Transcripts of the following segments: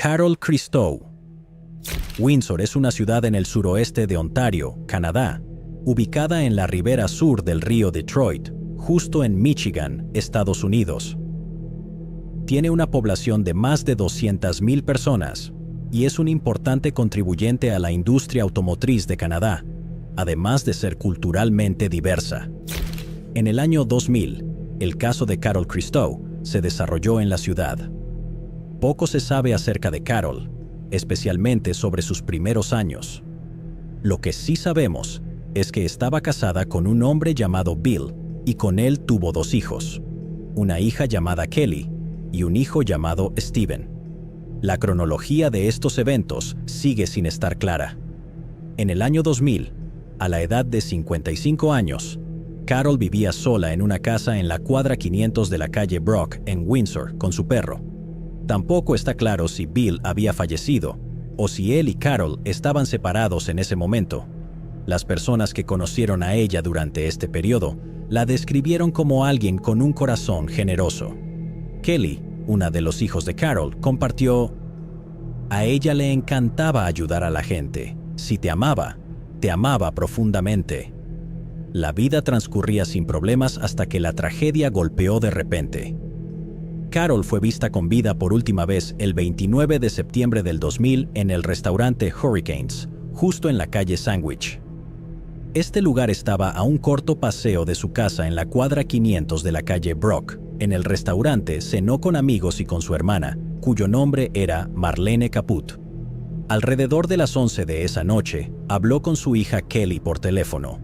Carol Christou. Windsor es una ciudad en el suroeste de Ontario, Canadá, ubicada en la ribera sur del río Detroit, justo en Michigan, Estados Unidos. Tiene una población de más de 200,000 personas y es un importante contribuyente a la industria automotriz de Canadá, además de ser culturalmente diversa. En el año 2000, el caso de Carol Christou se desarrolló en la ciudad. Poco se sabe acerca de Carol, especialmente sobre sus primeros años. Lo que sí sabemos es que estaba casada con un hombre llamado Bill y con él tuvo 2 hijos, una hija llamada Kelly y un hijo llamado Steven. La cronología de estos eventos sigue sin estar clara. En el año 2000, a la edad de 55 años, Carol vivía sola en una casa en la cuadra 500 de la calle Brock en Windsor con su perro. Tampoco está claro si Bill había fallecido o si él y Carol estaban separados en ese momento. Las personas que conocieron a ella durante este periodo la describieron como alguien con un corazón generoso. Kelly, una de los hijos de Carol, compartió: "A ella le encantaba ayudar a la gente. Si te amaba profundamente". La vida transcurría sin problemas hasta que la tragedia golpeó de repente. Carol fue vista con vida por última vez el 29 de septiembre del 2000 en el restaurante Hurricanes, justo en la calle Sandwich. Este lugar estaba a un corto paseo de su casa en la cuadra 500 de la calle Brock. En el restaurante cenó con amigos y con su hermana, cuyo nombre era Marlene Caput. Alrededor de las 11 de esa noche, habló con su hija Kelly por teléfono.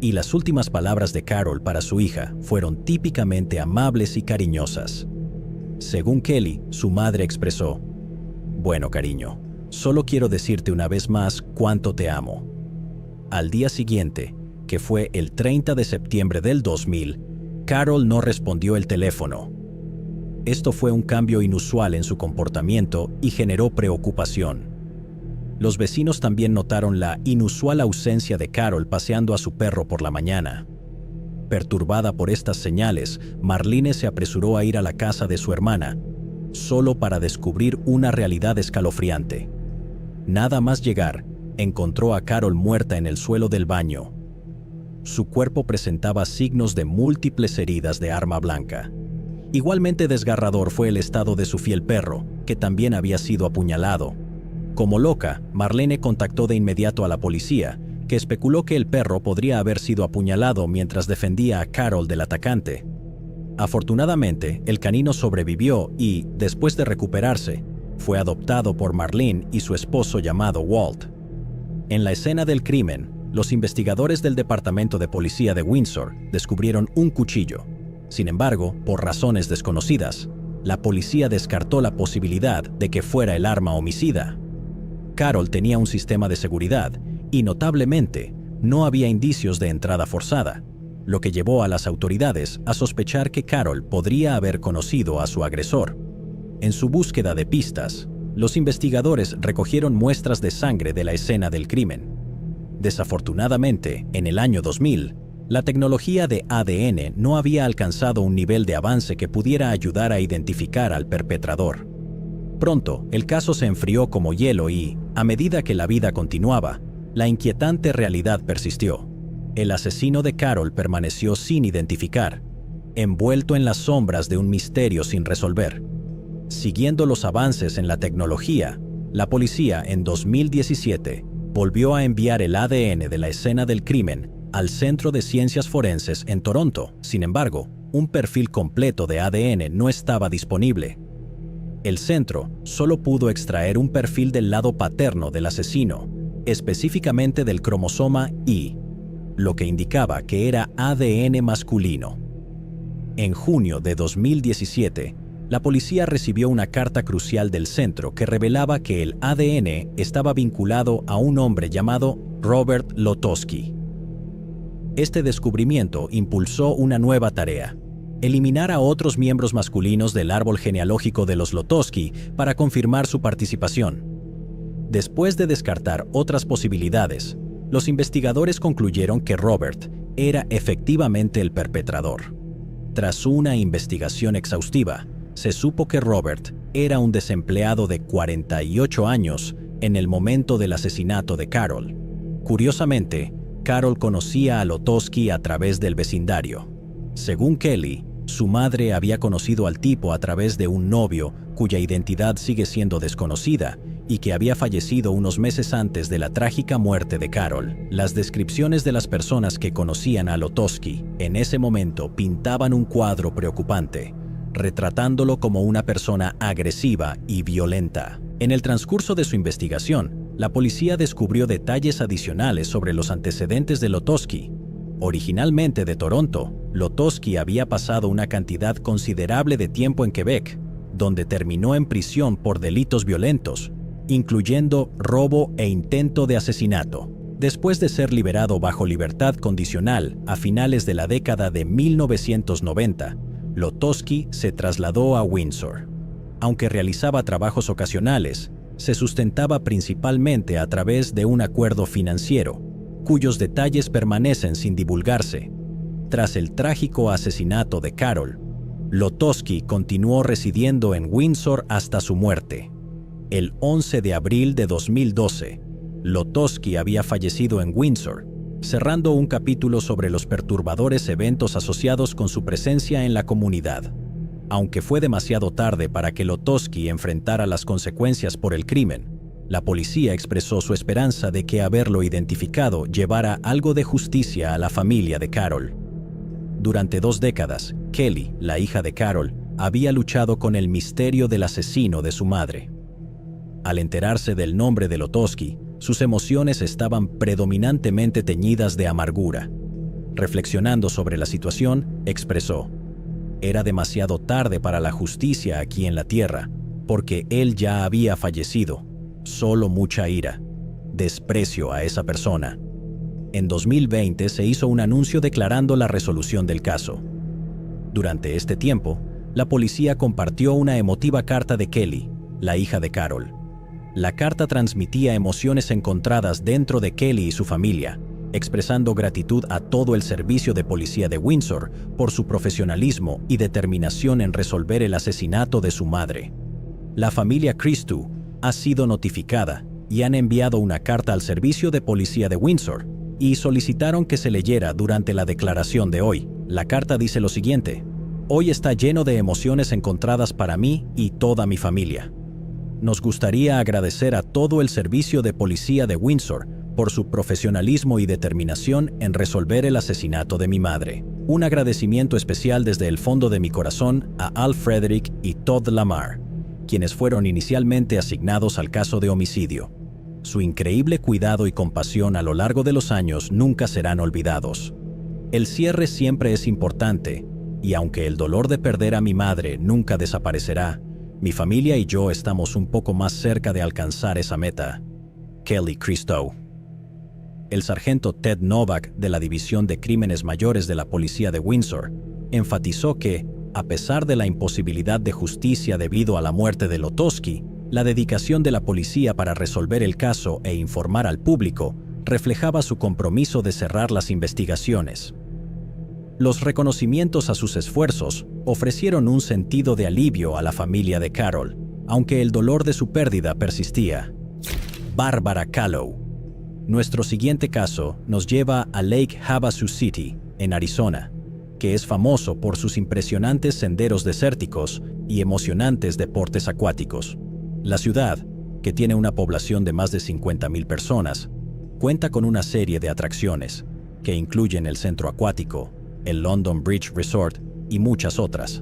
Y las últimas palabras de Carol para su hija fueron típicamente amables y cariñosas. Según Kelly, su madre expresó: "Bueno, cariño, solo quiero decirte una vez más cuánto te amo". Al día siguiente, que fue el 30 de septiembre del 2000, Carol no respondió el teléfono. Esto fue un cambio inusual en su comportamiento y generó preocupación. Los vecinos también notaron la inusual ausencia de Carol paseando a su perro por la mañana. Perturbada por estas señales, Marlene se apresuró a ir a la casa de su hermana, solo para descubrir una realidad escalofriante. Nada más llegar, encontró a Carol muerta en el suelo del baño. Su cuerpo presentaba signos de múltiples heridas de arma blanca. Igualmente desgarrador fue el estado de su fiel perro, que también había sido apuñalado. Como loca, Marlene contactó de inmediato a la policía, que especuló que el perro podría haber sido apuñalado mientras defendía a Carol del atacante. Afortunadamente, el canino sobrevivió y, después de recuperarse, fue adoptado por Marlene y su esposo llamado Walt. En la escena del crimen, los investigadores del Departamento de Policía de Windsor descubrieron un cuchillo. Sin embargo, por razones desconocidas, la policía descartó la posibilidad de que fuera el arma homicida. Carol tenía un sistema de seguridad y, notablemente, no había indicios de entrada forzada, lo que llevó a las autoridades a sospechar que Carol podría haber conocido a su agresor. En su búsqueda de pistas, los investigadores recogieron muestras de sangre de la escena del crimen. Desafortunadamente, en el año 2000, la tecnología de ADN no había alcanzado un nivel de avance que pudiera ayudar a identificar al perpetrador. Pronto, el caso se enfrió como hielo y, a medida que la vida continuaba, la inquietante realidad persistió. El asesino de Carol permaneció sin identificar, envuelto en las sombras de un misterio sin resolver. Siguiendo los avances en la tecnología, la policía en 2017 volvió a enviar el ADN de la escena del crimen al Centro de Ciencias Forenses en Toronto. Sin embargo, un perfil completo de ADN no estaba disponible. El centro solo pudo extraer un perfil del lado paterno del asesino, específicamente del cromosoma Y, lo que indicaba que era ADN masculino. En junio de 2017, la policía recibió una carta crucial del centro que revelaba que el ADN estaba vinculado a un hombre llamado Robert Lotosky. Este descubrimiento impulsó una nueva tarea: eliminar a otros miembros masculinos del árbol genealógico de los Lotosky para confirmar su participación. Después de descartar otras posibilidades, los investigadores concluyeron que Robert era efectivamente el perpetrador. Tras una investigación exhaustiva, se supo que Robert era un desempleado de 48 años en el momento del asesinato de Carol. Curiosamente, Carol conocía a Lotosky a través del vecindario. Según Kelly, su madre había conocido al tipo a través de un novio cuya identidad sigue siendo desconocida y que había fallecido unos meses antes de la trágica muerte de Carol. Las descripciones de las personas que conocían a Lotosky en ese momento pintaban un cuadro preocupante, retratándolo como una persona agresiva y violenta. En el transcurso de su investigación, la policía descubrió detalles adicionales sobre los antecedentes de Lotosky. Originalmente de Toronto, Lotosky había pasado una cantidad considerable de tiempo en Quebec, donde terminó en prisión por delitos violentos, incluyendo robo e intento de asesinato. Después de ser liberado bajo libertad condicional a finales de la década de 1990, Lotosky se trasladó a Windsor. Aunque realizaba trabajos ocasionales, se sustentaba principalmente a través de un acuerdo financiero, cuyos detalles permanecen sin divulgarse. Tras el trágico asesinato de Carol, Lotosky continuó residiendo en Windsor hasta su muerte. El 11 de abril de 2012, Lotosky había fallecido en Windsor, cerrando un capítulo sobre los perturbadores eventos asociados con su presencia en la comunidad. Aunque fue demasiado tarde para que Lotosky enfrentara las consecuencias por el crimen, la policía expresó su esperanza de que haberlo identificado llevara algo de justicia a la familia de Carol. Durante 2 décadas, Kelly, la hija de Carol, había luchado con el misterio del asesino de su madre. Al enterarse del nombre de Lotosky, sus emociones estaban predominantemente teñidas de amargura. Reflexionando sobre la situación, expresó: «Era demasiado tarde para la justicia aquí en la tierra, porque él ya había fallecido. Solo mucha ira. Desprecio a esa persona». En 2020 se hizo un anuncio declarando la resolución del caso. Durante este tiempo, la policía compartió una emotiva carta de Kelly, la hija de Carol. La carta transmitía emociones encontradas dentro de Kelly y su familia, expresando gratitud a todo el servicio de policía de Windsor por su profesionalismo y determinación en resolver el asesinato de su madre. La familia Christou ha sido notificada y han enviado una carta al servicio de policía de Windsor y solicitaron que se leyera durante la declaración de hoy. La carta dice lo siguiente: «Hoy está lleno de emociones encontradas para mí y toda mi familia. Nos gustaría agradecer a todo el servicio de policía de Windsor por su profesionalismo y determinación en resolver el asesinato de mi madre. Un agradecimiento especial desde el fondo de mi corazón a Al Frederick y Todd Lamar, quienes fueron inicialmente asignados al caso de homicidio. Su increíble cuidado y compasión a lo largo de los años nunca serán olvidados. El cierre siempre es importante, y aunque el dolor de perder a mi madre nunca desaparecerá, mi familia y yo estamos un poco más cerca de alcanzar esa meta. Kelly Christou». El sargento Ted Novak, de la División de Crímenes Mayores de la Policía de Windsor, enfatizó que, a pesar de la imposibilidad de justicia debido a la muerte de Lotosky, la dedicación de la policía para resolver el caso e informar al público reflejaba su compromiso de cerrar las investigaciones. Los reconocimientos a sus esfuerzos ofrecieron un sentido de alivio a la familia de Carol, aunque el dolor de su pérdida persistía. Barbara Callow. Nuestro siguiente caso nos lleva a Lake Havasu City, en Arizona, que es famoso por sus impresionantes senderos desérticos y emocionantes deportes acuáticos. La ciudad, que tiene una población de más de 50,000 personas, cuenta con una serie de atracciones, que incluyen el centro acuático, el London Bridge Resort y muchas otras.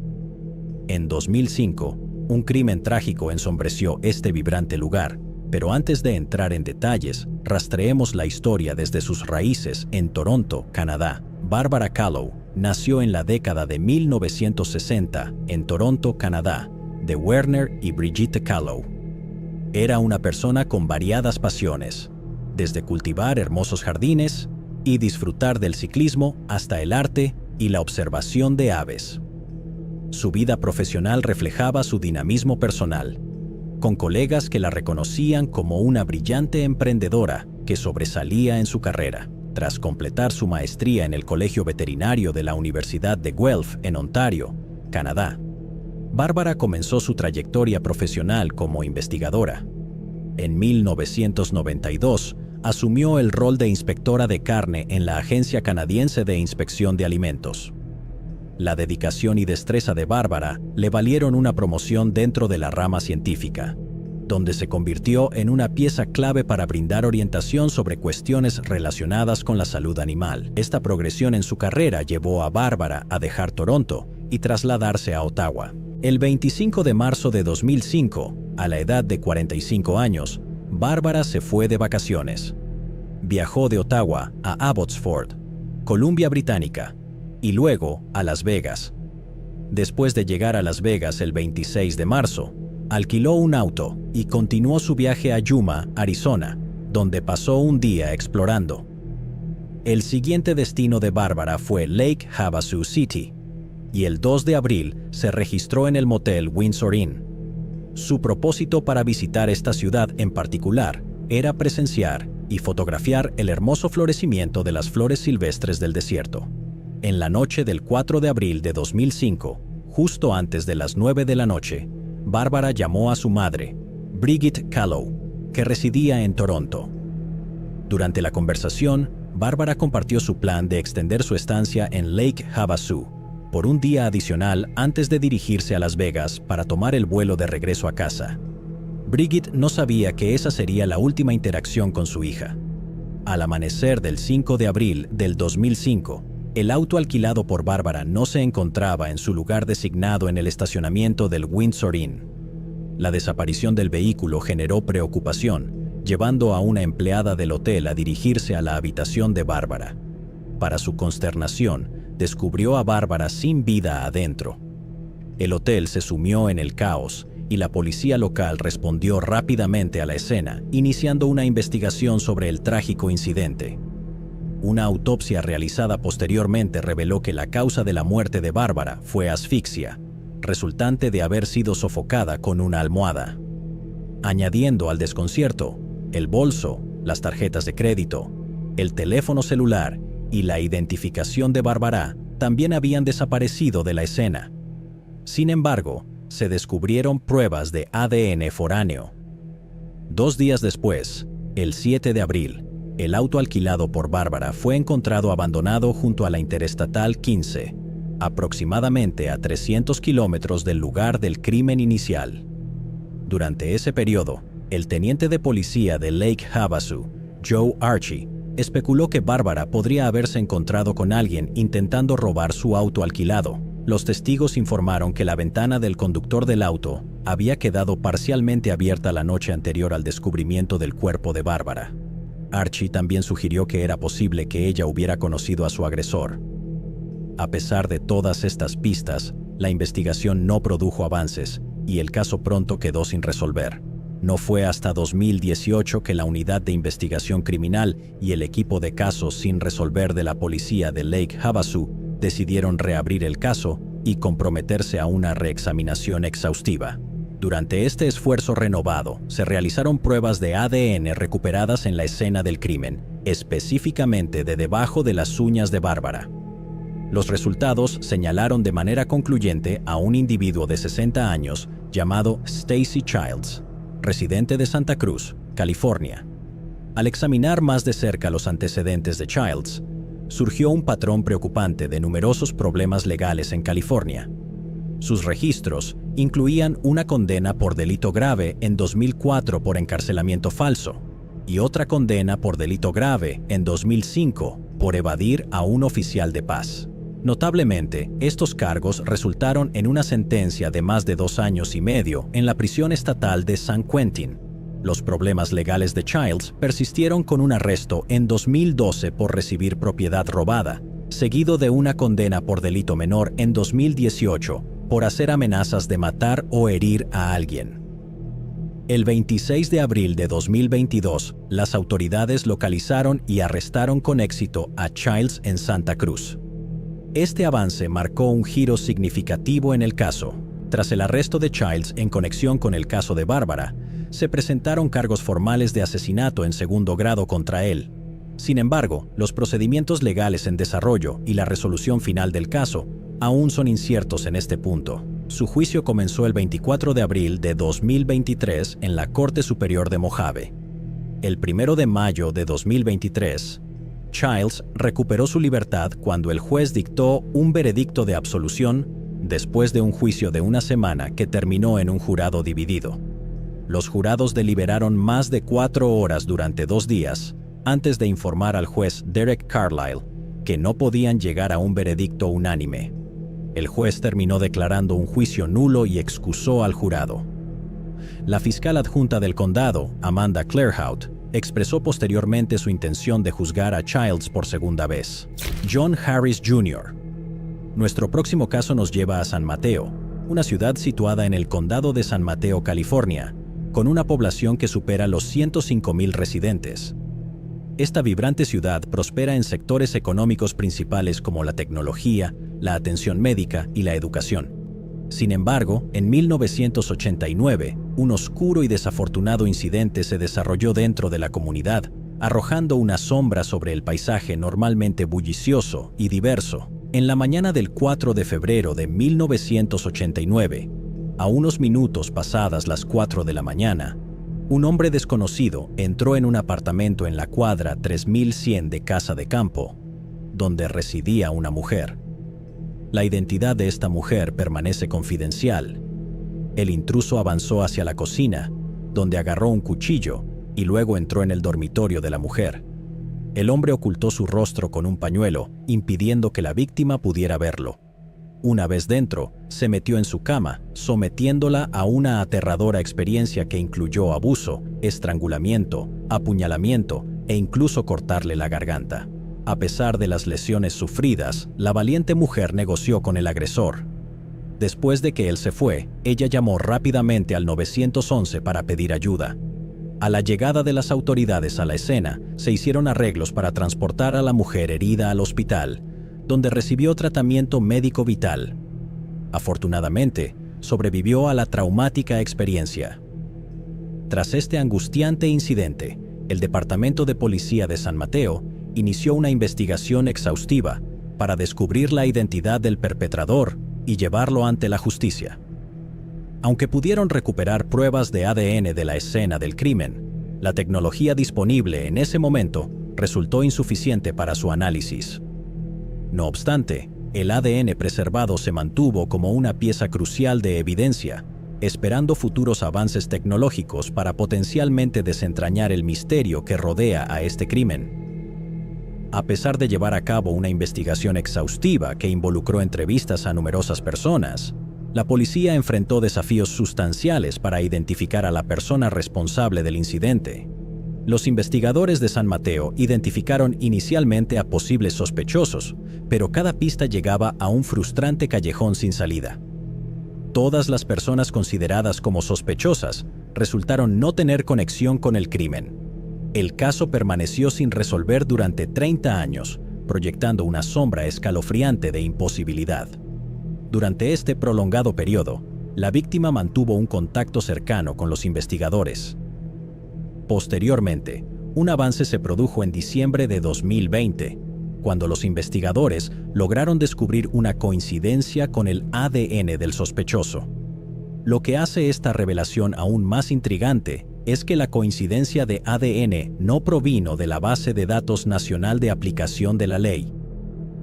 En 2005, un crimen trágico ensombreció este vibrante lugar, pero antes de entrar en detalles, rastreemos la historia desde sus raíces en Toronto, Canadá. Barbara Callow nació en la década de 1960 en Toronto, Canadá, de Werner y Brigitte Callow. Era una persona con variadas pasiones, desde cultivar hermosos jardines y disfrutar del ciclismo hasta el arte y la observación de aves. Su vida profesional reflejaba su dinamismo personal, con colegas que la reconocían como una brillante emprendedora que sobresalía en su carrera. Tras completar su maestría en el Colegio Veterinario de la Universidad de Guelph en Ontario, Canadá, Bárbara comenzó su trayectoria profesional como investigadora. En 1992, asumió el rol de inspectora de carne en la Agencia Canadiense de Inspección de Alimentos. La dedicación y destreza de Bárbara le valieron una promoción dentro de la rama científica, donde se convirtió en una pieza clave para brindar orientación sobre cuestiones relacionadas con la salud animal. Esta progresión en su carrera llevó a Bárbara a dejar Toronto y trasladarse a Ottawa. El 25 de marzo de 2005, a la edad de 45 años, Bárbara se fue de vacaciones. Viajó de Ottawa a Abbotsford, Columbia Británica, y luego a Las Vegas. Después de llegar a Las Vegas el 26 de marzo, alquiló un auto y continuó su viaje a Yuma, Arizona, donde pasó un día explorando. El siguiente destino de Bárbara fue Lake Havasu City, y el 2 de abril se registró en el motel Windsor Inn. Su propósito para visitar esta ciudad en particular era presenciar y fotografiar el hermoso florecimiento de las flores silvestres del desierto. En la noche del 4 de abril de 2005, justo antes de las 9 de la noche, Bárbara llamó a su madre, Brigitte Callow, que residía en Toronto. Durante la conversación, Bárbara compartió su plan de extender su estancia en Lake Havasu por un día adicional antes de dirigirse a Las Vegas para tomar el vuelo de regreso a casa. Brigitte no sabía que esa sería la última interacción con su hija. Al amanecer del 5 de abril del 2005, el auto alquilado por Bárbara no se encontraba en su lugar designado en el estacionamiento del Windsor Inn. La desaparición del vehículo generó preocupación, llevando a una empleada del hotel a dirigirse a la habitación de Bárbara. Para su consternación, descubrió a Bárbara sin vida adentro. El hotel se sumió en el caos y la policía local respondió rápidamente a la escena, iniciando una investigación sobre el trágico incidente. Una autopsia realizada posteriormente reveló que la causa de la muerte de Bárbara fue asfixia, resultante de haber sido sofocada con una almohada. Añadiendo al desconcierto, el bolso, las tarjetas de crédito, el teléfono celular y la identificación de Bárbara también habían desaparecido de la escena. Sin embargo, se descubrieron pruebas de ADN foráneo. 2 días después, el 7 de abril, el auto alquilado por Bárbara fue encontrado abandonado junto a la Interestatal 15, aproximadamente a 300 kilómetros del lugar del crimen inicial. Durante ese periodo, el teniente de policía de Lake Havasu, Joe Archie, especuló que Bárbara podría haberse encontrado con alguien intentando robar su auto alquilado. Los testigos informaron que la ventana del conductor del auto había quedado parcialmente abierta la noche anterior al descubrimiento del cuerpo de Bárbara. Archie también sugirió que era posible que ella hubiera conocido a su agresor. A pesar de todas estas pistas, la investigación no produjo avances y el caso pronto quedó sin resolver. No fue hasta 2018 que la Unidad de Investigación Criminal y el equipo de casos sin resolver de la policía de Lake Havasu decidieron reabrir el caso y comprometerse a una reexaminación exhaustiva. Durante este esfuerzo renovado, se realizaron pruebas de ADN recuperadas en la escena del crimen, específicamente de debajo de las uñas de Bárbara. Los resultados señalaron de manera concluyente a un individuo de 60 años llamado Stacy Childs, residente de Santa Cruz, California. Al examinar más de cerca los antecedentes de Childs, surgió un patrón preocupante de numerosos problemas legales en California. Sus registros incluían una condena por delito grave en 2004 por encarcelamiento falso y otra condena por delito grave en 2005 por evadir a un oficial de paz. Notablemente, estos cargos resultaron en una sentencia de más de 2 años y medio en la prisión estatal de San Quentin. Los problemas legales de Childs persistieron con un arresto en 2012 por recibir propiedad robada, seguido de una condena por delito menor en 2018 por hacer amenazas de matar o herir a alguien. El 26 de abril de 2022, las autoridades localizaron y arrestaron con éxito a Childs en Santa Cruz. Este avance marcó un giro significativo en el caso. Tras el arresto de Childs en conexión con el caso de Bárbara, se presentaron cargos formales de asesinato en segundo grado contra él. Sin embargo, los procedimientos legales en desarrollo y la resolución final del caso aún son inciertos en este punto. Su juicio comenzó el 24 de abril de 2023 en la Corte Superior de Mojave. El 1 de mayo de 2023, Childs recuperó su libertad cuando el juez dictó un veredicto de absolución después de un juicio de una semana que terminó en un jurado dividido. Los jurados deliberaron más de 4 horas durante 2 días antes de informar al juez Derek Carlisle que no podían llegar a un veredicto unánime. El juez terminó declarando un juicio nulo y excusó al jurado. La fiscal adjunta del condado, Amanda Claerhaut, expresó posteriormente su intención de juzgar a Childs por segunda vez. John Harris Jr. Nuestro próximo caso nos lleva a San Mateo, una ciudad situada en el condado de San Mateo, California, con una población que supera los 105,000 residentes. Esta vibrante ciudad prospera en sectores económicos principales como la tecnología, la atención médica y la educación. Sin embargo, en 1989, un oscuro y desafortunado incidente se desarrolló dentro de la comunidad, arrojando una sombra sobre el paisaje normalmente bullicioso y diverso. En la mañana del 4 de febrero de 1989, a unos minutos pasadas las 4 de la mañana, un hombre desconocido entró en un apartamento en la cuadra 3100 de Casa de Campo, donde residía una mujer. La identidad de esta mujer permanece confidencial. El intruso avanzó hacia la cocina, donde agarró un cuchillo y luego entró en el dormitorio de la mujer. El hombre ocultó su rostro con un pañuelo, impidiendo que la víctima pudiera verlo. Una vez dentro, se metió en su cama, sometiéndola a una aterradora experiencia que incluyó abuso, estrangulamiento, apuñalamiento e incluso cortarle la garganta. A pesar de las lesiones sufridas, la valiente mujer negoció con el agresor. Después de que él se fue, ella llamó rápidamente al 911 para pedir ayuda. A la llegada de las autoridades a la escena, se hicieron arreglos para transportar a la mujer herida al hospital, donde recibió tratamiento médico vital. Afortunadamente, sobrevivió a la traumática experiencia. Tras este angustiante incidente, el Departamento de Policía de San Mateo inició una investigación exhaustiva para descubrir la identidad del perpetrador y llevarlo ante la justicia. Aunque pudieron recuperar pruebas de ADN de la escena del crimen, la tecnología disponible en ese momento resultó insuficiente para su análisis. No obstante, el ADN preservado se mantuvo como una pieza crucial de evidencia, esperando futuros avances tecnológicos para potencialmente desentrañar el misterio que rodea a este crimen. A pesar de llevar a cabo una investigación exhaustiva que involucró entrevistas a numerosas personas, la policía enfrentó desafíos sustanciales para identificar a la persona responsable del incidente. Los investigadores de San Mateo identificaron inicialmente a posibles sospechosos, pero cada pista llegaba a un frustrante callejón sin salida. Todas las personas consideradas como sospechosas resultaron no tener conexión con el crimen. El caso permaneció sin resolver durante 30 años, proyectando una sombra escalofriante de imposibilidad. Durante este prolongado periodo, la víctima mantuvo un contacto cercano con los investigadores. Posteriormente, un avance se produjo en diciembre de 2020, cuando los investigadores lograron descubrir una coincidencia con el ADN del sospechoso. Lo que hace esta revelación aún más intrigante es que la coincidencia de ADN no provino de la Base de Datos Nacional de Aplicación de la Ley.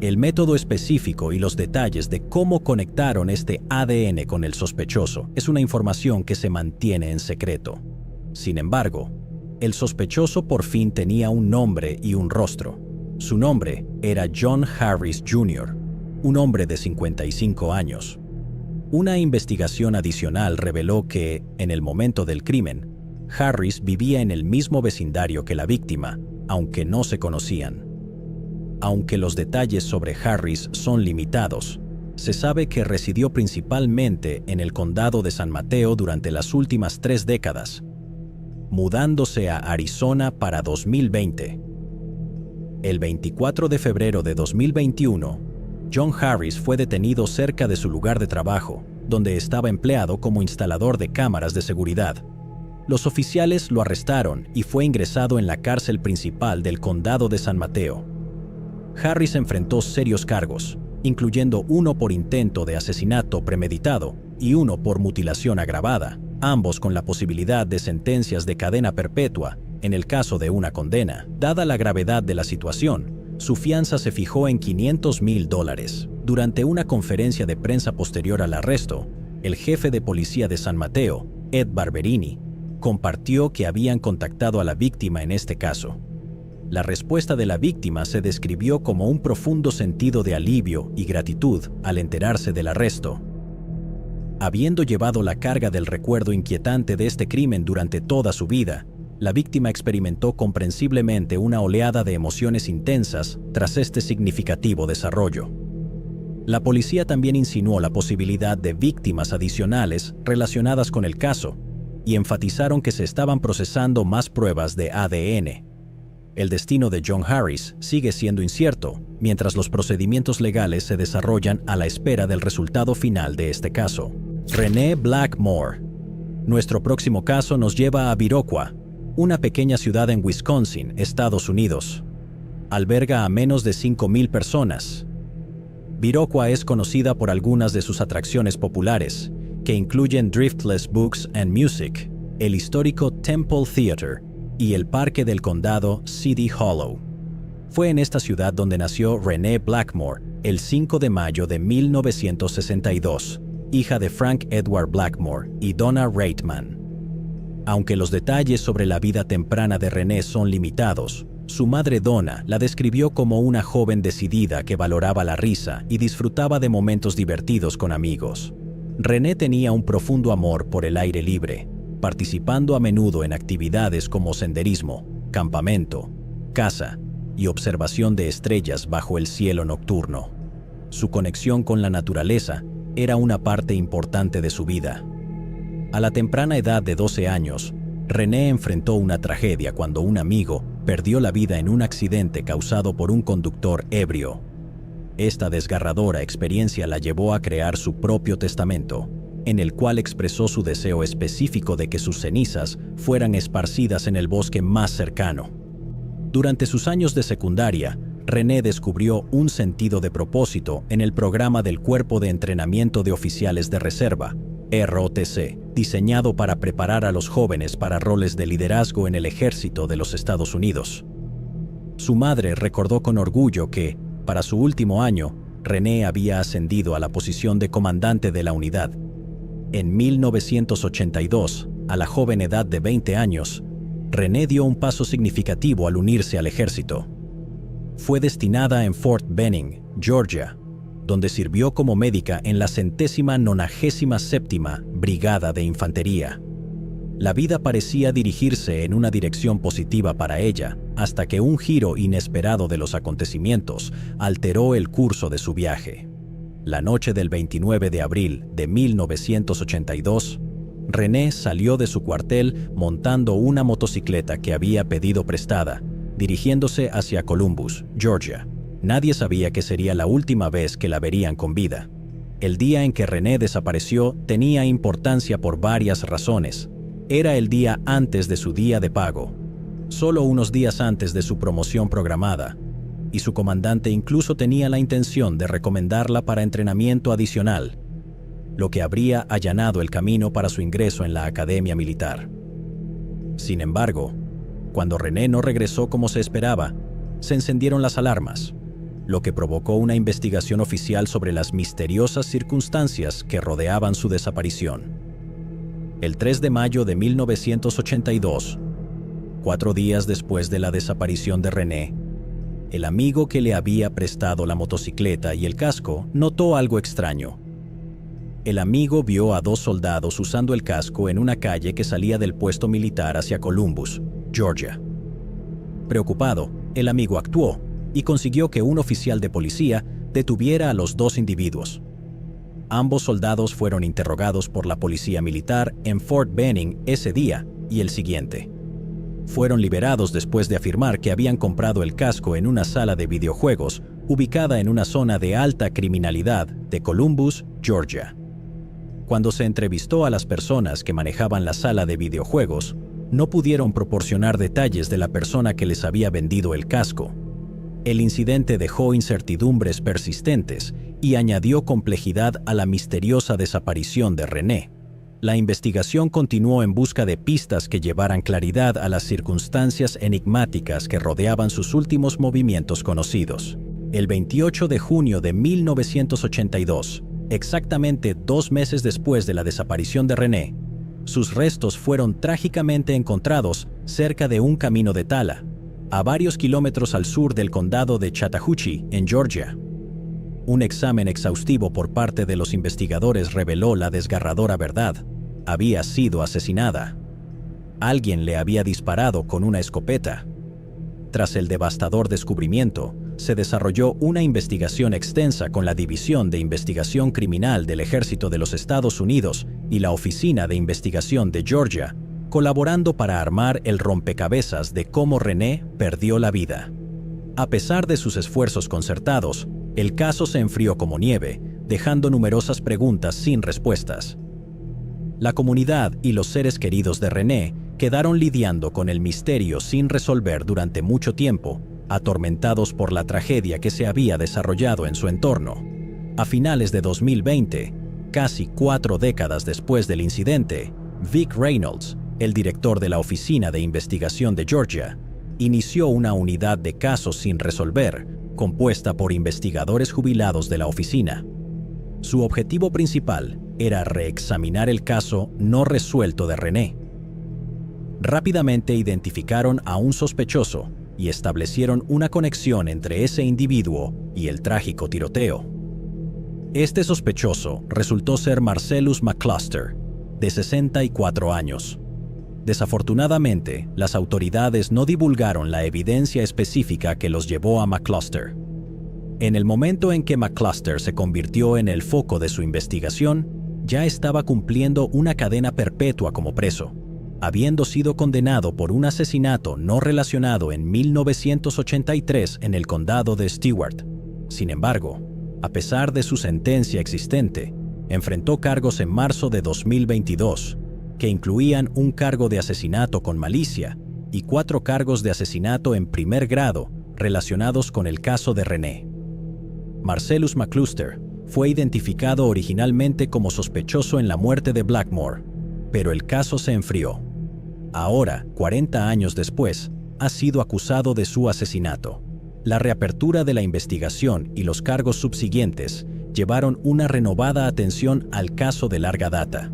El método específico y los detalles de cómo conectaron este ADN con el sospechoso es una información que se mantiene en secreto. Sin embargo, el sospechoso por fin tenía un nombre y un rostro. Su nombre era John Harris Jr., un hombre de 55 años. Una investigación adicional reveló que, en el momento del crimen, Harris vivía en el mismo vecindario que la víctima, aunque no se conocían. Aunque los detalles sobre Harris son limitados, se sabe que residió principalmente en el condado de San Mateo durante las últimas 3 décadas, mudándose a Arizona para 2020. El 24 de febrero de 2021, John Harris fue detenido cerca de su lugar de trabajo, donde estaba empleado como instalador de cámaras de seguridad. Los oficiales lo arrestaron y fue ingresado en la cárcel principal del condado de San Mateo. Harris enfrentó serios cargos, incluyendo uno por intento de asesinato premeditado y uno por mutilación agravada, ambos con la posibilidad de sentencias de cadena perpetua en el caso de una condena. Dada la gravedad de la situación, su fianza se fijó en $500,000. Durante una conferencia de prensa posterior al arresto, el jefe de policía de San Mateo, Ed Barberini, compartió que habían contactado a la víctima en este caso. La respuesta de la víctima se describió como un profundo sentido de alivio y gratitud al enterarse del arresto. Habiendo llevado la carga del recuerdo inquietante de este crimen durante toda su vida, la víctima experimentó comprensiblemente una oleada de emociones intensas tras este significativo desarrollo. La policía también insinuó la posibilidad de víctimas adicionales relacionadas con el caso y enfatizaron que se estaban procesando más pruebas de ADN. El destino de John Harris sigue siendo incierto, mientras los procedimientos legales se desarrollan a la espera del resultado final de este caso. Renee Blackmore. Nuestro próximo caso nos lleva a Viroqua, una pequeña ciudad en Wisconsin, Estados Unidos. Alberga a menos de 5,000 personas. Viroqua es conocida por algunas de sus atracciones populares, que incluyen Driftless Books and Music, el histórico Temple Theater y el parque del condado City Hollow. Fue en esta ciudad donde nació Renee Blackmore el 5 de mayo de 1962, hija de Frank Edward Blackmore y Donna Reitman. Aunque los detalles sobre la vida temprana de Renee son limitados, su madre Donna la describió como una joven decidida que valoraba la risa y disfrutaba de momentos divertidos con amigos. Renee tenía un profundo amor por el aire libre, participando a menudo en actividades como senderismo, campamento, caza y observación de estrellas bajo el cielo nocturno. Su conexión con la naturaleza era una parte importante de su vida. A la temprana edad de 12 años, Renee enfrentó una tragedia cuando un amigo perdió la vida en un accidente causado por un conductor ebrio. Esta desgarradora experiencia la llevó a crear su propio testamento, en el cual expresó su deseo específico de que sus cenizas fueran esparcidas en el bosque más cercano. Durante sus años de secundaria, Renee descubrió un sentido de propósito en el programa del Cuerpo de Entrenamiento de Oficiales de Reserva, ROTC, diseñado para preparar a los jóvenes para roles de liderazgo en el ejército de los Estados Unidos. Su madre recordó con orgullo que, para su último año, Renee había ascendido a la posición de comandante de la unidad. En 1982, a la joven edad de 20 años, Renee dio un paso significativo al unirse al ejército. Fue destinada en Fort Benning, Georgia, donde sirvió como médica en la 197ª Brigada de Infantería. La vida parecía dirigirse en una dirección positiva para ella, hasta que un giro inesperado de los acontecimientos alteró el curso de su viaje. La noche del 29 de abril de 1982, Renee salió de su cuartel montando una motocicleta que había pedido prestada, dirigiéndose hacia Columbus, Georgia. Nadie sabía que sería la última vez que la verían con vida. El día en que Renee desapareció tenía importancia por varias razones. Era el día antes de su día de pago, solo unos días antes de su promoción programada, y su comandante incluso tenía la intención de recomendarla para entrenamiento adicional, lo que habría allanado el camino para su ingreso en la academia militar. Sin embargo, cuando Renee no regresó como se esperaba, se encendieron las alarmas, lo que provocó una investigación oficial sobre las misteriosas circunstancias que rodeaban su desaparición. El 3 de mayo de 1982, 4 días después de la desaparición de Renee, el amigo que le había prestado la motocicleta y el casco notó algo extraño. El amigo vio a 2 soldados usando el casco en una calle que salía del puesto militar hacia Columbus, Georgia. Preocupado, el amigo actuó y consiguió que un oficial de policía detuviera a los 2 individuos. Ambos soldados fueron interrogados por la policía militar en Fort Benning ese día y el siguiente. Fueron liberados después de afirmar que habían comprado el casco en una sala de videojuegos ubicada en una zona de alta criminalidad de Columbus, Georgia. Cuando se entrevistó a las personas que manejaban la sala de videojuegos, no pudieron proporcionar detalles de la persona que les había vendido el casco. El incidente dejó incertidumbres persistentes y añadió complejidad a la misteriosa desaparición de René. La investigación continuó en busca de pistas que llevaran claridad a las circunstancias enigmáticas que rodeaban sus últimos movimientos conocidos. El 28 de junio de 1982, exactamente 2 meses después de la desaparición de René, sus restos fueron trágicamente encontrados cerca de un camino de tala, a varios kilómetros al sur del condado de Chattahoochee, en Georgia. Un examen exhaustivo por parte de los investigadores reveló la desgarradora verdad. Había sido asesinada. Alguien le había disparado con una escopeta. Tras el devastador descubrimiento, se desarrolló una investigación extensa con la División de Investigación Criminal del Ejército de los Estados Unidos y la Oficina de Investigación de Georgia, colaborando para armar el rompecabezas de cómo René perdió la vida. A pesar de sus esfuerzos concertados, el caso se enfrió como nieve, dejando numerosas preguntas sin respuestas. La comunidad y los seres queridos de René quedaron lidiando con el misterio sin resolver durante mucho tiempo, atormentados por la tragedia que se había desarrollado en su entorno. A finales de 2020, casi 4 décadas después del incidente, Vic Reynolds, el director de la Oficina de Investigación de Georgia, inició una unidad de casos sin resolver, compuesta por investigadores jubilados de la oficina. Su objetivo principal era reexaminar el caso no resuelto de René. Rápidamente identificaron a un sospechoso y establecieron una conexión entre ese individuo y el trágico tiroteo. Este sospechoso resultó ser Marcellus McCluster, de 64 años. Desafortunadamente, las autoridades no divulgaron la evidencia específica que los llevó a McCluster. En el momento en que McCluster se convirtió en el foco de su investigación, ya estaba cumpliendo una cadena perpetua como preso, habiendo sido condenado por un asesinato no relacionado en 1983 en el condado de Stewart. Sin embargo, a pesar de su sentencia existente, enfrentó cargos en marzo de 2022, que incluían un cargo de asesinato con malicia y 4 cargos de asesinato en primer grado relacionados con el caso de René. Marcellus McCluster fue identificado originalmente como sospechoso en la muerte de Blackmore, pero el caso se enfrió. Ahora, 40 años después, ha sido acusado de su asesinato. La reapertura de la investigación y los cargos subsiguientes llevaron una renovada atención al caso de larga data,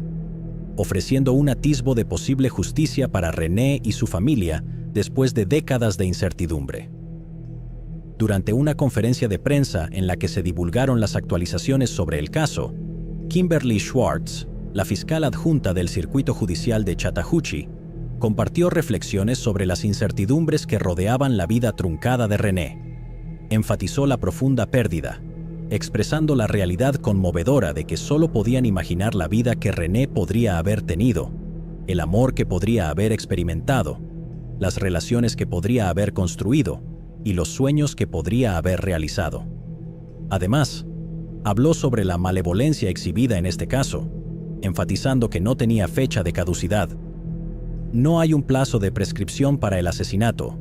ofreciendo un atisbo de posible justicia para René y su familia después de décadas de incertidumbre. Durante una conferencia de prensa en la que se divulgaron las actualizaciones sobre el caso, Kimberly Schwartz, la fiscal adjunta del Circuito Judicial de Chattahoochee, compartió reflexiones sobre las incertidumbres que rodeaban la vida truncada de René. Enfatizó la profunda pérdida, expresando la realidad conmovedora de que solo podían imaginar la vida que René podría haber tenido, el amor que podría haber experimentado, las relaciones que podría haber construido y los sueños que podría haber realizado. Además, habló sobre la malevolencia exhibida en este caso, enfatizando que no tenía fecha de caducidad. No hay un plazo de prescripción para el asesinato,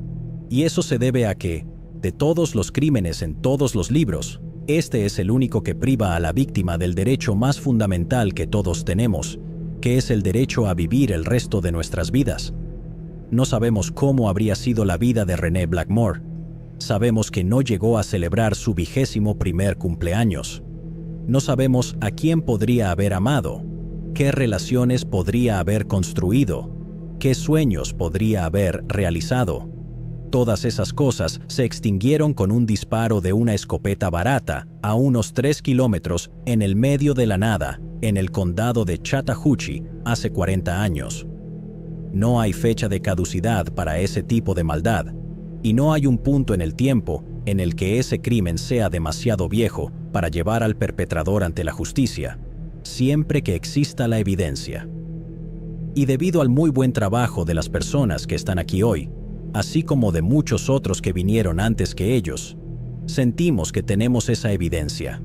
y eso se debe a que, de todos los crímenes en todos los libros, este es el único que priva a la víctima del derecho más fundamental que todos tenemos, que es el derecho a vivir el resto de nuestras vidas. No sabemos cómo habría sido la vida de René Blackmore. Sabemos que no llegó a celebrar su 21º cumpleaños. No sabemos a quién podría haber amado, qué relaciones podría haber construido, qué sueños podría haber realizado. Todas esas cosas se extinguieron con un disparo de una escopeta barata a unos 3 kilómetros en el medio de la nada, en el condado de Chattahoochee, hace 40 años. No hay fecha de caducidad para ese tipo de maldad, y no hay un punto en el tiempo en el que ese crimen sea demasiado viejo para llevar al perpetrador ante la justicia, siempre que exista la evidencia. Y debido al muy buen trabajo de las personas que están aquí hoy, así como de muchos otros que vinieron antes que ellos, sentimos que tenemos esa evidencia.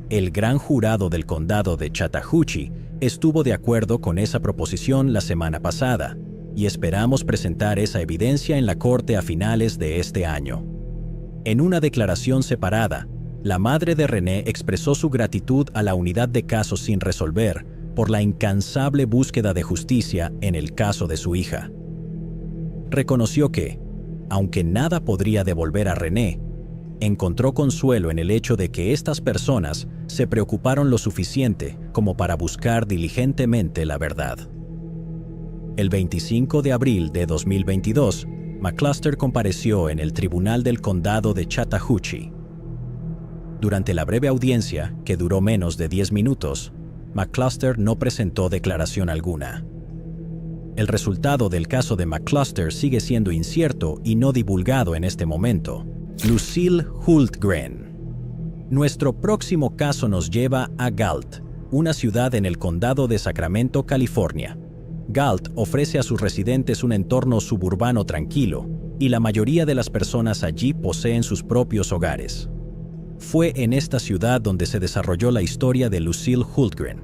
El gran jurado del condado de Chattahoochee estuvo de acuerdo con esa proposición la semana pasada, y esperamos presentar esa evidencia en la corte a finales de este año. En una declaración separada, La madre de René expresó su gratitud a la unidad de casos sin resolver por la incansable búsqueda de justicia en el caso de su hija. Reconoció que, aunque nada podría devolver a René, encontró consuelo en el hecho de que estas personas se preocuparon lo suficiente como para buscar diligentemente la verdad. El 25 de abril de 2022, McCluster compareció en el Tribunal del Condado de Chattahoochee. Durante la breve audiencia, que duró menos de 10 minutos, McCluster no presentó declaración alguna. El resultado del caso de McCluster sigue siendo incierto y no divulgado en este momento. Lucille Hultgren. Nuestro próximo caso nos lleva a Galt, una ciudad en el condado de Sacramento, California. Galt ofrece a sus residentes un entorno suburbano tranquilo, y la mayoría de las personas allí poseen sus propios hogares. Fue en esta ciudad donde se desarrolló la historia de Lucille Hultgren.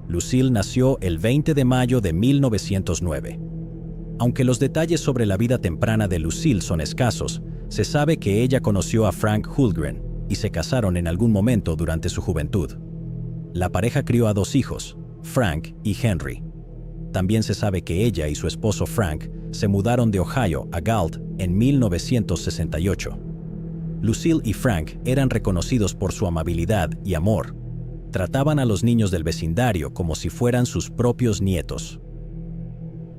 Lucille nació el 20 de mayo de 1909. Aunque los detalles sobre la vida temprana de Lucille son escasos, se sabe que ella conoció a Frank Hultgren y se casaron en algún momento durante su juventud. La pareja crió a 2 hijos, Frank y Henry. También se sabe que ella y su esposo Frank se mudaron de Ohio a Galt en 1968. Lucille y Frank eran reconocidos por su amabilidad y amor. Trataban a los niños del vecindario como si fueran sus propios nietos.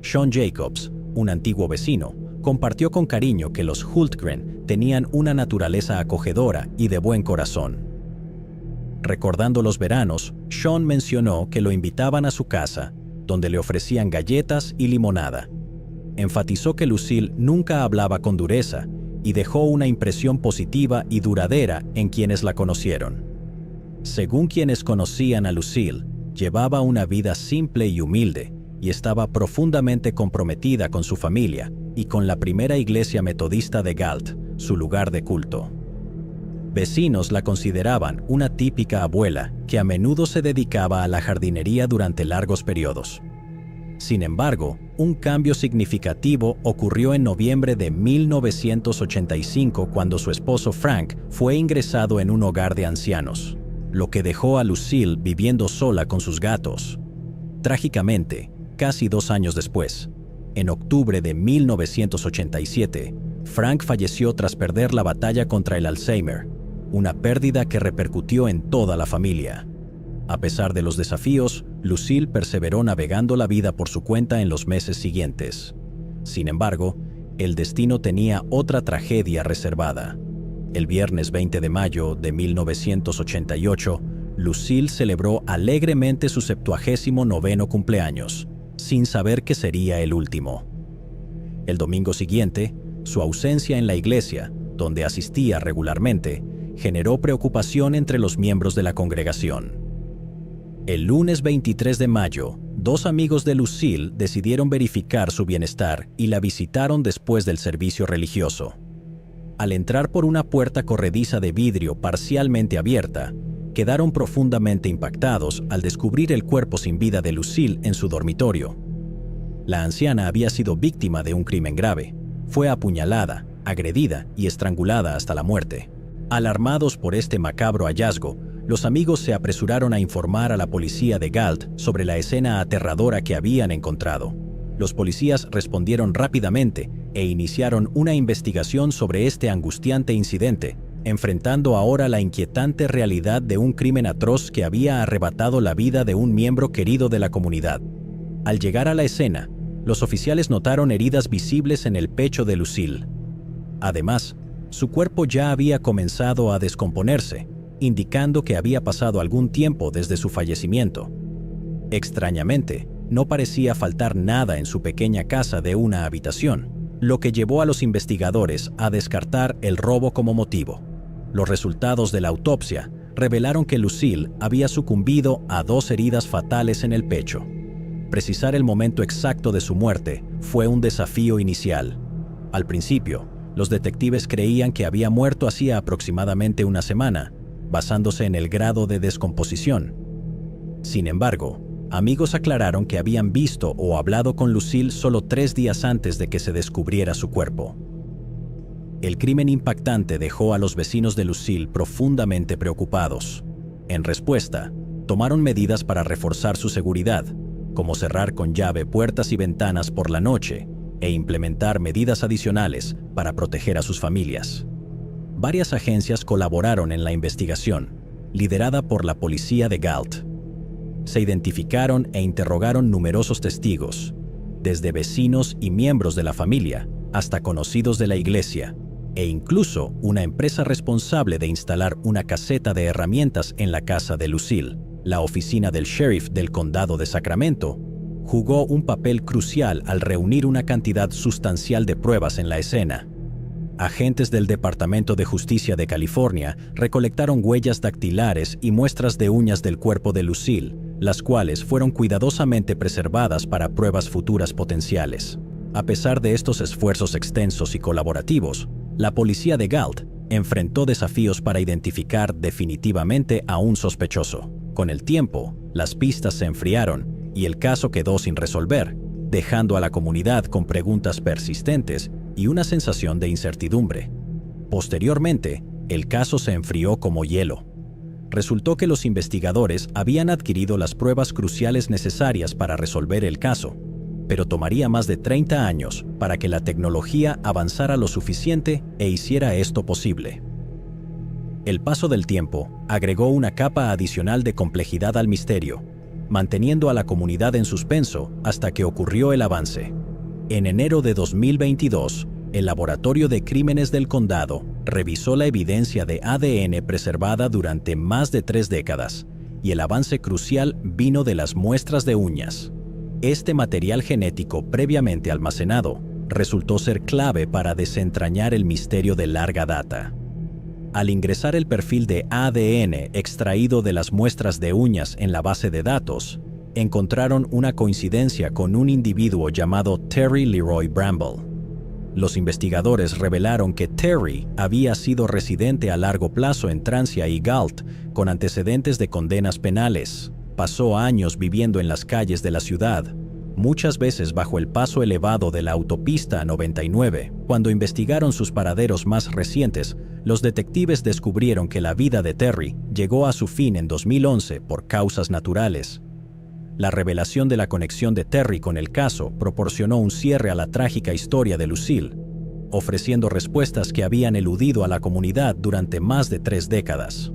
Sean Jacobs, un antiguo vecino, compartió con cariño que los Hultgren tenían una naturaleza acogedora y de buen corazón. Recordando los veranos, Sean mencionó que lo invitaban a su casa, donde le ofrecían galletas y limonada. Enfatizó que Lucille nunca hablaba con dureza y dejó una impresión positiva y duradera en quienes la conocieron. Según quienes conocían a Lucille, llevaba una vida simple y humilde y estaba profundamente comprometida con su familia y con la primera iglesia metodista de Galt, su lugar de culto. Vecinos la consideraban una típica abuela que a menudo se dedicaba a la jardinería durante largos periodos. Sin embargo, un cambio significativo ocurrió en noviembre de 1985 cuando su esposo Frank fue ingresado en un hogar de ancianos, lo que dejó a Lucille viviendo sola con sus gatos. Trágicamente, casi 2 años después, en octubre de 1987, Frank falleció tras perder la batalla contra el Alzheimer, una pérdida que repercutió en toda la familia. A pesar de los desafíos, Lucille perseveró navegando la vida por su cuenta en los meses siguientes. Sin embargo, el destino tenía otra tragedia reservada. El viernes 20 de mayo de 1988, Lucille celebró alegremente su 79º cumpleaños, sin saber que sería el último. El domingo siguiente, su ausencia en la iglesia, donde asistía regularmente, generó preocupación entre los miembros de la congregación. El lunes 23 de mayo, 2 amigos de Lucille decidieron verificar su bienestar y la visitaron después del servicio religioso. Al entrar por una puerta corrediza de vidrio parcialmente abierta, quedaron profundamente impactados al descubrir el cuerpo sin vida de Lucille en su dormitorio. La anciana había sido víctima de un crimen grave. Fue apuñalada, agredida y estrangulada hasta la muerte. Alarmados por este macabro hallazgo, los amigos se apresuraron a informar a la policía de Galt sobre la escena aterradora que habían encontrado. Los policías respondieron rápidamente e iniciaron una investigación sobre este angustiante incidente, enfrentando ahora la inquietante realidad de un crimen atroz que había arrebatado la vida de un miembro querido de la comunidad. Al llegar a la escena, los oficiales notaron heridas visibles en el pecho de Lucille. Además, su cuerpo ya había comenzado a descomponerse, indicando que había pasado algún tiempo desde su fallecimiento. Extrañamente, no parecía faltar nada en su pequeña casa de una habitación, lo que llevó a los investigadores a descartar el robo como motivo. Los resultados de la autopsia revelaron que Lucille había sucumbido a 2 heridas fatales en el pecho. Precisar el momento exacto de su muerte fue un desafío inicial. Al principio, los detectives creían que había muerto hacía aproximadamente una semana, basándose en el grado de descomposición. Sin embargo, amigos aclararon que habían visto o hablado con Lucille solo 3 días antes de que se descubriera su cuerpo. El crimen impactante dejó a los vecinos de Lucille profundamente preocupados. En respuesta, tomaron medidas para reforzar su seguridad, como cerrar con llave puertas y ventanas por la noche e implementar medidas adicionales para proteger a sus familias. Varias agencias colaboraron en la investigación, liderada por la policía de Galt. Se identificaron e interrogaron numerosos testigos, desde vecinos y miembros de la familia hasta conocidos de la iglesia, e incluso una empresa responsable de instalar una caseta de herramientas en la casa de Lucille. La oficina del sheriff del condado de Sacramento jugó un papel crucial al reunir una cantidad sustancial de pruebas en la escena. Agentes del Departamento de Justicia de California recolectaron huellas dactilares y muestras de uñas del cuerpo de Lucille, las cuales fueron cuidadosamente preservadas para pruebas futuras potenciales. A pesar de estos esfuerzos extensos y colaborativos, la policía de Galt enfrentó desafíos para identificar definitivamente a un sospechoso. Con el tiempo, las pistas se enfriaron y el caso quedó sin resolver, dejando a la comunidad con preguntas persistentes y una sensación de incertidumbre. Posteriormente, el caso se enfrió como hielo. Resultó que los investigadores habían adquirido las pruebas cruciales necesarias para resolver el caso, pero tomaría más de 30 años para que la tecnología avanzara lo suficiente e hiciera esto posible. El paso del tiempo agregó una capa adicional de complejidad al misterio, manteniendo a la comunidad en suspenso hasta que ocurrió el avance. En enero de 2022, el Laboratorio de Crímenes del Condado revisó la evidencia de ADN preservada durante más de 3 décadas, y el avance crucial vino de las muestras de uñas. Este material genético previamente almacenado resultó ser clave para desentrañar el misterio de larga data. Al ingresar el perfil de ADN extraído de las muestras de uñas en la base de datos, encontraron una coincidencia con un individuo llamado Terry Leroy Bramble. Los investigadores revelaron que Terry había sido residente a largo plazo en Trancia y Galt, con antecedentes de condenas penales. Pasó años viviendo en las calles de la ciudad, muchas veces bajo el paso elevado de la autopista 99. Cuando investigaron sus paraderos más recientes, los detectives descubrieron que la vida de Terry llegó a su fin en 2011 por causas naturales. La revelación de la conexión de Terry con el caso proporcionó un cierre a la trágica historia de Lucille, ofreciendo respuestas que habían eludido a la comunidad durante más de 3 décadas.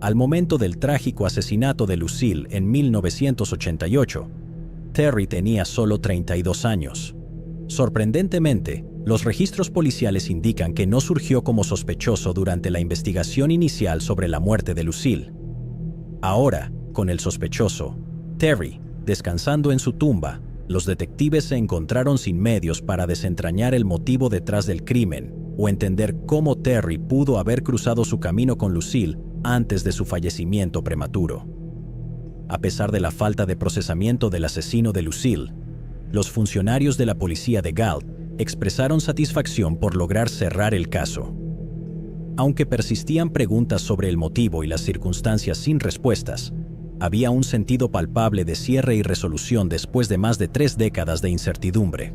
Al momento del trágico asesinato de Lucille en 1988, Terry tenía solo 32 años. Sorprendentemente, los registros policiales indican que no surgió como sospechoso durante la investigación inicial sobre la muerte de Lucille. Ahora, con el sospechoso, Terry, descansando en su tumba, los detectives se encontraron sin medios para desentrañar el motivo detrás del crimen o entender cómo Terry pudo haber cruzado su camino con Lucille antes de su fallecimiento prematuro. A pesar de la falta de procesamiento del asesino de Lucille, los funcionarios de la policía de Galt expresaron satisfacción por lograr cerrar el caso. Aunque persistían preguntas sobre el motivo y las circunstancias sin respuestas, había un sentido palpable de cierre y resolución después de más de 3 décadas de incertidumbre.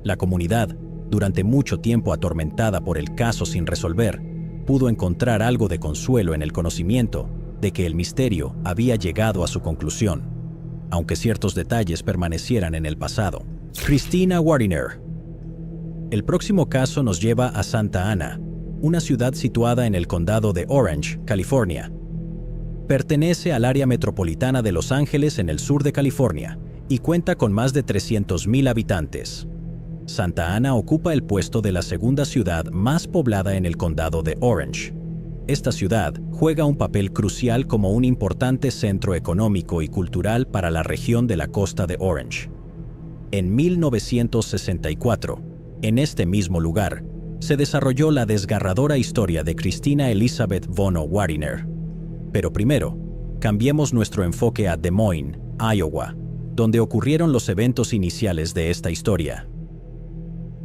La comunidad, durante mucho tiempo atormentada por el caso sin resolver, pudo encontrar algo de consuelo en el conocimiento de que el misterio había llegado a su conclusión, aunque ciertos detalles permanecieran en el pasado. Christina Wariner. El próximo caso nos lleva a Santa Ana, una ciudad situada en el condado de Orange, California. Pertenece al área metropolitana de Los Ángeles en el sur de California y cuenta con más de 300,000 habitantes. Santa Ana ocupa el puesto de la segunda ciudad más poblada en el condado de Orange. Esta ciudad juega un papel crucial como un importante centro económico y cultural para la región de la costa de Orange. En 1964, en este mismo lugar, se desarrolló la desgarradora historia de Christina Elizabeth Bono Wariner. Pero primero, cambiemos nuestro enfoque a Des Moines, Iowa, donde ocurrieron los eventos iniciales de esta historia.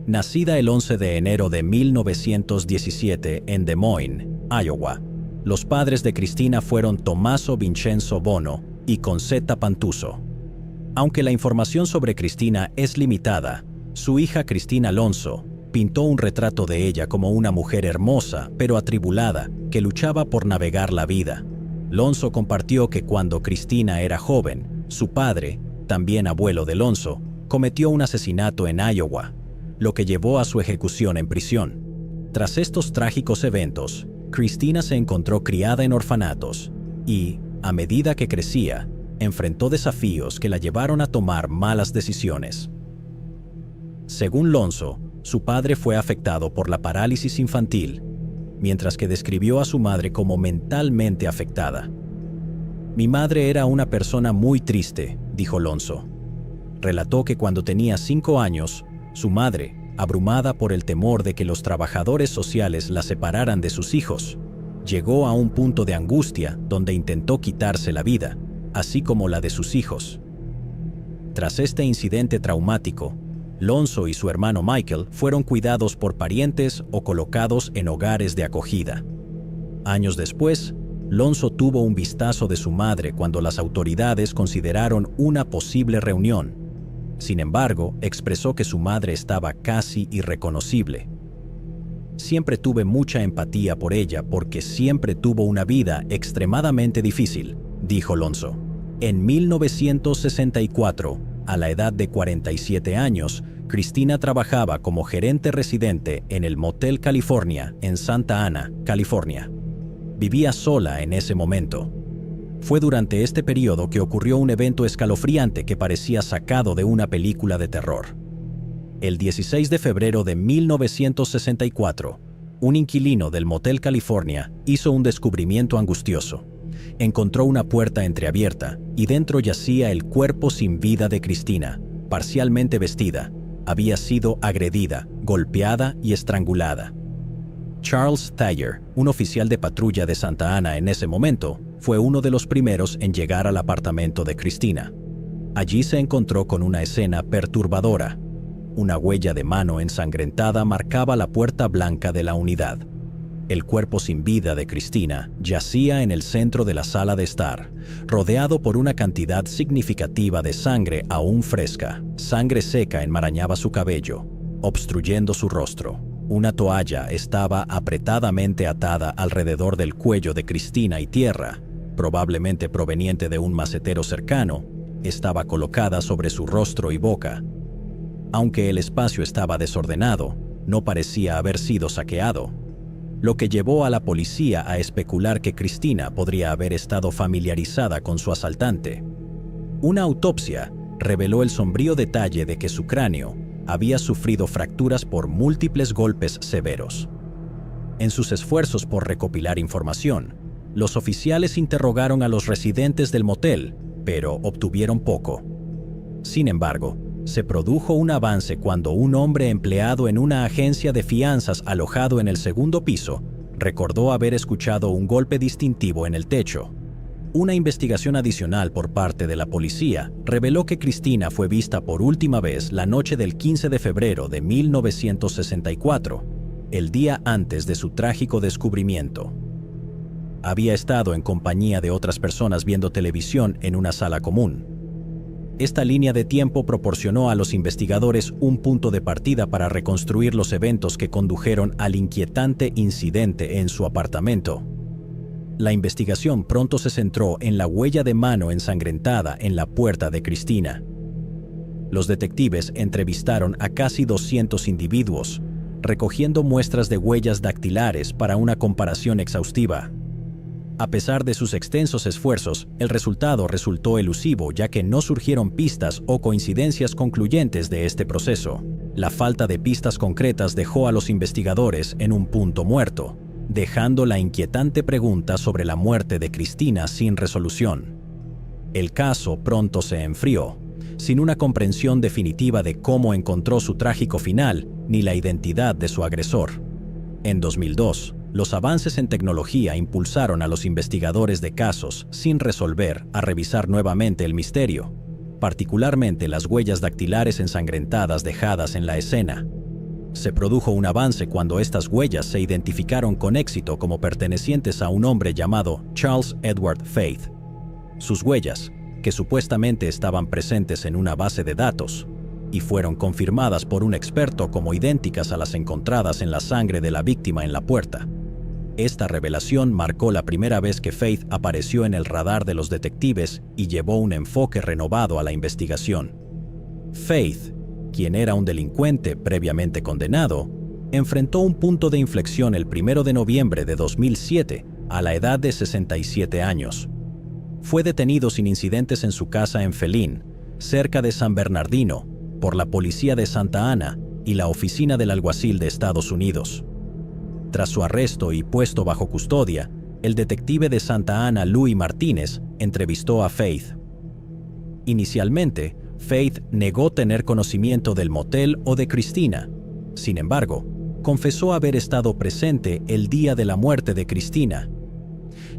Nacida el 11 de enero de 1917 en Des Moines, Iowa, los padres de Christina fueron Tommaso Vincenzo Bono y Concetta Pantuso. Aunque la información sobre Christina es limitada, su hija Christina Alonso, Pintó un retrato de ella como una mujer hermosa, pero atribulada, que luchaba por navegar la vida. Lonzo compartió que cuando Cristina era joven, su padre, también abuelo de Lonzo, cometió un asesinato en Iowa, lo que llevó a su ejecución en prisión. Tras estos trágicos eventos, Cristina se encontró criada en orfanatos y, a medida que crecía, enfrentó desafíos que la llevaron a tomar malas decisiones. Según Lonzo, su padre fue afectado por la parálisis infantil, mientras que describió a su madre como mentalmente afectada. «Mi madre era una persona muy triste», dijo Lonzo. Relató que cuando tenía 5 años, su madre, abrumada por el temor de que los trabajadores sociales la separaran de sus hijos, llegó a un punto de angustia donde intentó quitarse la vida, así como la de sus hijos. Tras este incidente traumático, Lonzo y su hermano Michael fueron cuidados por parientes o colocados en hogares de acogida. Años después, Lonzo tuvo un vistazo de su madre cuando las autoridades consideraron una posible reunión. Sin embargo, expresó que su madre estaba casi irreconocible. «Siempre tuve mucha empatía por ella porque siempre tuvo una vida extremadamente difícil», dijo Lonzo. En 1964, a la edad de 47 años, Cristina trabajaba como gerente residente en el Motel California en Santa Ana, California. Vivía sola en ese momento. Fue durante este periodo que ocurrió un evento escalofriante que parecía sacado de una película de terror. El 16 de febrero de 1964, un inquilino del Motel California hizo un descubrimiento angustioso. Encontró una puerta entreabierta y dentro yacía el cuerpo sin vida de Cristina, parcialmente vestida. Había sido agredida, golpeada y estrangulada. Charles Thayer, un oficial de patrulla de Santa Ana en ese momento, fue uno de los primeros en llegar al apartamento de Cristina. Allí se encontró con una escena perturbadora. Una huella de mano ensangrentada marcaba la puerta blanca de la unidad. El cuerpo sin vida de Cristina yacía en el centro de la sala de estar, rodeado por una cantidad significativa de sangre aún fresca. Sangre seca enmarañaba su cabello, obstruyendo su rostro. Una toalla estaba apretadamente atada alrededor del cuello de Cristina y tierra, probablemente proveniente de un macetero cercano, estaba colocada sobre su rostro y boca. Aunque el espacio estaba desordenado, no parecía haber sido saqueado, lo que llevó a la policía a especular que Cristina podría haber estado familiarizada con su asaltante. Una autopsia reveló el sombrío detalle de que su cráneo había sufrido fracturas por múltiples golpes severos. En sus esfuerzos por recopilar información, los oficiales interrogaron a los residentes del motel, pero obtuvieron poco. Sin embargo, se produjo un avance cuando un hombre empleado en una agencia de fianzas alojado en el segundo piso recordó haber escuchado un golpe distintivo en el techo. Una investigación adicional por parte de la policía reveló que Cristina fue vista por última vez la noche del 15 de febrero de 1964, el día antes de su trágico descubrimiento. Había estado en compañía de otras personas viendo televisión en una sala común. Esta línea de tiempo proporcionó a los investigadores un punto de partida para reconstruir los eventos que condujeron al inquietante incidente en su apartamento. La investigación pronto se centró en la huella de mano ensangrentada en la puerta de Cristina. Los detectives entrevistaron a casi 200 individuos, recogiendo muestras de huellas dactilares para una comparación exhaustiva. A pesar de sus extensos esfuerzos, el resultado resultó elusivo ya que no surgieron pistas o coincidencias concluyentes de este proceso. La falta de pistas concretas dejó a los investigadores en un punto muerto, dejando la inquietante pregunta sobre la muerte de Cristina sin resolución. El caso pronto se enfrió, sin una comprensión definitiva de cómo encontró su trágico final ni la identidad de su agresor. En 2002, los avances en tecnología impulsaron a los investigadores de casos sin resolver a revisar nuevamente el misterio, particularmente las huellas dactilares ensangrentadas dejadas en la escena. Se produjo un avance cuando estas huellas se identificaron con éxito como pertenecientes a un hombre llamado Charles Edward Faith. Sus huellas, que supuestamente estaban presentes en una base de datos, y fueron confirmadas por un experto como idénticas a las encontradas en la sangre de la víctima en la puerta. Esta revelación marcó la primera vez que Faith apareció en el radar de los detectives y llevó un enfoque renovado a la investigación. Faith, quien era un delincuente previamente condenado, enfrentó un punto de inflexión el 1 de noviembre de 2007 a la edad de 67 años. Fue detenido sin incidentes en su casa en Felín, cerca de San Bernardino, por la policía de Santa Ana y la oficina del alguacil de Estados Unidos. Tras su arresto y puesto bajo custodia, el detective de Santa Ana, Louis Martínez, entrevistó a Faith. Inicialmente, Faith negó tener conocimiento del motel o de Cristina. Sin embargo, confesó haber estado presente el día de la muerte de Cristina.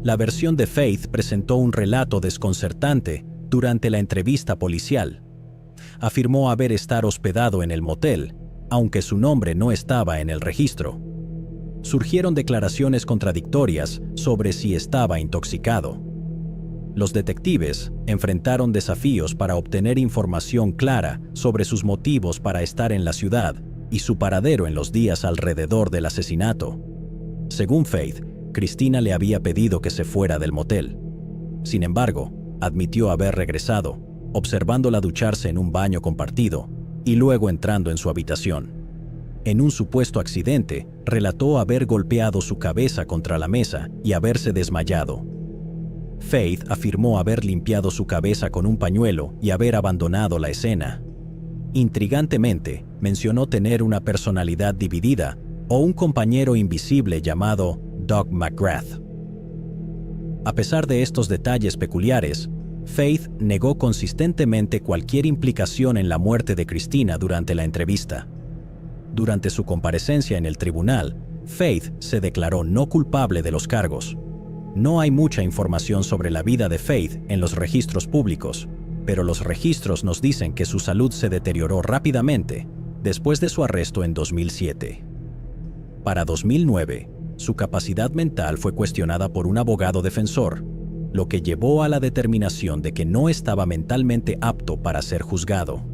La versión de Faith presentó un relato desconcertante durante la entrevista policial. Afirmó haber estado hospedado en el motel, aunque su nombre no estaba en el registro. Surgieron declaraciones contradictorias sobre si estaba intoxicado. Los detectives enfrentaron desafíos para obtener información clara sobre sus motivos para estar en la ciudad y su paradero en los días alrededor del asesinato. Según Faith, Cristina le había pedido que se fuera del motel. Sin embargo, admitió haber regresado, observándola ducharse en un baño compartido y luego entrando en su habitación. En un supuesto accidente, relató haber golpeado su cabeza contra la mesa y haberse desmayado. Faith afirmó haber limpiado su cabeza con un pañuelo y haber abandonado la escena. Intrigantemente, mencionó tener una personalidad dividida o un compañero invisible llamado Doug McGrath. A pesar de estos detalles peculiares, Faith negó consistentemente cualquier implicación en la muerte de Cristina durante la entrevista. Durante su comparecencia en el tribunal, Faith se declaró no culpable de los cargos. No hay mucha información sobre la vida de Faith en los registros públicos, pero los registros nos dicen que su salud se deterioró rápidamente después de su arresto en 2007. Para 2009, su capacidad mental fue cuestionada por un abogado defensor, lo que llevó a la determinación de que no estaba mentalmente apto para ser juzgado.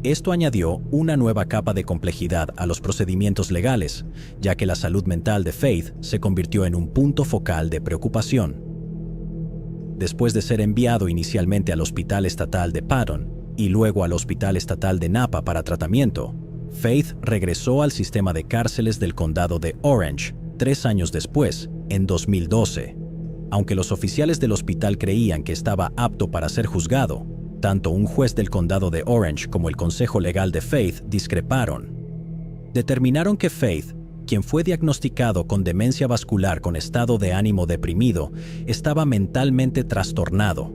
Esto añadió una nueva capa de complejidad a los procedimientos legales, ya que la salud mental de Faith se convirtió en un punto focal de preocupación. Después de ser enviado inicialmente al Hospital Estatal de Patton y luego al Hospital Estatal de Napa para tratamiento, Faith regresó al sistema de cárceles del condado de Orange 3 años después, en 2012. Aunque los oficiales del hospital creían que estaba apto para ser juzgado, tanto un juez del condado de Orange como el consejo legal de Faith discreparon. Determinaron que Faith, quien fue diagnosticado con demencia vascular con estado de ánimo deprimido, estaba mentalmente trastornado.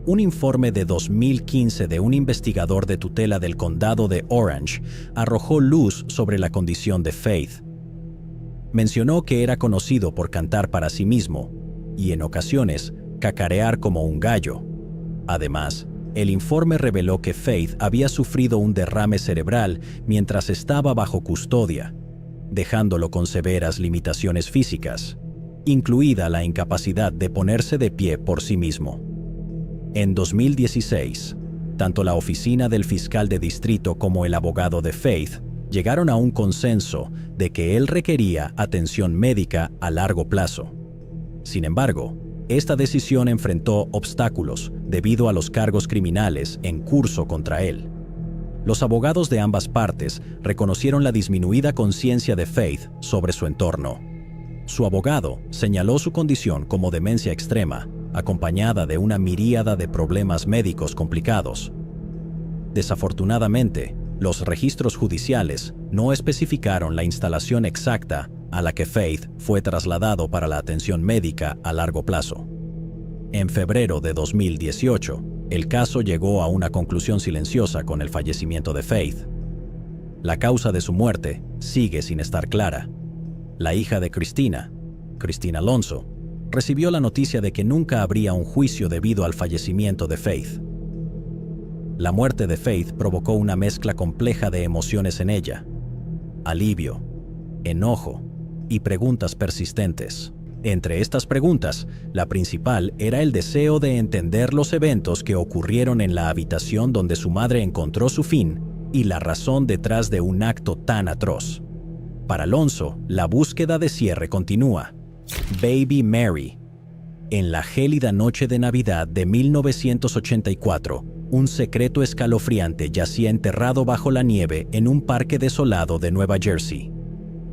Un informe de 2015 de un investigador de tutela del condado de Orange arrojó luz sobre la condición de Faith. Mencionó que era conocido por cantar para sí mismo y, en ocasiones, cacarear como un gallo. Además, el informe reveló que Faith había sufrido un derrame cerebral mientras estaba bajo custodia, dejándolo con severas limitaciones físicas, incluida la incapacidad de ponerse de pie por sí mismo. En 2016, tanto la oficina del fiscal de distrito como el abogado de Faith llegaron a un consenso de que él requería atención médica a largo plazo. Sin embargo, esta decisión enfrentó obstáculos debido a los cargos criminales en curso contra él. Los abogados de ambas partes reconocieron la disminuida conciencia de Faith sobre su entorno. Su abogado señaló su condición como demencia extrema, acompañada de una miríada de problemas médicos complicados. Desafortunadamente, los registros judiciales no especificaron la instalación exacta a la que Faith fue trasladado para la atención médica a largo plazo. En febrero de 2018, el caso llegó a una conclusión silenciosa con el fallecimiento de Faith. La causa de su muerte sigue sin estar clara. La hija de Cristina Alonso, recibió la noticia de que nunca habría un juicio debido al fallecimiento de Faith. La muerte de Faith provocó una mezcla compleja de emociones en ella: alivio, enojo y preguntas persistentes. Entre estas preguntas, la principal era el deseo de entender los eventos que ocurrieron en la habitación donde su madre encontró su fin y la razón detrás de un acto tan atroz. Para Alonso, la búsqueda de cierre continúa. Baby Mary. En la gélida noche de Navidad de 1984, un secreto escalofriante yacía enterrado bajo la nieve en un parque desolado de Nueva Jersey.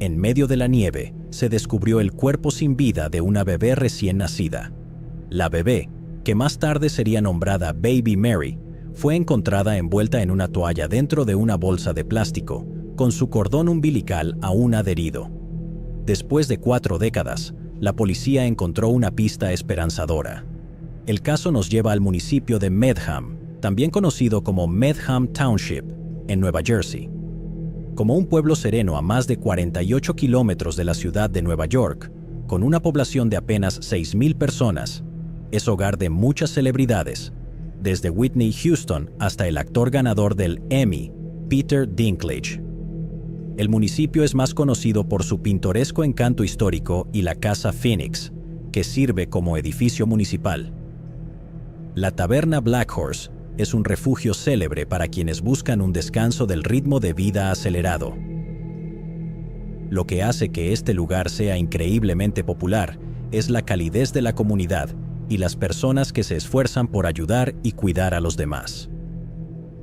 En medio de la nieve, se descubrió el cuerpo sin vida de una bebé recién nacida. La bebé, que más tarde sería nombrada Baby Mary, fue encontrada envuelta en una toalla dentro de una bolsa de plástico, con su cordón umbilical aún adherido. Después de 4 décadas, la policía encontró una pista esperanzadora. El caso nos lleva al municipio de Medham, también conocido como Medham Township, en Nueva Jersey. Como un pueblo sereno a más de 48 kilómetros de la ciudad de Nueva York, con una población de apenas 6,000 personas, es hogar de muchas celebridades, desde Whitney Houston hasta el actor ganador del Emmy, Peter Dinklage. El municipio es más conocido por su pintoresco encanto histórico y la Casa Phoenix, que sirve como edificio municipal. La taberna Black Horse es un refugio célebre para quienes buscan un descanso del ritmo de vida acelerado. Lo que hace que este lugar sea increíblemente popular es la calidez de la comunidad y las personas que se esfuerzan por ayudar y cuidar a los demás.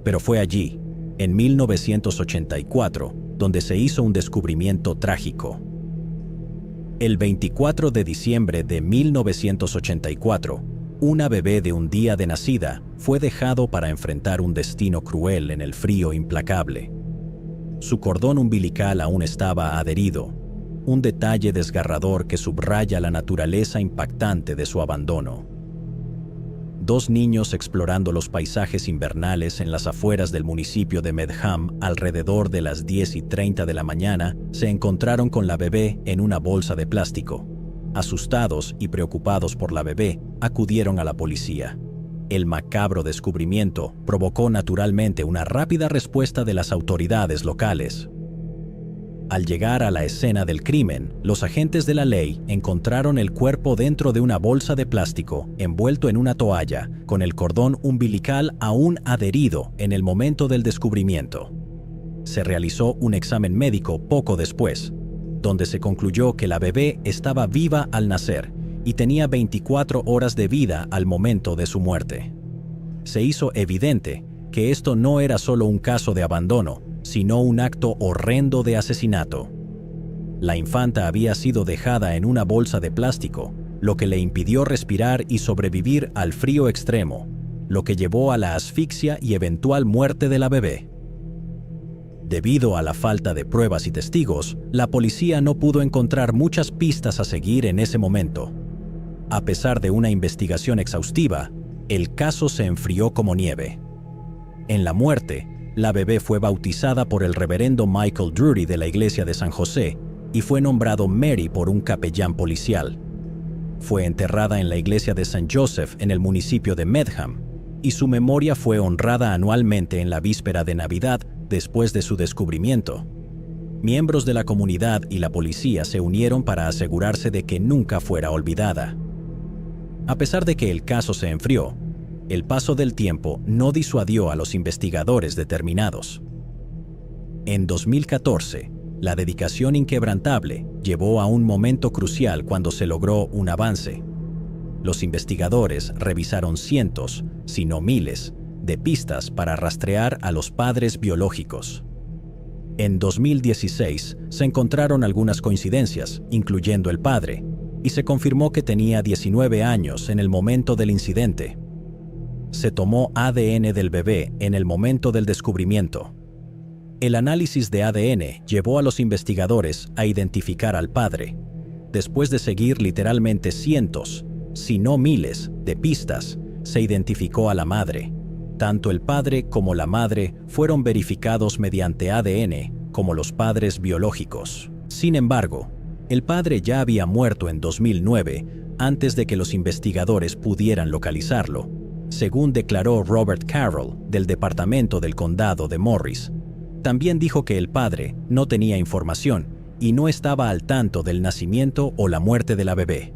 Pero fue allí, en 1984, donde se hizo un descubrimiento trágico. El 24 de diciembre de 1984, una bebé de un día de nacida fue dejado para enfrentar un destino cruel en el frío implacable. Su cordón umbilical aún estaba adherido, un detalle desgarrador que subraya la naturaleza impactante de su abandono. 2 niños explorando los paisajes invernales en las afueras del municipio de Medham alrededor de las 10:30 de la mañana se encontraron con la bebé en una bolsa de plástico. Asustados y preocupados por la bebé, acudieron a la policía. El macabro descubrimiento provocó naturalmente una rápida respuesta de las autoridades locales. Al llegar a la escena del crimen, los agentes de la ley encontraron el cuerpo dentro de una bolsa de plástico, envuelto en una toalla, con el cordón umbilical aún adherido en el momento del descubrimiento. Se realizó un examen médico poco después, donde se concluyó que la bebé estaba viva al nacer y tenía 24 horas de vida al momento de su muerte. Se hizo evidente que esto no era solo un caso de abandono, sino un acto horrendo de asesinato. La infanta había sido dejada en una bolsa de plástico, lo que le impidió respirar y sobrevivir al frío extremo, lo que llevó a la asfixia y eventual muerte de la bebé. Debido a la falta de pruebas y testigos, la policía no pudo encontrar muchas pistas a seguir en ese momento. A pesar de una investigación exhaustiva, el caso se enfrió como nieve. En la muerte, la bebé fue bautizada por el reverendo Michael Drury de la iglesia de San José y fue nombrado Mary por un capellán policial. Fue enterrada en la iglesia de St. Joseph en el municipio de Medham y su memoria fue honrada anualmente en la víspera de Navidad después de su descubrimiento. Miembros de la comunidad y la policía se unieron para asegurarse de que nunca fuera olvidada. A pesar de que el caso se enfrió, el paso del tiempo no disuadió a los investigadores determinados. En 2014, la dedicación inquebrantable llevó a un momento crucial cuando se logró un avance. Los investigadores revisaron cientos, si no miles, de pistas para rastrear a los padres biológicos. En 2016 se encontraron algunas coincidencias, incluyendo el padre, y se confirmó que tenía 19 años en el momento del incidente. Se tomó ADN del bebé en el momento del descubrimiento. El análisis de ADN llevó a los investigadores a identificar al padre. Después de seguir literalmente cientos, si no miles, de pistas, se identificó a la madre. Tanto el padre como la madre fueron verificados mediante ADN como los padres biológicos. Sin embargo, el padre ya había muerto en 2009 antes de que los investigadores pudieran localizarlo, según declaró Robert Carroll del Departamento del Condado de Morris. También dijo que el padre no tenía información y no estaba al tanto del nacimiento o la muerte de la bebé.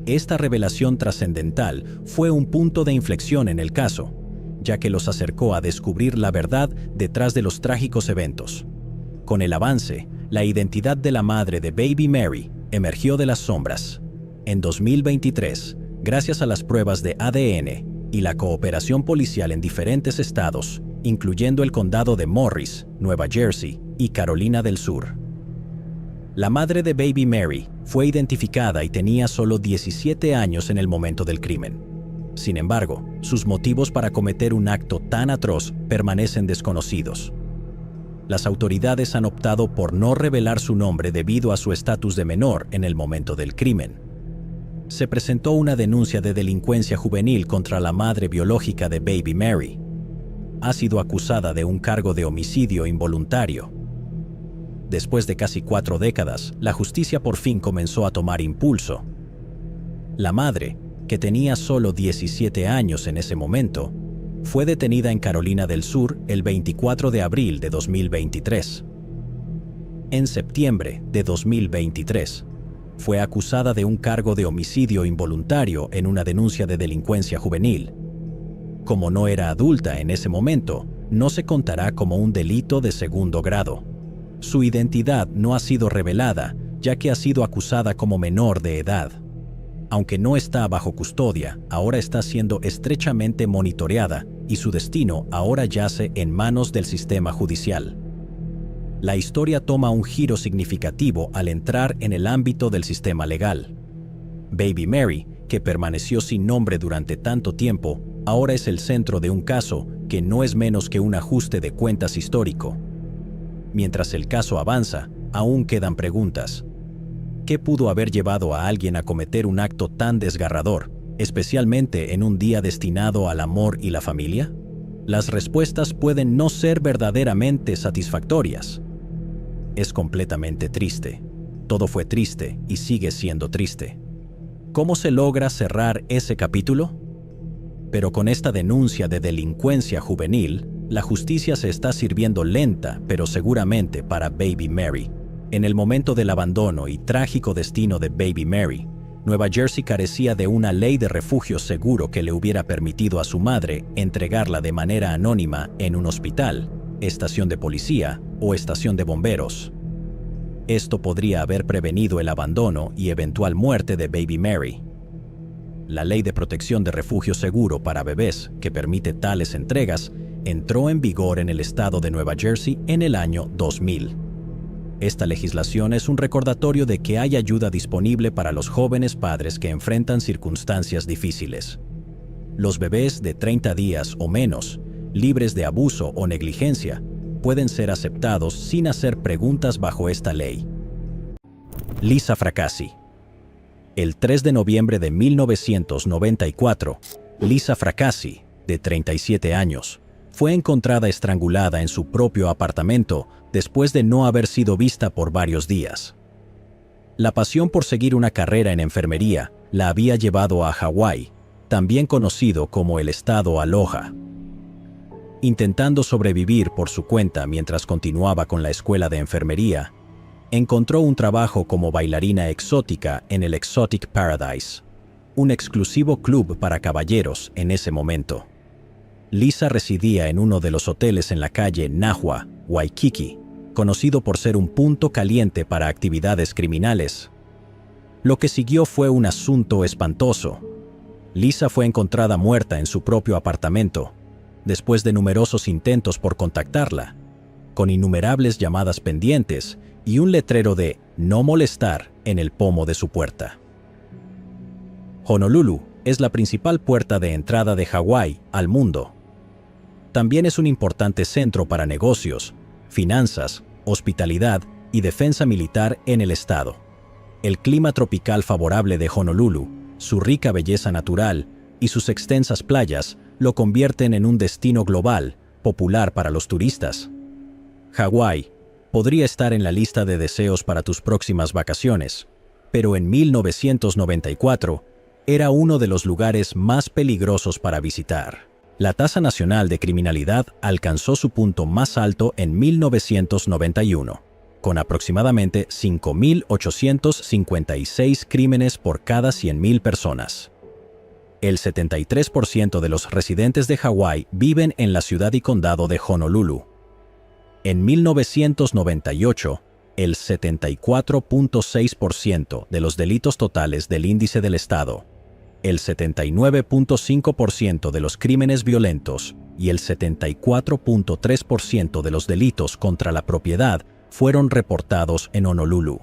Esta revelación trascendental fue un punto de inflexión en el caso, ya que los acercó a descubrir la verdad detrás de los trágicos eventos. Con el avance, la identidad de la madre de Baby Mary emergió de las sombras. En 2023, gracias a las pruebas de ADN y la cooperación policial en diferentes estados, incluyendo el condado de Morris, Nueva Jersey y Carolina del Sur, la madre de Baby Mary fue identificada y tenía solo 17 años en el momento del crimen. Sin embargo, sus motivos para cometer un acto tan atroz permanecen desconocidos. Las autoridades han optado por no revelar su nombre debido a su estatus de menor en el momento del crimen. Se presentó una denuncia de delincuencia juvenil contra la madre biológica de Baby Mary. Ha sido acusada de un cargo de homicidio involuntario. Después de casi 4 décadas, la justicia por fin comenzó a tomar impulso. La madre, que tenía solo 17 años en ese momento, fue detenida en Carolina del Sur el 24 de abril de 2023. En septiembre de 2023, fue acusada de un cargo de homicidio involuntario en una denuncia de delincuencia juvenil. Como no era adulta en ese momento, no se contará como un delito de segundo grado. Su identidad no ha sido revelada, ya que ha sido acusada como menor de edad. Aunque no está bajo custodia, ahora está siendo estrechamente monitoreada y su destino ahora yace en manos del sistema judicial. La historia toma un giro significativo al entrar en el ámbito del sistema legal. Baby Mary, que permaneció sin nombre durante tanto tiempo, ahora es el centro de un caso que no es menos que un ajuste de cuentas histórico. Mientras el caso avanza, aún quedan preguntas. ¿Qué pudo haber llevado a alguien a cometer un acto tan desgarrador, especialmente en un día destinado al amor y la familia? Las respuestas pueden no ser verdaderamente satisfactorias. Es completamente triste. Todo fue triste y sigue siendo triste. ¿Cómo se logra cerrar ese capítulo? Pero con esta denuncia de delincuencia juvenil, la justicia se está sirviendo lenta, pero seguramente para Baby Mary. En el momento del abandono y trágico destino de Baby Mary, Nueva Jersey carecía de una ley de refugio seguro que le hubiera permitido a su madre entregarla de manera anónima en un hospital, estación de policía o estación de bomberos. Esto podría haber prevenido el abandono y eventual muerte de Baby Mary. La Ley de Protección de Refugio Seguro para Bebés, que permite tales entregas, entró en vigor en el estado de Nueva Jersey en el año 2000. Esta legislación es un recordatorio de que hay ayuda disponible para los jóvenes padres que enfrentan circunstancias difíciles. Los bebés de 30 días o menos, libres de abuso o negligencia, pueden ser aceptados sin hacer preguntas bajo esta ley. Lisa Fracassi. El 3 de noviembre de 1994, Lisa Fracassi, de 37 años, fue encontrada estrangulada en su propio apartamento después de no haber sido vista por varios días. La pasión por seguir una carrera en enfermería la había llevado a Hawái, también conocido como el estado Aloha. Intentando sobrevivir por su cuenta mientras continuaba con la escuela de enfermería, encontró un trabajo como bailarina exótica en el Exotic Paradise, un exclusivo club para caballeros en ese momento. Lisa residía en uno de los hoteles en la calle Nahua, Waikiki, conocido por ser un punto caliente para actividades criminales. Lo que siguió fue un asunto espantoso. Lisa fue encontrada muerta en su propio apartamento, después de numerosos intentos por contactarla, con innumerables llamadas pendientes y un letrero de "no molestar" en el pomo de su puerta. Honolulu es la principal puerta de entrada de Hawái al mundo. También es un importante centro para negocios, finanzas, hospitalidad y defensa militar en el estado. El clima tropical favorable de Honolulu, su rica belleza natural y sus extensas playas lo convierten en un destino global, popular para los turistas. Hawái podría estar en la lista de deseos para tus próximas vacaciones, pero en 1994 era uno de los lugares más peligrosos para visitar. La tasa nacional de criminalidad alcanzó su punto más alto en 1991, con aproximadamente 5.856 crímenes por cada 100.000 personas. El 73% de los residentes de Hawái viven en la ciudad y condado de Honolulu. En 1998, el 74.6% de los delitos totales del índice del estado, el 79.5% de los crímenes violentos y el 74.3% de los delitos contra la propiedad fueron reportados en Honolulu.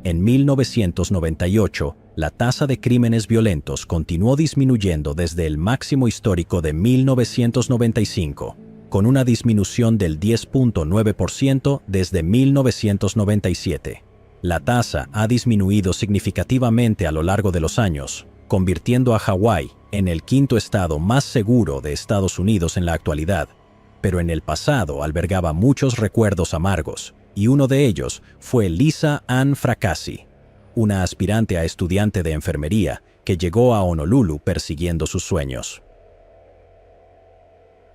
En 1998, la tasa de crímenes violentos continuó disminuyendo desde el máximo histórico de 1995, con una disminución del 10.9% desde 1997. La tasa ha disminuido significativamente a lo largo de los años, convirtiendo a Hawái en el quinto estado más seguro de Estados Unidos en la actualidad, pero en el pasado albergaba muchos recuerdos amargos, y uno de ellos fue Lisa Ann Fracassi, una aspirante a estudiante de enfermería que llegó a Honolulu persiguiendo sus sueños.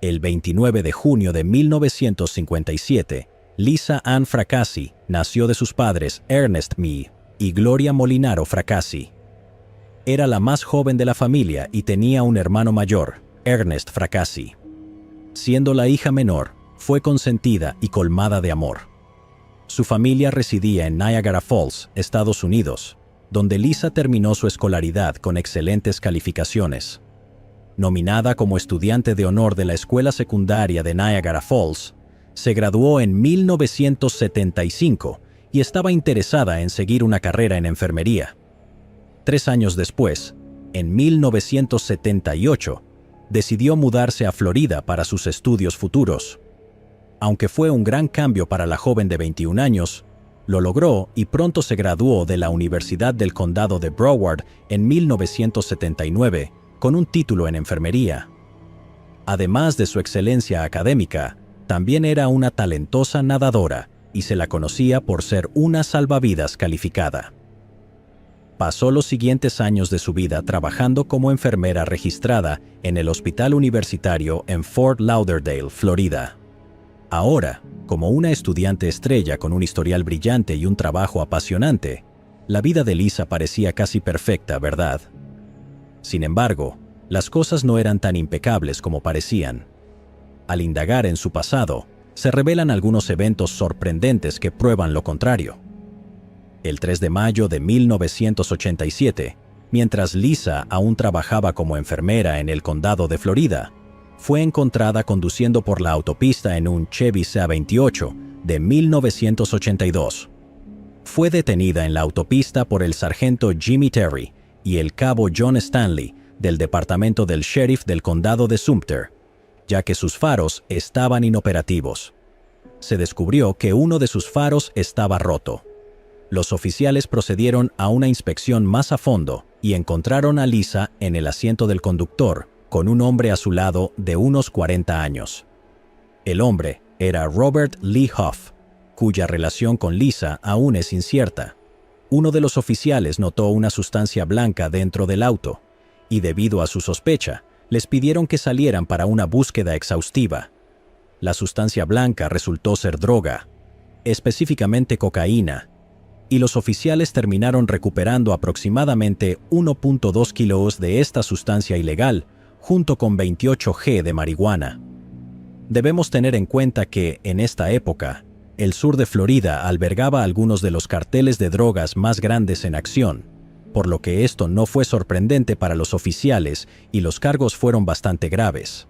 El 29 de junio de 1957, Lisa Ann Fracassi nació de sus padres Ernest Mee y Gloria Molinaro Fracassi. Era la más joven de la familia y tenía un hermano mayor, Ernest Fracassi. Siendo la hija menor, fue consentida y colmada de amor. Su familia residía en Niagara Falls, Estados Unidos, donde Lisa terminó su escolaridad con excelentes calificaciones. Nominada como estudiante de honor de la escuela secundaria de Niagara Falls, se graduó en 1975 y estaba interesada en seguir una carrera en enfermería. 3 años después, en 1978, decidió mudarse a Florida para sus estudios futuros. Aunque fue un gran cambio para la joven de 21 años, lo logró y pronto se graduó de la Universidad del Condado de Broward en 1979 con un título en enfermería. Además de su excelencia académica, también era una talentosa nadadora y se la conocía por ser una salvavidas calificada. Pasó los siguientes años de su vida trabajando como enfermera registrada en el Hospital Universitario en Fort Lauderdale, Florida. Ahora, como una estudiante estrella con un historial brillante y un trabajo apasionante, la vida de Lisa parecía casi perfecta, ¿verdad? Sin embargo, las cosas no eran tan impecables como parecían. Al indagar en su pasado, se revelan algunos eventos sorprendentes que prueban lo contrario. El 3 de mayo de 1987, mientras Lisa aún trabajaba como enfermera en el condado de Florida, fue encontrada conduciendo por la autopista en un Chevy CA28 de 1982. Fue detenida en la autopista por el sargento Jimmy Terry y el cabo John Stanley del departamento del sheriff del condado de Sumter, ya que sus faros estaban inoperativos. Se descubrió que uno de sus faros estaba roto. Los oficiales procedieron a una inspección más a fondo y encontraron a Lisa en el asiento del conductor, con un hombre a su lado de unos 40 años. El hombre era Robert Lee Huff, cuya relación con Lisa aún es incierta. Uno de los oficiales notó una sustancia blanca dentro del auto, y debido a su sospecha, les pidieron que salieran para una búsqueda exhaustiva. La sustancia blanca resultó ser droga, específicamente cocaína, y los oficiales terminaron recuperando aproximadamente 1.2 kilos de esta sustancia ilegal, junto con 28 g de marihuana. Debemos tener en cuenta que, en esta época, el sur de Florida albergaba algunos de los carteles de drogas más grandes en acción, por lo que esto no fue sorprendente para los oficiales y los cargos fueron bastante graves.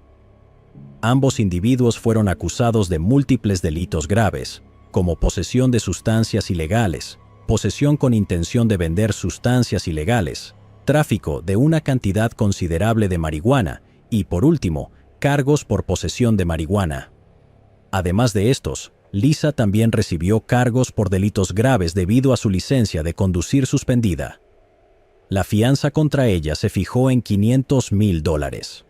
Ambos individuos fueron acusados de múltiples delitos graves, como posesión de sustancias ilegales, posesión con intención de vender sustancias ilegales, tráfico de una cantidad considerable de marihuana y, por último, cargos por posesión de marihuana. Además de estos, Lisa también recibió cargos por delitos graves debido a su licencia de conducir suspendida. La fianza contra ella se fijó en $500,000.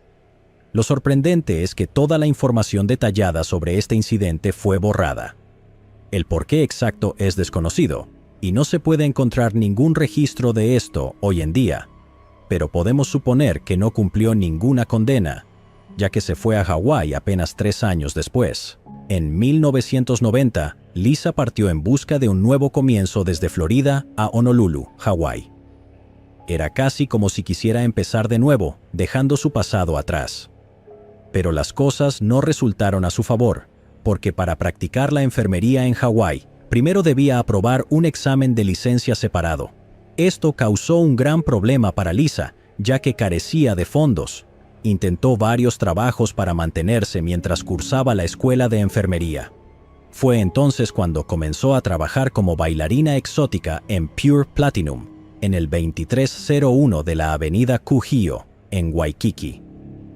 Lo sorprendente es que toda la información detallada sobre este incidente fue borrada. El porqué exacto es desconocido, y no se puede encontrar ningún registro de esto hoy en día, pero podemos suponer que no cumplió ninguna condena, ya que se fue a Hawái apenas 3 años después. En 1990, Lisa partió en busca de un nuevo comienzo desde Florida a Honolulu, Hawái. Era casi como si quisiera empezar de nuevo, dejando su pasado atrás. Pero las cosas no resultaron a su favor, porque para practicar la enfermería en Hawái, primero debía aprobar un examen de licencia separado. Esto causó un gran problema para Lisa, ya que carecía de fondos. Intentó varios trabajos para mantenerse mientras cursaba la escuela de enfermería. Fue entonces cuando comenzó a trabajar como bailarina exótica en Pure Platinum, en el 2301 de la avenida Kuhio, en Waikiki.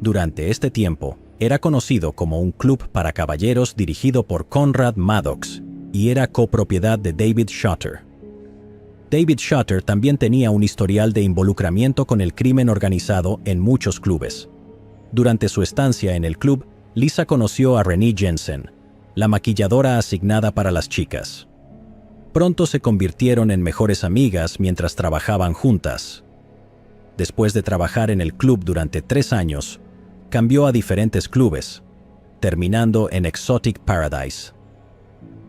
Durante este tiempo, era conocido como un club para caballeros dirigido por Conrad Maddox y era copropiedad de David Shutter. David Shutter también tenía un historial de involucramiento con el crimen organizado en muchos clubes. Durante su estancia en el club, Lisa conoció a Renee Jensen, la maquilladora asignada para las chicas. Pronto se convirtieron en mejores amigas mientras trabajaban juntas. Después de trabajar en el club durante 3 años, cambió a diferentes clubes, terminando en Exotic Paradise.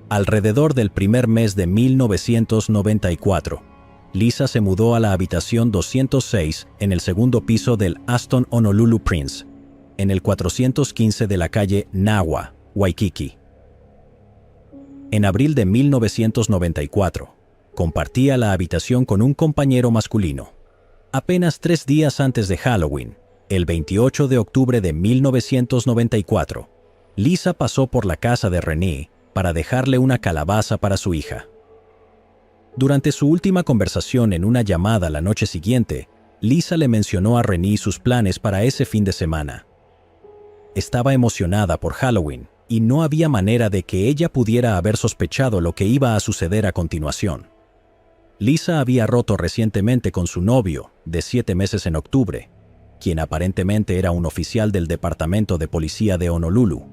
Alrededor del primer mes de 1994, Lisa se mudó a la habitación 206 en el segundo piso del Aston Honolulu Prince, en el 415 de la calle Nawa, Waikiki. En abril de 1994, compartía la habitación con un compañero masculino. Apenas 3 días antes de Halloween, el 28 de octubre de 1994, Lisa pasó por la casa de Renee para dejarle una calabaza para su hija. Durante su última conversación en una llamada la noche siguiente, Lisa le mencionó a Renee sus planes para ese fin de semana. Estaba emocionada por Halloween y no había manera de que ella pudiera haber sospechado lo que iba a suceder a continuación. Lisa había roto recientemente con su novio, de 7 meses en octubre, quien aparentemente era un oficial del Departamento de Policía de Honolulu.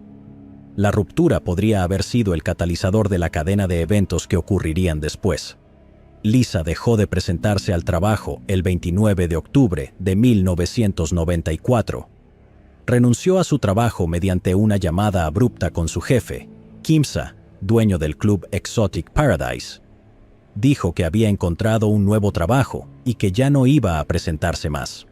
La ruptura podría haber sido el catalizador de la cadena de eventos que ocurrirían después. Lisa dejó de presentarse al trabajo el 29 de octubre de 1994. Renunció a su trabajo mediante una llamada abrupta con su jefe, Kimsa, dueño del club Exotic Paradise. Dijo que había encontrado un nuevo trabajo y que ya no iba a presentarse más.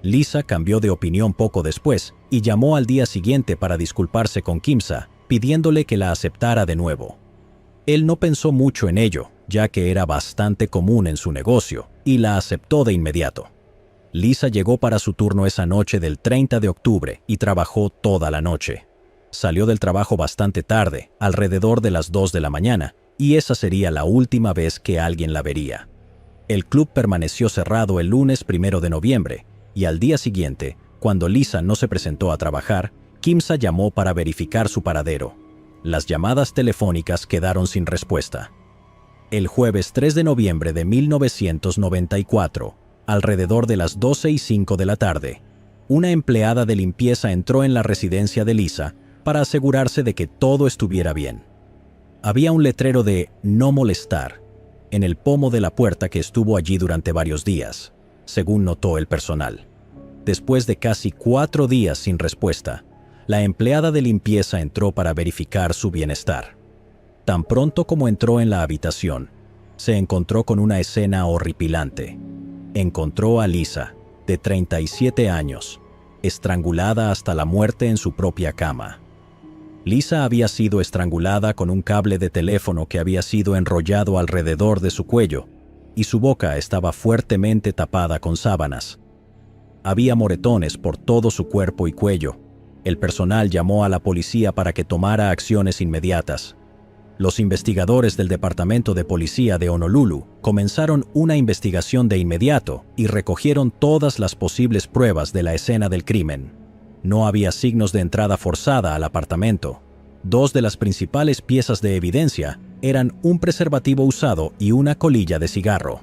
Lisa cambió de opinión poco después y llamó al día siguiente para disculparse con Kimsa, pidiéndole que la aceptara de nuevo. Él no pensó mucho en ello, ya que era bastante común en su negocio, y la aceptó de inmediato. Lisa llegó para su turno esa noche del 30 de octubre y trabajó toda la noche. Salió del trabajo bastante tarde, alrededor de las 2 de la mañana, y esa sería la última vez que alguien la vería. El club permaneció cerrado el lunes 1 de noviembre, y al día siguiente, cuando Lisa no se presentó a trabajar, Kimsa llamó para verificar su paradero. Las llamadas telefónicas quedaron sin respuesta. El jueves 3 de noviembre de 1994, alrededor de las 12:05 de la tarde, una empleada de limpieza entró en la residencia de Lisa para asegurarse de que todo estuviera bien. Había un letrero de "No molestar" en el pomo de la puerta que estuvo allí durante varios días, según notó el personal. Después de casi 4 días sin respuesta, la empleada de limpieza entró para verificar su bienestar. Tan pronto como entró en la habitación, se encontró con una escena horripilante. Encontró a Lisa, de 37 años, estrangulada hasta la muerte en su propia cama. Lisa había sido estrangulada con un cable de teléfono que había sido enrollado alrededor de su cuello, y su boca estaba fuertemente tapada con sábanas. Había moretones por todo su cuerpo y cuello. El personal llamó a la policía para que tomara acciones inmediatas. Los investigadores del Departamento de Policía de Honolulu comenzaron una investigación de inmediato y recogieron todas las posibles pruebas de la escena del crimen. No había signos de entrada forzada al apartamento. 2 de las principales piezas de evidencia eran un preservativo usado y una colilla de cigarro.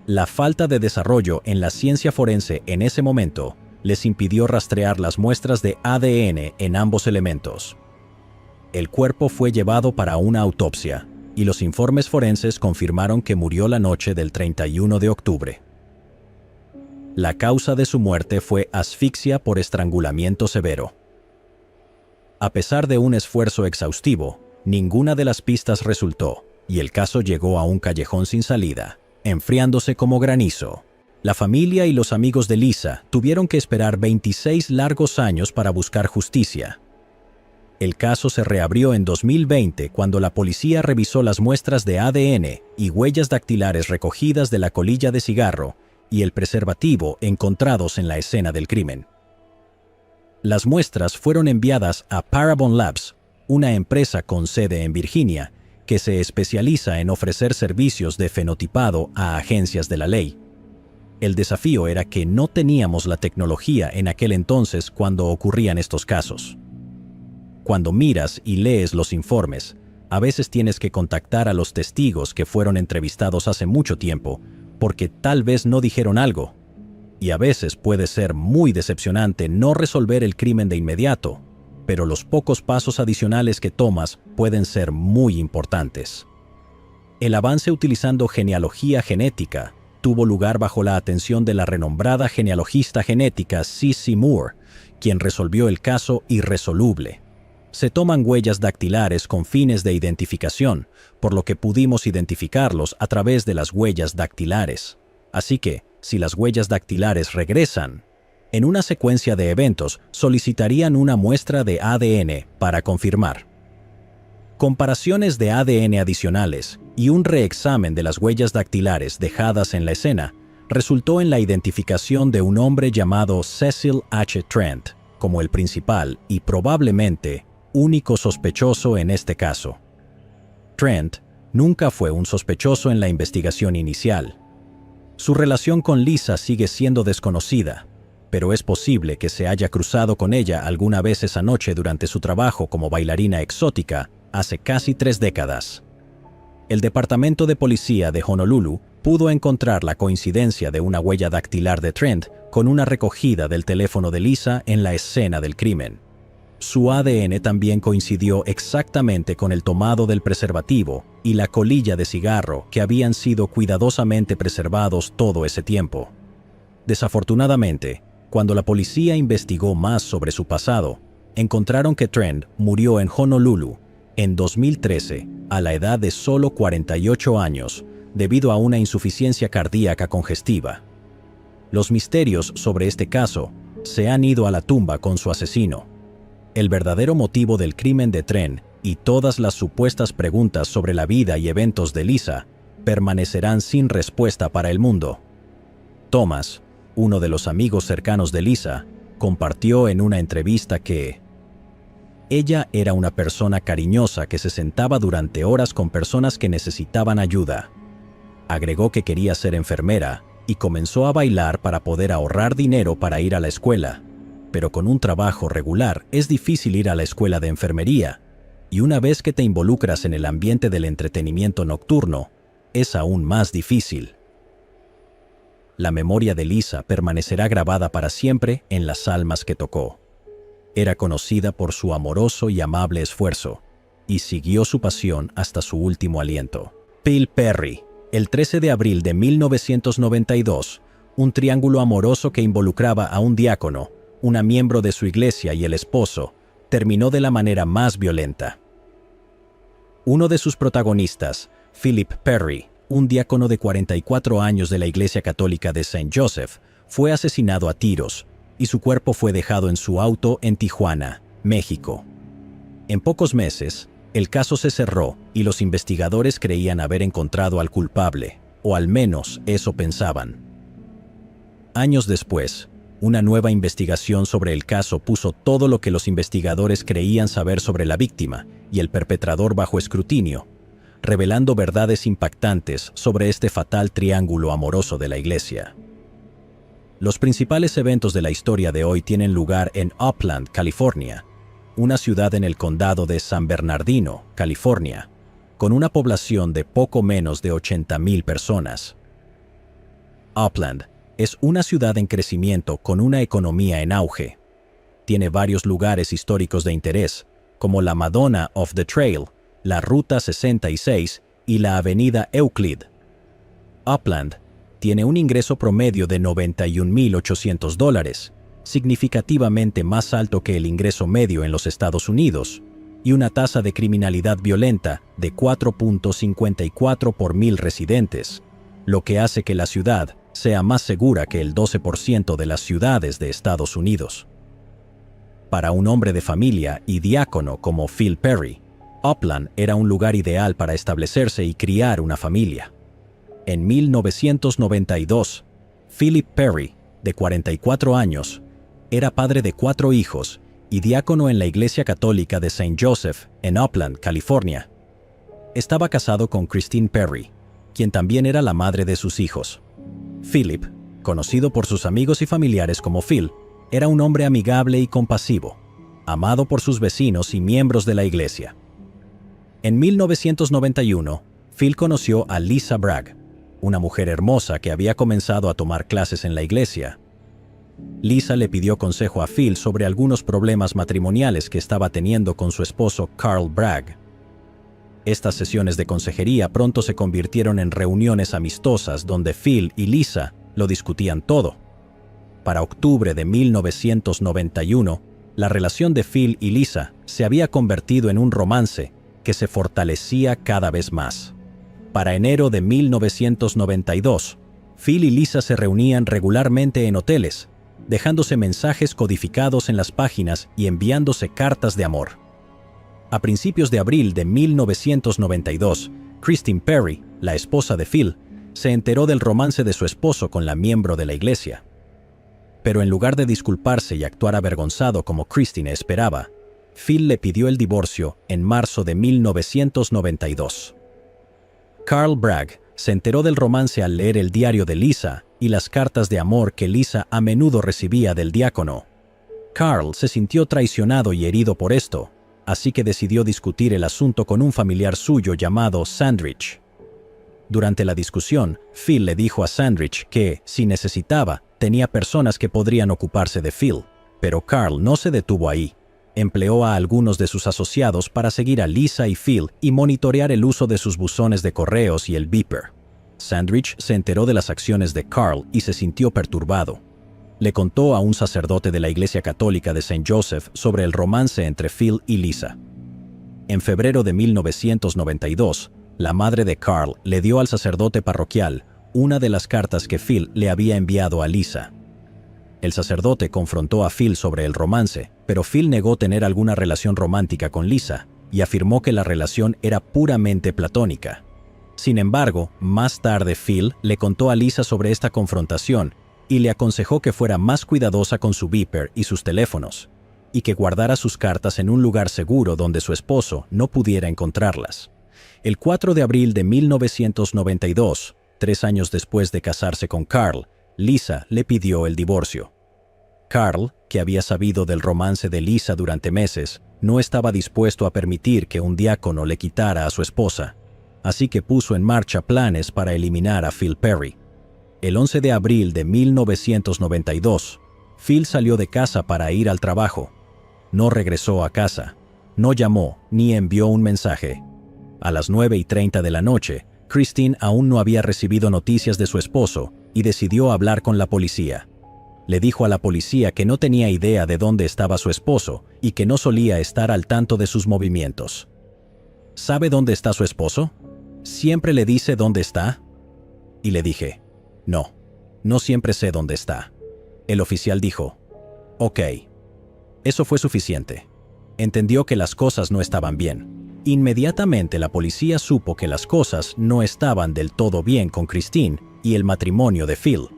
La falta de desarrollo en la ciencia forense en ese momento les impidió rastrear las muestras de ADN en ambos elementos. El cuerpo fue llevado para una autopsia, y los informes forenses confirmaron que murió la noche del 31 de octubre. La causa de su muerte fue asfixia por estrangulamiento severo. A pesar de un esfuerzo exhaustivo, ninguna de las pistas resultó, y el caso llegó a un callejón sin salida, enfriándose como granizo. La familia y los amigos de Lisa tuvieron que esperar 26 largos años para buscar justicia. El caso se reabrió en 2020 cuando la policía revisó las muestras de ADN y huellas dactilares recogidas de la colilla de cigarro y el preservativo encontrados en la escena del crimen. Las muestras fueron enviadas a Parabon Labs, una empresa con sede en Virginia que se especializa en ofrecer servicios de fenotipado a agencias de la ley. El desafío era que no teníamos la tecnología en aquel entonces cuando ocurrían estos casos. Cuando miras y lees los informes, a veces tienes que contactar a los testigos que fueron entrevistados hace mucho tiempo, porque tal vez no dijeron algo. Y a veces puede ser muy decepcionante no resolver el crimen de inmediato, pero los pocos pasos adicionales que tomas pueden ser muy importantes. El avance utilizando genealogía genética tuvo lugar bajo la atención de la renombrada genealogista genética C.C. Moore, quien resolvió el caso irresoluble. Se toman huellas dactilares con fines de identificación, por lo que pudimos identificarlos a través de las huellas dactilares. Así que, si las huellas dactilares regresan, en una secuencia de eventos solicitarían una muestra de ADN para confirmar. Comparaciones de ADN adicionales y un reexamen de las huellas dactilares dejadas en la escena resultó en la identificación de un hombre llamado Cecil H. Trent como el principal y probablemente único sospechoso en este caso. Trent nunca fue un sospechoso en la investigación inicial. Su relación con Lisa sigue siendo desconocida, pero es posible que se haya cruzado con ella alguna vez esa noche durante su trabajo como bailarina exótica hace casi 3 décadas. El Departamento de Policía de Honolulu pudo encontrar la coincidencia de una huella dactilar de Trent con una recogida del teléfono de Lisa en la escena del crimen. Su ADN también coincidió exactamente con el tomado del preservativo y la colilla de cigarro que habían sido cuidadosamente preservados todo ese tiempo. Desafortunadamente, cuando la policía investigó más sobre su pasado, encontraron que Trent murió en Honolulu en 2013 a la edad de solo 48 años debido a una insuficiencia cardíaca congestiva. Los misterios sobre este caso se han ido a la tumba con su asesino. El verdadero motivo del crimen de Trent y todas las supuestas preguntas sobre la vida y eventos de Lisa permanecerán sin respuesta para el mundo. Thomas, uno de los amigos cercanos de Lisa, compartió en una entrevista que ella era una persona cariñosa que se sentaba durante horas con personas que necesitaban ayuda. Agregó que quería ser enfermera y comenzó a bailar para poder ahorrar dinero para ir a la escuela. Pero con un trabajo regular es difícil ir a la escuela de enfermería, y una vez que te involucras en el ambiente del entretenimiento nocturno, es aún más difícil. La memoria de Lisa permanecerá grabada para siempre en las almas que tocó. Era conocida por su amoroso y amable esfuerzo, y siguió su pasión hasta su último aliento. Phil Perry, el 13 de abril de 1992, un triángulo amoroso que involucraba a un diácono, una miembro de su iglesia y el esposo, terminó de la manera más violenta. Uno de sus protagonistas, Philip Perry, un diácono de 44 años de la Iglesia Católica de St. Joseph, fue asesinado a tiros y su cuerpo fue dejado en su auto en Tijuana, México. En pocos meses, el caso se cerró y los investigadores creían haber encontrado al culpable, o al menos eso pensaban. Años después, una nueva investigación sobre el caso puso todo lo que los investigadores creían saber sobre la víctima y el perpetrador bajo escrutinio, revelando verdades impactantes sobre este fatal triángulo amoroso de la iglesia. Los principales eventos de la historia de hoy tienen lugar en Upland, California, una ciudad en el condado de San Bernardino, California, con una población de poco menos de 80,000 personas. Upland es una ciudad en crecimiento con una economía en auge. Tiene varios lugares históricos de interés, como la Madonna of the Trail, la Ruta 66 y la Avenida Euclid. Upland tiene un ingreso promedio de $91,800 significativamente más alto que el ingreso medio en los Estados Unidos, y una tasa de criminalidad violenta de 4.54 por 1,000 residentes, lo que hace que la ciudad sea más segura que el 12% de las ciudades de Estados Unidos. Para un hombre de familia y diácono como Phil Perry, Upland era un lugar ideal para establecerse y criar una familia. En 1992, Philip Perry, de 44 años, era padre de 4 hijos y diácono en la Iglesia Católica de St. Joseph, en Upland, California. Estaba casado con Christine Perry, quien también era la madre de sus hijos. Philip, conocido por sus amigos y familiares como Phil, era un hombre amigable y compasivo, amado por sus vecinos y miembros de la iglesia. En 1991, Phil conoció a Lisa Bragg, una mujer hermosa que había comenzado a tomar clases en la iglesia. Lisa le pidió consejo a Phil sobre algunos problemas matrimoniales que estaba teniendo con su esposo Carl Bragg. Estas sesiones de consejería pronto se convirtieron en reuniones amistosas donde Phil y Lisa lo discutían todo. Para octubre de 1991, la relación de Phil y Lisa se había convertido en un romance que se fortalecía cada vez más. Para enero de 1992, Phil y Lisa se reunían regularmente en hoteles, dejándose mensajes codificados en las páginas y enviándose cartas de amor. A principios de abril de 1992, Christine Perry, la esposa de Phil, se enteró del romance de su esposo con la miembro de la iglesia. Pero en lugar de disculparse y actuar avergonzado como Christine esperaba, Phil le pidió el divorcio en marzo de 1992. Carl Bragg se enteró del romance al leer el diario de Lisa y las cartas de amor que Lisa a menudo recibía del diácono. Carl se sintió traicionado y herido por esto, así que decidió discutir el asunto con un familiar suyo llamado Sandrich. Durante la discusión, Phil le dijo a Sandrich que, si necesitaba, tenía personas que podrían ocuparse de Phil, pero Carl no se detuvo ahí. Empleó a algunos de sus asociados para seguir a Lisa y Phil y monitorear el uso de sus buzones de correos y el beeper. Sandrich se enteró de las acciones de Carl y se sintió perturbado. Le contó a un sacerdote de la Iglesia Católica de St. Joseph sobre el romance entre Phil y Lisa. En febrero de 1992, la madre de Carl le dio al sacerdote parroquial una de las cartas que Phil le había enviado a Lisa. El sacerdote confrontó a Phil sobre el romance, pero Phil negó tener alguna relación romántica con Lisa y afirmó que la relación era puramente platónica. Sin embargo, más tarde Phil le contó a Lisa sobre esta confrontación y le aconsejó que fuera más cuidadosa con su beeper y sus teléfonos, y que guardara sus cartas en un lugar seguro donde su esposo no pudiera encontrarlas. El 4 de abril de 1992, 3 años después de casarse con Carl, Lisa le pidió el divorcio. Carl, que había sabido del romance de Lisa durante meses, no estaba dispuesto a permitir que un diácono le quitara a su esposa, así que puso en marcha planes para eliminar a Phil Perry. El 11 de abril de 1992, Phil salió de casa para ir al trabajo. No regresó a casa, no llamó ni envió un mensaje. A las 9:30 de la noche, Christine aún no había recibido noticias de su esposo y decidió hablar con la policía. Le dijo a la policía que no tenía idea de dónde estaba su esposo y que no solía estar al tanto de sus movimientos. ¿Sabe dónde está su esposo? ¿Siempre le dice dónde está? Y le dije, no siempre sé dónde está. El oficial dijo, ok. Eso fue suficiente. Entendió que las cosas no estaban bien. Inmediatamente la policía supo que las cosas no estaban del todo bien con Christine y el matrimonio de Phil.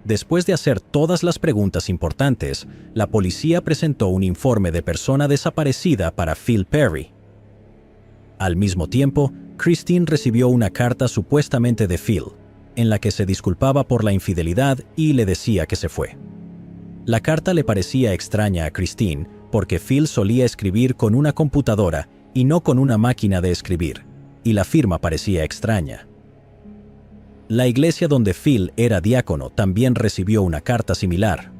Después de hacer todas las preguntas importantes, la policía presentó un informe de persona desaparecida para Phil Perry. Al mismo tiempo, Christine recibió una carta supuestamente de Phil, en la que se disculpaba por la infidelidad y le decía que se fue. La carta le parecía extraña a Christine porque Phil solía escribir con una computadora y no con una máquina de escribir, y la firma parecía extraña. La iglesia donde Phil era diácono también recibió una carta similar.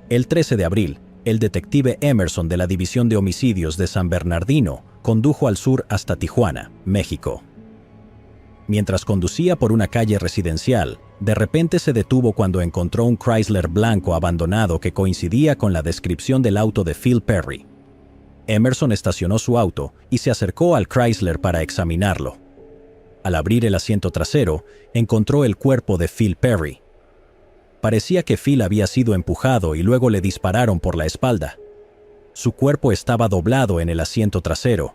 El 13 de abril, el detective Emerson de la División de Homicidios de San Bernardino condujo al sur hasta Tijuana, México. Mientras conducía por una calle residencial, De repente se detuvo cuando encontró un Chrysler blanco abandonado que coincidía con la descripción del auto de Phil Perry. Emerson estacionó su auto y se acercó al Chrysler para examinarlo. Al abrir el asiento trasero, encontró el cuerpo de Phil Perry. Parecía que Phil había sido empujado y luego le dispararon por la espalda. Su cuerpo estaba doblado en el asiento trasero,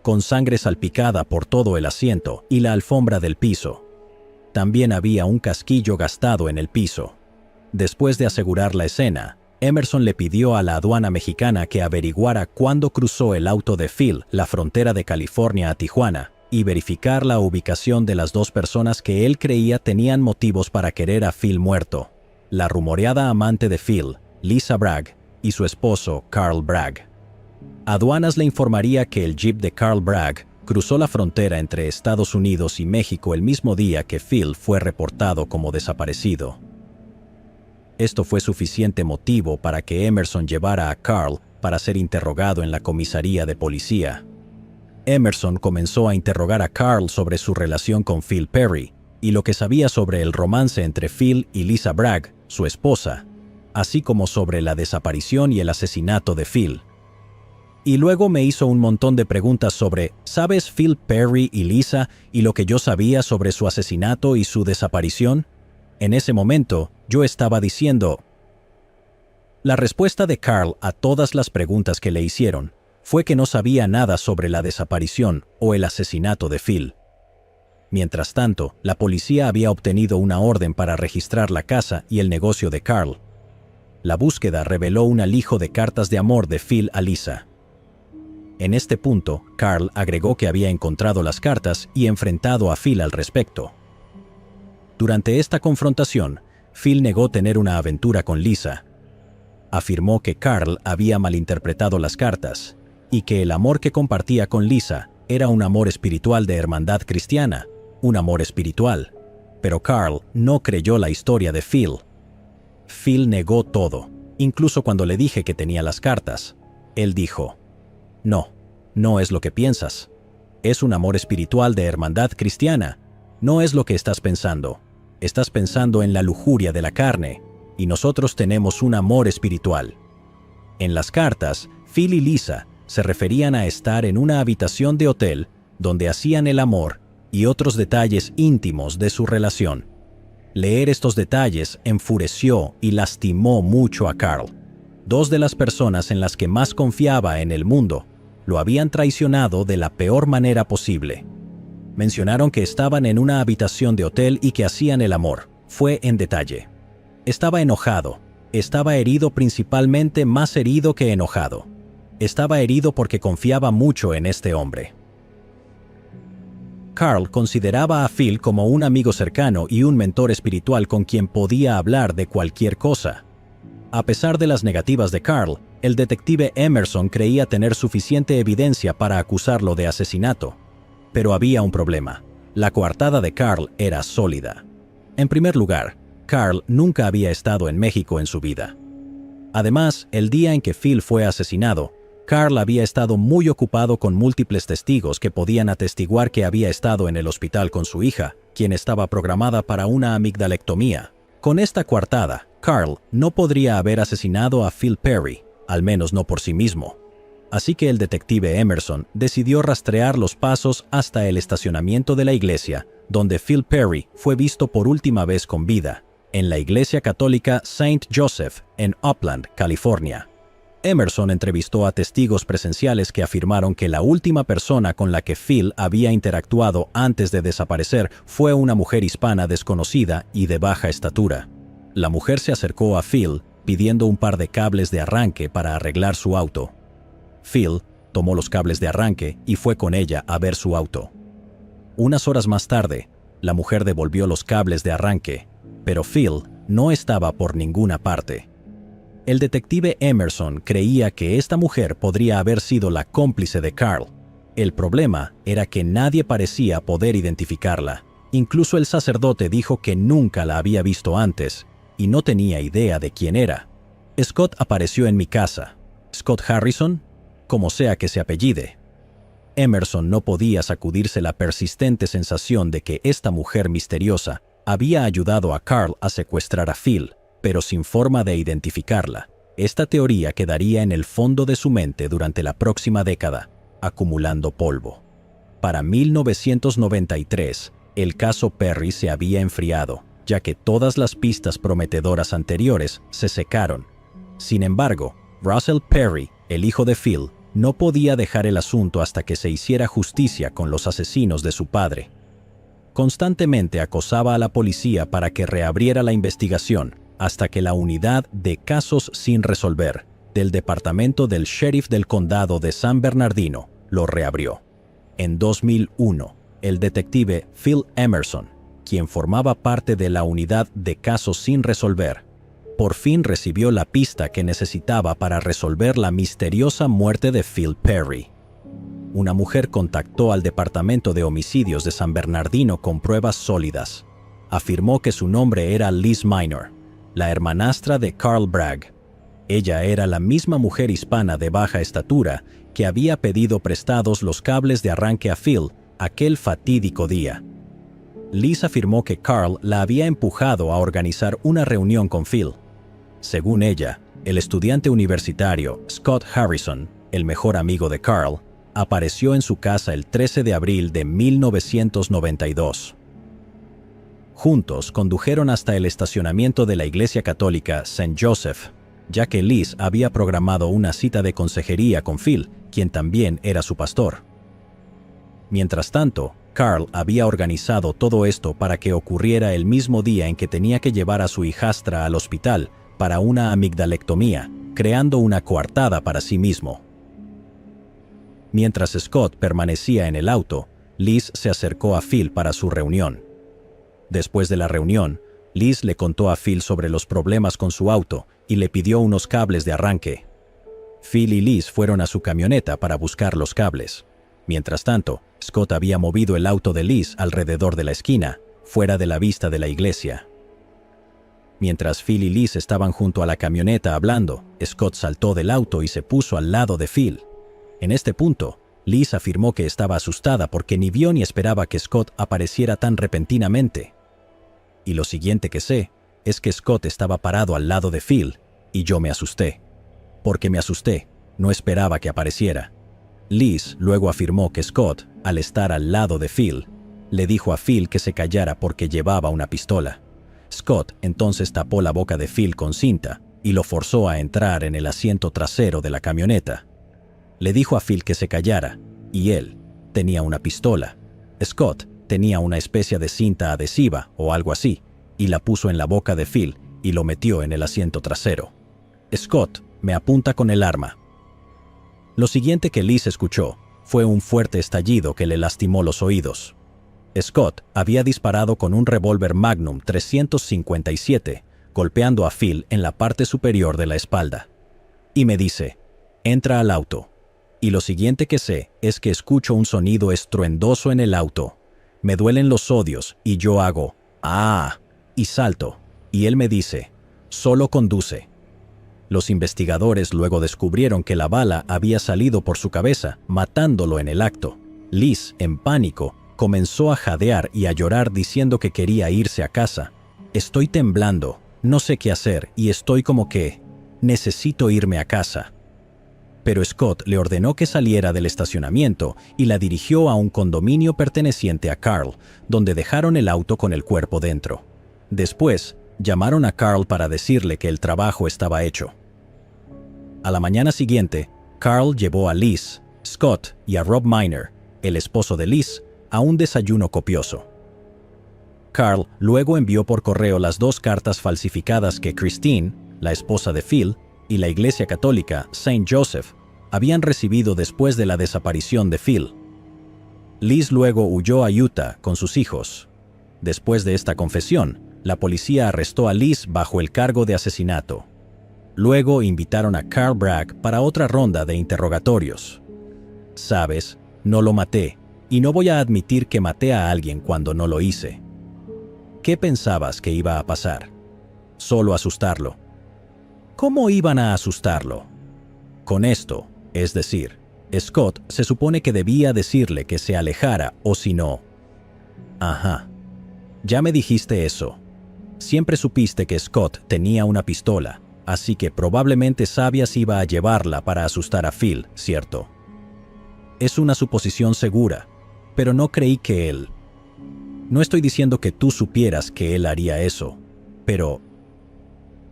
con sangre salpicada por todo el asiento y la alfombra del piso. También había un casquillo gastado en el piso. Después de asegurar la escena, Emerson le pidió a la aduana mexicana que averiguara cuándo cruzó el auto de Phil la frontera de California a Tijuana y verificar la ubicación de las dos personas que él creía tenían motivos para querer a Phil muerto: la rumoreada amante de Phil, Lisa Bragg, y su esposo, Carl Bragg. Aduanas le informaría que el jeep de Carl Bragg cruzó la frontera entre Estados Unidos y México el mismo día que Phil fue reportado como desaparecido. Esto fue suficiente motivo para que Emerson llevara a Carl para ser interrogado en la comisaría de policía. Emerson comenzó a interrogar a Carl sobre su relación con Phil Perry y lo que sabía sobre el romance entre Phil y Lisa Bragg, su esposa, así como sobre la desaparición y el asesinato de Phil. Y luego me hizo un montón de preguntas sobre ¿sabes Phil Perry y Lisa y lo que yo sabía sobre su asesinato y su desaparición? En ese momento, yo estaba diciendo... La respuesta de Carl a todas las preguntas que le hicieron fue que no sabía nada sobre la desaparición o el asesinato de Phil. Mientras tanto, la policía había obtenido una orden para registrar la casa y el negocio de Carl. La búsqueda reveló un alijo de cartas de amor de Phil a Lisa. En este punto, Carl agregó que había encontrado las cartas y enfrentado a Phil al respecto. Durante esta confrontación, Phil negó tener una aventura con Lisa. Afirmó que Carl había malinterpretado las cartas y que el amor que compartía con Lisa era un amor espiritual de hermandad cristiana, un amor espiritual. Pero Carl no creyó la historia de Phil. Phil negó todo, incluso cuando le dije que tenía las cartas. Él dijo: No, no es lo que piensas. Es un amor espiritual de hermandad cristiana. No es lo que estás pensando. Estás pensando en la lujuria de la carne, y nosotros tenemos un amor espiritual. En las cartas, Phil y Lisa se referían a estar en una habitación de hotel donde hacían el amor y otros detalles íntimos de su relación. Leer estos detalles enfureció y lastimó mucho a Carl. Dos de las personas en las que más confiaba en el mundo lo habían traicionado de la peor manera posible. Mencionaron que estaban en una habitación de hotel y que hacían el amor. Fue en detalle. Estaba enojado. Estaba herido, principalmente más herido que enojado. Estaba herido porque confiaba mucho en este hombre. Carl consideraba a Phil como un amigo cercano y un mentor espiritual con quien podía hablar de cualquier cosa. A pesar de las negativas de Carl, el detective Emerson creía tener suficiente evidencia para acusarlo de asesinato. Pero había un problema. La coartada de Carl era sólida. En primer lugar, Carl nunca había estado en México en su vida. Además, el día en que Phil fue asesinado, Carl había estado muy ocupado con múltiples testigos que podían atestiguar que había estado en el hospital con su hija, quien estaba programada para una amigdalectomía. Con esta coartada, Carl no podría haber asesinado a Phil Perry, al menos no por sí mismo. Así que el detective Emerson decidió rastrear los pasos hasta el estacionamiento de la iglesia, donde Phil Perry fue visto por última vez con vida, en la iglesia católica St. Joseph, en Upland, California. Emerson entrevistó a testigos presenciales que afirmaron que la última persona con la que Phil había interactuado antes de desaparecer fue una mujer hispana desconocida y de baja estatura. La mujer se acercó a Phil pidiendo un par de cables de arranque para arreglar su auto. Phil tomó los cables de arranque y fue con ella a ver su auto. Unas horas más tarde, la mujer devolvió los cables de arranque, pero Phil no estaba por ninguna parte. El detective Emerson creía que esta mujer podría haber sido la cómplice de Carl. El problema era que nadie parecía poder identificarla. Incluso el sacerdote dijo que nunca la había visto antes y no tenía idea de quién era. Scott apareció en mi casa. Scott Harrison, como sea que se apellide. Emerson no podía sacudirse la persistente sensación de que esta mujer misteriosa había ayudado a Carl a secuestrar a Phil, pero sin forma de identificarla. Esta teoría quedaría en el fondo de su mente durante la próxima década, acumulando polvo. Para 1993, el caso Perry se había enfriado, ya que todas las pistas prometedoras anteriores se secaron. Sin embargo, Russell Perry, el hijo de Phil, no podía dejar el asunto hasta que se hiciera justicia con los asesinos de su padre. Constantemente acosaba a la policía para que reabriera la investigación, hasta que la unidad de casos sin resolver del departamento del sheriff del condado de San Bernardino lo reabrió. En 2001, el detective Phil Emerson, quien formaba parte de la unidad de casos sin resolver, por fin recibió la pista que necesitaba para resolver la misteriosa muerte de Phil Perry. Una mujer contactó al Departamento de Homicidios de San Bernardino con pruebas sólidas. Afirmó que su nombre era Liz Minor, la hermanastra de Carl Bragg. Ella era la misma mujer hispana de baja estatura que había pedido prestados los cables de arranque a Phil aquel fatídico día. Liz afirmó que Carl la había empujado a organizar una reunión con Phil. Según ella, el estudiante universitario Scott Harrison, el mejor amigo de Carl, apareció en su casa el 13 de abril de 1992. Juntos condujeron hasta el estacionamiento de la iglesia católica St. Joseph, ya que Liz había programado una cita de consejería con Phil, quien también era su pastor. Mientras tanto, Carl había organizado todo esto para que ocurriera el mismo día en que tenía que llevar a su hijastra al hospital para una amigdalectomía, creando una coartada para sí mismo. Mientras Scott permanecía en el auto, Liz se acercó a Phil para su reunión. Después de la reunión, Liz le contó a Phil sobre los problemas con su auto y le pidió unos cables de arranque. Phil y Liz fueron a su camioneta para buscar los cables. Mientras tanto, Scott había movido el auto de Liz alrededor de la esquina, fuera de la vista de la iglesia. Mientras Phil y Liz estaban junto a la camioneta hablando, Scott saltó del auto y se puso al lado de Phil. En este punto, Liz afirmó que estaba asustada porque ni vio ni esperaba que Scott apareciera tan repentinamente. Y lo siguiente que sé es que Scott estaba parado al lado de Phil y yo me asusté. Porque me asusté, no esperaba que apareciera. Liz luego afirmó que Scott, al estar al lado de Phil, le dijo a Phil que se callara porque llevaba una pistola. Scott entonces tapó la boca de Phil con cinta y lo forzó a entrar en el asiento trasero de la camioneta. Le dijo a Phil que se callara, y él tenía una pistola. Scott tenía una especie de cinta adhesiva o algo así, y la puso en la boca de Phil y lo metió en el asiento trasero. Scott me apunta con el arma. Lo siguiente que Liz escuchó fue un fuerte estallido que le lastimó los oídos. Scott había disparado con un revólver Magnum 357, golpeando a Phil en la parte superior de la espalda. Y me dice, entra al auto. Y lo siguiente que sé es que escucho un sonido estruendoso en el auto. Me duelen los odios y yo hago, ¡ah! Y salto. Y él me dice, solo conduce. Los investigadores luego descubrieron que la bala había salido por su cabeza, matándolo en el acto. Liz, en pánico, comenzó a jadear y a llorar diciendo que quería irse a casa. Estoy temblando, no sé qué hacer y estoy como que, necesito irme a casa. Pero Scott le ordenó que saliera del estacionamiento y la dirigió a un condominio perteneciente a Carl, donde dejaron el auto con el cuerpo dentro. Después, llamaron a Carl para decirle que el trabajo estaba hecho. A la mañana siguiente, Carl llevó a Liz, Scott y a Rob Minor, el esposo de Liz, a un desayuno copioso. Carl luego envió por correo las 2 cartas falsificadas que Christine, la esposa de Phil, y la iglesia católica St. Joseph habían recibido después de la desaparición de Phil. Liz luego huyó a Utah con sus hijos. Después de esta confesión, la policía arrestó a Liz bajo el cargo de asesinato. Luego invitaron a Carl Bragg para otra ronda de interrogatorios. Sabes, no lo maté, y no voy a admitir que maté a alguien cuando no lo hice. ¿Qué pensabas que iba a pasar? Solo asustarlo. ¿Cómo iban a asustarlo? Con esto, es decir, Scott se supone que debía decirle que se alejara o si no. Ajá. Ya me dijiste eso. Siempre supiste que Scott tenía una pistola, así que probablemente sabías iba a llevarla para asustar a Phil, ¿cierto? Es una suposición segura, pero no creí que él... No estoy diciendo que tú supieras que él haría eso, pero...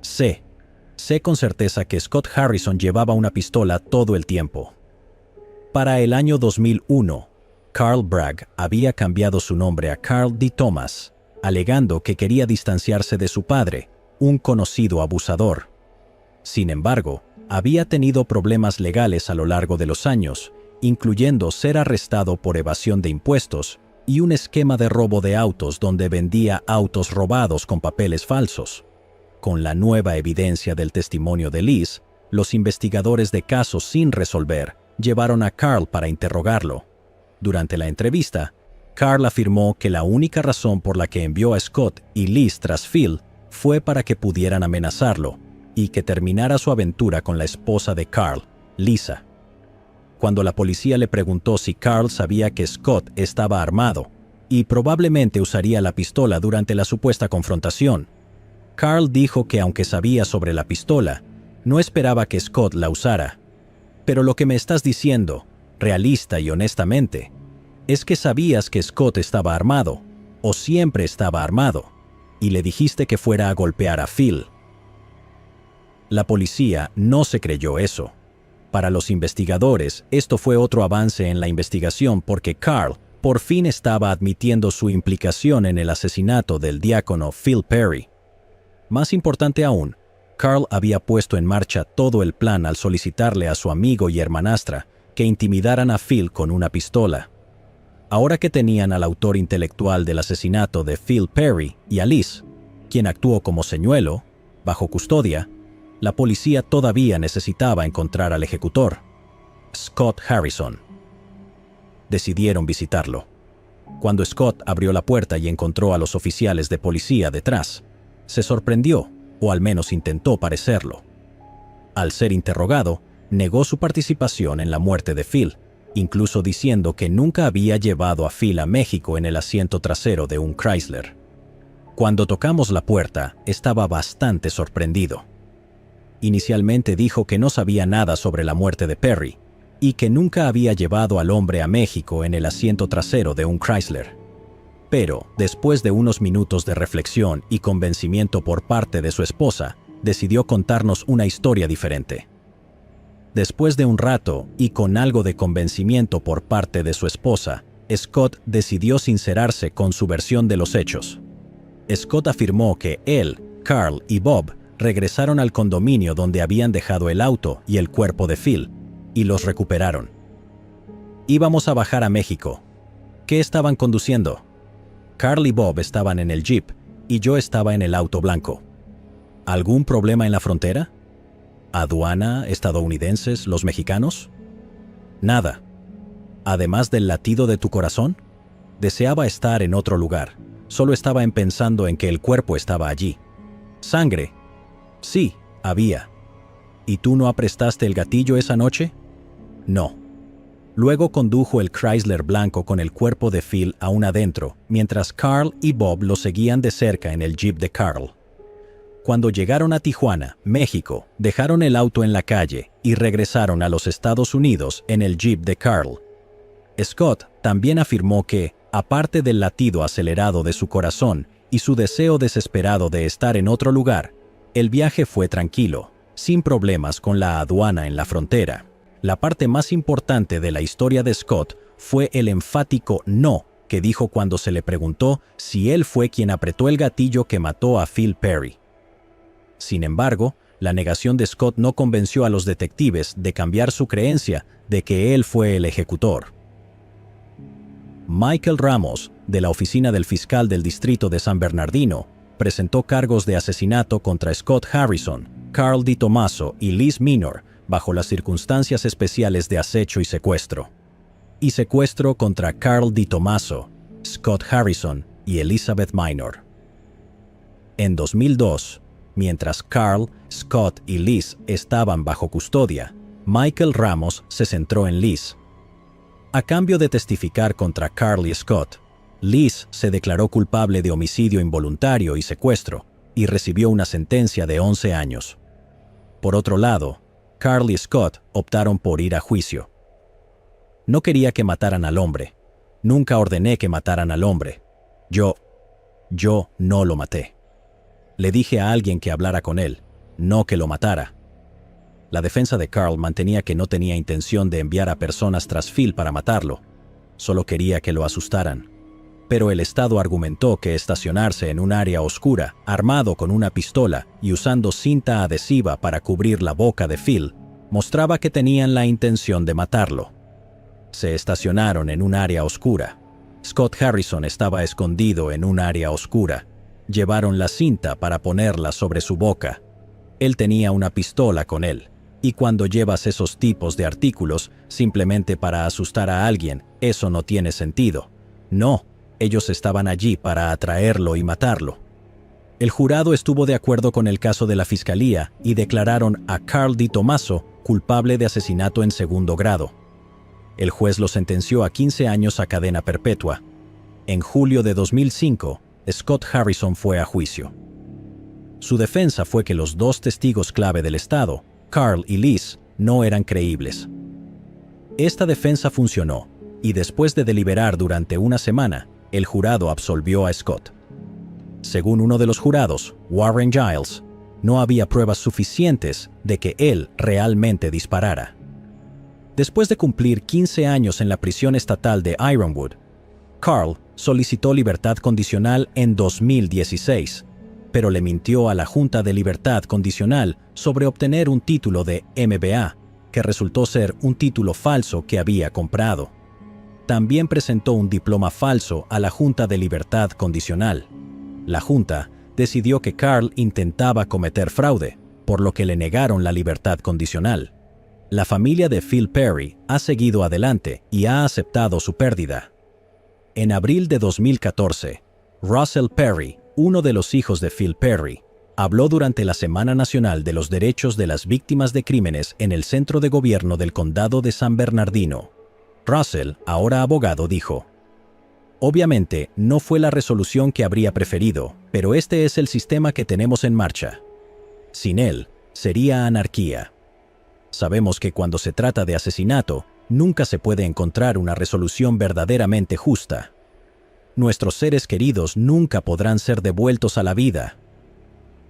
Sé con certeza que Scott Harrison llevaba una pistola todo el tiempo. Para el año 2001, Carl Bragg había cambiado su nombre a Carl D. Thomas, alegando que quería distanciarse de su padre, un conocido abusador. Sin embargo, había tenido problemas legales a lo largo de los años, incluyendo ser arrestado por evasión de impuestos y un esquema de robo de autos donde vendía autos robados con papeles falsos. Con la nueva evidencia del testimonio de Liz, los investigadores de casos sin resolver llevaron a Carl para interrogarlo. Durante la entrevista, Carl afirmó que la única razón por la que envió a Scott y Liz tras Phil fue para que pudieran amenazarlo y que terminara su aventura con la esposa de Carl, Lisa. Cuando la policía le preguntó si Carl sabía que Scott estaba armado y probablemente usaría la pistola durante la supuesta confrontación, Carl dijo que aunque sabía sobre la pistola, no esperaba que Scott la usara. Pero lo que me estás diciendo, realista y honestamente, es que sabías que Scott estaba armado, o siempre estaba armado, y le dijiste que fuera a golpear a Phil. La policía no se creyó eso. Para los investigadores, esto fue otro avance en la investigación porque Carl por fin estaba admitiendo su implicación en el asesinato del diácono Phil Perry. Más importante aún, Carl había puesto en marcha todo el plan al solicitarle a su amigo y hermanastra que intimidaran a Phil con una pistola. Ahora que tenían al autor intelectual del asesinato de Phil Perry y a Liz, quien actuó como señuelo, bajo custodia, la policía todavía necesitaba encontrar al ejecutor, Scott Harrison. Decidieron visitarlo. Cuando Scott abrió la puerta y encontró a los oficiales de policía detrás, se sorprendió, o al menos intentó parecerlo. Al ser interrogado, negó su participación en la muerte de Phil, incluso diciendo que nunca había llevado a Phil a México en el asiento trasero de un Chrysler. Cuando tocamos la puerta, estaba bastante sorprendido. Inicialmente dijo que no sabía nada sobre la muerte de Perry y que nunca había llevado al hombre a México en el asiento trasero de un Chrysler. Pero, después de unos minutos de reflexión y convencimiento por parte de su esposa, decidió contarnos una historia diferente. Después de un rato y con algo de convencimiento por parte de su esposa, Scott decidió sincerarse con su versión de los hechos. Scott afirmó que él, Carl y Bob regresaron al condominio donde habían dejado el auto y el cuerpo de Phil, y los recuperaron. Íbamos a bajar a México. ¿Qué estaban conduciendo? Carl y Bob estaban en el jeep y yo estaba en el auto blanco. ¿Algún problema en la frontera? ¿Aduana, estadounidenses, los mexicanos? Nada. Además del latido de tu corazón, deseaba estar en otro lugar. Solo estaba pensando en que el cuerpo estaba allí. ¿Sangre? Sí, había. ¿Y tú no aprestaste el gatillo esa noche? No. Luego condujo el Chrysler blanco con el cuerpo de Phil aún adentro, mientras Carl y Bob lo seguían de cerca en el jeep de Carl. Cuando llegaron a Tijuana, México, dejaron el auto en la calle y regresaron a los Estados Unidos en el jeep de Carl. Scott también afirmó que, aparte del latido acelerado de su corazón y su deseo desesperado de estar en otro lugar, el viaje fue tranquilo, sin problemas con la aduana en la frontera. La parte más importante de la historia de Scott fue el enfático no que dijo cuando se le preguntó si él fue quien apretó el gatillo que mató a Phil Perry. Sin embargo, la negación de Scott no convenció a los detectives de cambiar su creencia de que él fue el ejecutor. Michael Ramos, de la oficina del fiscal del distrito de San Bernardino, presentó cargos de asesinato contra Scott Harrison, Carl D. Tomaso y Liz Minor bajo las circunstancias especiales de acecho y secuestro contra Carl D. Tomaso, Scott Harrison y Elizabeth Minor. En 2002, mientras Carl, Scott y Liz estaban bajo custodia, Michael Ramos se centró en Liz. A cambio de testificar contra Carl y Scott, Liz se declaró culpable de homicidio involuntario y secuestro y recibió una sentencia de 11 años. Por otro lado, Carl y Scott optaron por ir a juicio. No quería que mataran al hombre. Nunca ordené que mataran al hombre. Yo no lo maté. Le dije a alguien que hablara con él, no que lo matara. La defensa de Carl mantenía que no tenía intención de enviar a personas tras Phil para matarlo. Solo quería que lo asustaran. Pero el Estado argumentó que estacionarse en un área oscura, armado con una pistola y usando cinta adhesiva para cubrir la boca de Phil, mostraba que tenían la intención de matarlo. Se estacionaron en un área oscura. Scott Harrison estaba escondido en un área oscura. Llevaron la cinta para ponerla sobre su boca. Él tenía una pistola con él. Y cuando llevas esos tipos de artículos simplemente para asustar a alguien, eso no tiene sentido. No, ellos estaban allí para atraerlo y matarlo. El jurado estuvo de acuerdo con el caso de la fiscalía y declararon a Carl DiTommaso culpable de asesinato en segundo grado. El juez lo sentenció a 15 años a cadena perpetua. En julio de 2005, Scott Harrison fue a juicio. Su defensa fue que los dos testigos clave del Estado, Carl y Liz, no eran creíbles. Esta defensa funcionó, y después de deliberar durante una semana, el jurado absolvió a Scott. Según uno de los jurados, Warren Giles, no había pruebas suficientes de que él realmente disparara. Después de cumplir 15 años en la prisión estatal de Ironwood, Carl solicitó libertad condicional en 2016, pero le mintió a la Junta de Libertad Condicional sobre obtener un título de MBA, que resultó ser un título falso que había comprado. También presentó un diploma falso a la Junta de Libertad Condicional. La Junta decidió que Carl intentaba cometer fraude, por lo que le negaron la libertad condicional. La familia de Phil Perry ha seguido adelante y ha aceptado su pérdida. En abril de 2014, Russell Perry, uno de los hijos de Phil Perry, habló durante la Semana Nacional de los Derechos de las Víctimas de Crímenes en el Centro de Gobierno del Condado de San Bernardino. Russell, ahora abogado, dijo: «Obviamente, no fue la resolución que habría preferido, pero este es el sistema que tenemos en marcha. Sin él, sería anarquía. Sabemos que cuando se trata de asesinato, nunca se puede encontrar una resolución verdaderamente justa. Nuestros seres queridos nunca podrán ser devueltos a la vida.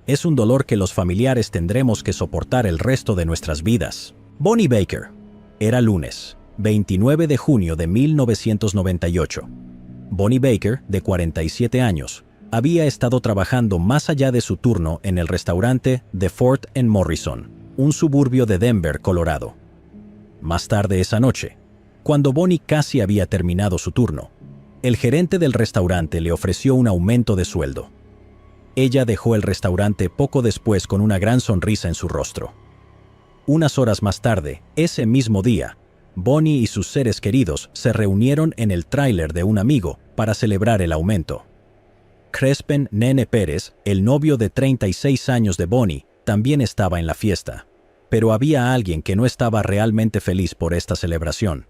Es un dolor que los familiares tendremos que soportar el resto de nuestras vidas». Bonnie Baker. Era lunes, 29 de junio de 1998. Bonnie Baker, de 47 años, había estado trabajando más allá de su turno en el restaurante The Fort en Morrison, un suburbio de Denver, Colorado. Más tarde esa noche, cuando Bonnie casi había terminado su turno, el gerente del restaurante le ofreció un aumento de sueldo. Ella dejó el restaurante poco después con una gran sonrisa en su rostro. Unas horas más tarde, ese mismo día, Bonnie y sus seres queridos se reunieron en el tráiler de un amigo para celebrar el aumento. Crespen Nene Pérez, el novio de 36 años de Bonnie, también estaba en la fiesta. Pero había alguien que no estaba realmente feliz por esta celebración.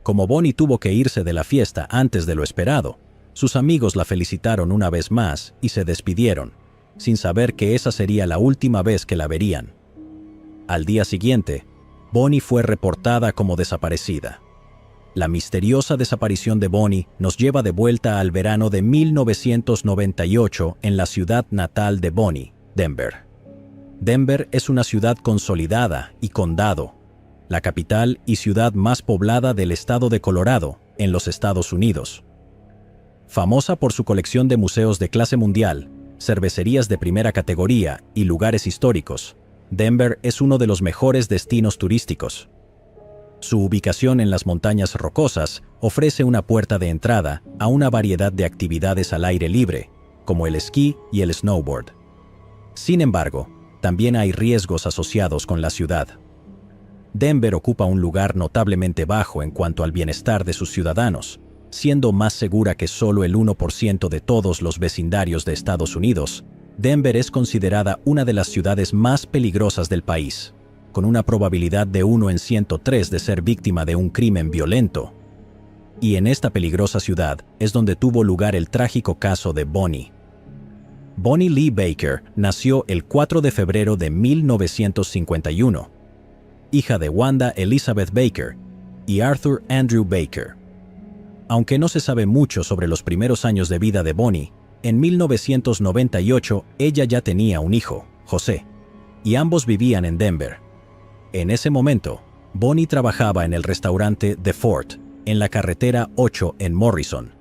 Como Bonnie tuvo que irse de la fiesta antes de lo esperado, sus amigos la felicitaron una vez más y se despidieron, sin saber que esa sería la última vez que la verían. Al día siguiente, Bonnie fue reportada como desaparecida. La misteriosa desaparición de Bonnie nos lleva de vuelta al verano de 1998 en la ciudad natal de Bonnie, Denver. Denver es una ciudad consolidada y condado, la capital y ciudad más poblada del estado de Colorado, en los Estados Unidos. Famosa por su colección de museos de clase mundial, cervecerías de primera categoría y lugares históricos, Denver es uno de los mejores destinos turísticos. Su ubicación en las montañas rocosas ofrece una puerta de entrada a una variedad de actividades al aire libre, como el esquí y el snowboard. Sin embargo, también hay riesgos asociados con la ciudad. Denver ocupa un lugar notablemente bajo en cuanto al bienestar de sus ciudadanos, siendo más segura que solo el 1% de todos los vecindarios de Estados Unidos. Denver es considerada una de las ciudades más peligrosas del país, con una probabilidad de 1 en 103 de ser víctima de un crimen violento. Y en esta peligrosa ciudad es donde tuvo lugar el trágico caso de Bonnie. Bonnie Lee Baker nació el 4 de febrero de 1951, hija de Wanda Elizabeth Baker y Arthur Andrew Baker. Aunque no se sabe mucho sobre los primeros años de vida de Bonnie, en 1998 ella ya tenía un hijo, José, y ambos vivían en Denver. En ese momento, Bonnie trabajaba en el restaurante The Fort, en la carretera 8 en Morrison,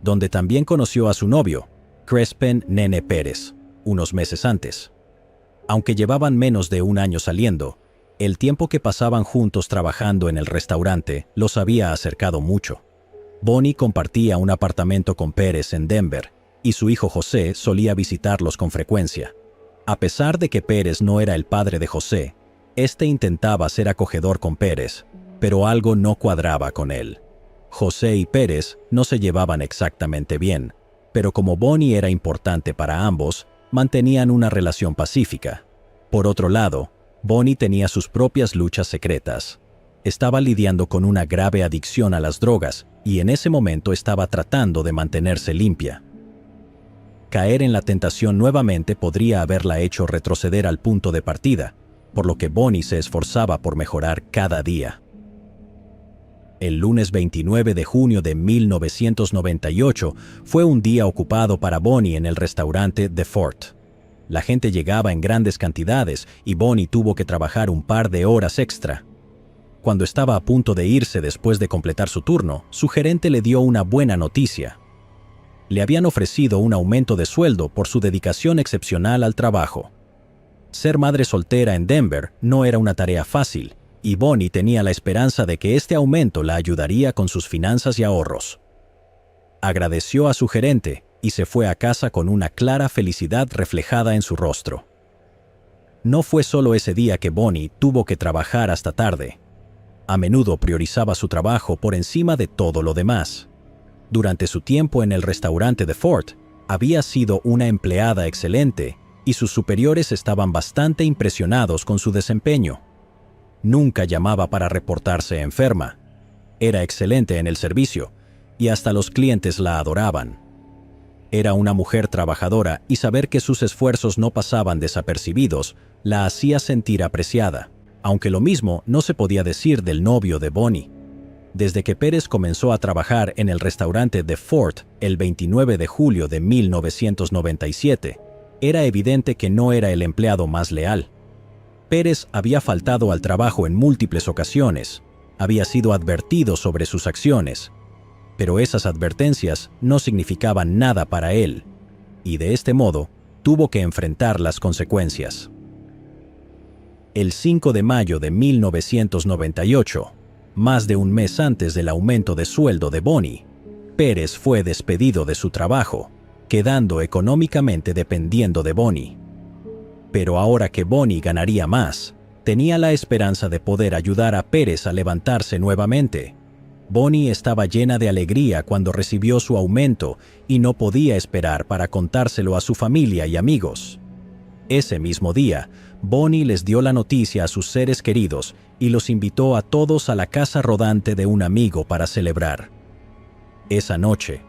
donde también conoció a su novio, Crespen Nene Pérez, unos meses antes. Aunque llevaban menos de un año saliendo, el tiempo que pasaban juntos trabajando en el restaurante los había acercado mucho. Bonnie compartía un apartamento con Pérez en Denver, y su hijo José solía visitarlos con frecuencia. A pesar de que Pérez no era el padre de José, este intentaba ser acogedor con Pérez, pero algo no cuadraba con él. José y Pérez no se llevaban exactamente bien, pero como Bonnie era importante para ambos, mantenían una relación pacífica. Por otro lado, Bonnie tenía sus propias luchas secretas. Estaba lidiando con una grave adicción a las drogas y en ese momento estaba tratando de mantenerse limpia. Caer en la tentación nuevamente podría haberla hecho retroceder al punto de partida, por lo que Bonnie se esforzaba por mejorar cada día. El lunes 29 de junio de 1998 fue un día ocupado para Bonnie en el restaurante The Fort. La gente llegaba en grandes cantidades y Bonnie tuvo que trabajar un par de horas extra. Cuando estaba a punto de irse después de completar su turno, su gerente le dio una buena noticia. Le habían ofrecido un aumento de sueldo por su dedicación excepcional al trabajo. Ser madre soltera en Denver no era una tarea fácil, y Bonnie tenía la esperanza de que este aumento la ayudaría con sus finanzas y ahorros. Agradeció a su gerente y se fue a casa con una clara felicidad reflejada en su rostro. No fue solo ese día que Bonnie tuvo que trabajar hasta tarde. A menudo priorizaba su trabajo por encima de todo lo demás. Durante su tiempo en el restaurante The Fort, había sido una empleada excelente y sus superiores estaban bastante impresionados con su desempeño. Nunca llamaba para reportarse enferma. Era excelente en el servicio y hasta los clientes la adoraban. Era una mujer trabajadora y saber que sus esfuerzos no pasaban desapercibidos la hacía sentir apreciada, aunque lo mismo no se podía decir del novio de Bonnie. Desde que Pérez comenzó a trabajar en el restaurante The Fort el 29 de julio de 1997, era evidente que no era el empleado más leal. Pérez había faltado al trabajo en múltiples ocasiones, había sido advertido sobre sus acciones, pero esas advertencias no significaban nada para él, y de este modo tuvo que enfrentar las consecuencias. El 5 de mayo de 1998, más de un mes antes del aumento de sueldo de Bonnie, Pérez fue despedido de su trabajo, quedando económicamente dependiendo de Bonnie. Pero ahora que Bonnie ganaría más, tenía la esperanza de poder ayudar a Pérez a levantarse nuevamente. Bonnie estaba llena de alegría cuando recibió su aumento y no podía esperar para contárselo a su familia y amigos. Ese mismo día, Bonnie les dio la noticia a sus seres queridos y los invitó a todos a la casa rodante de un amigo para celebrar. Esa noche,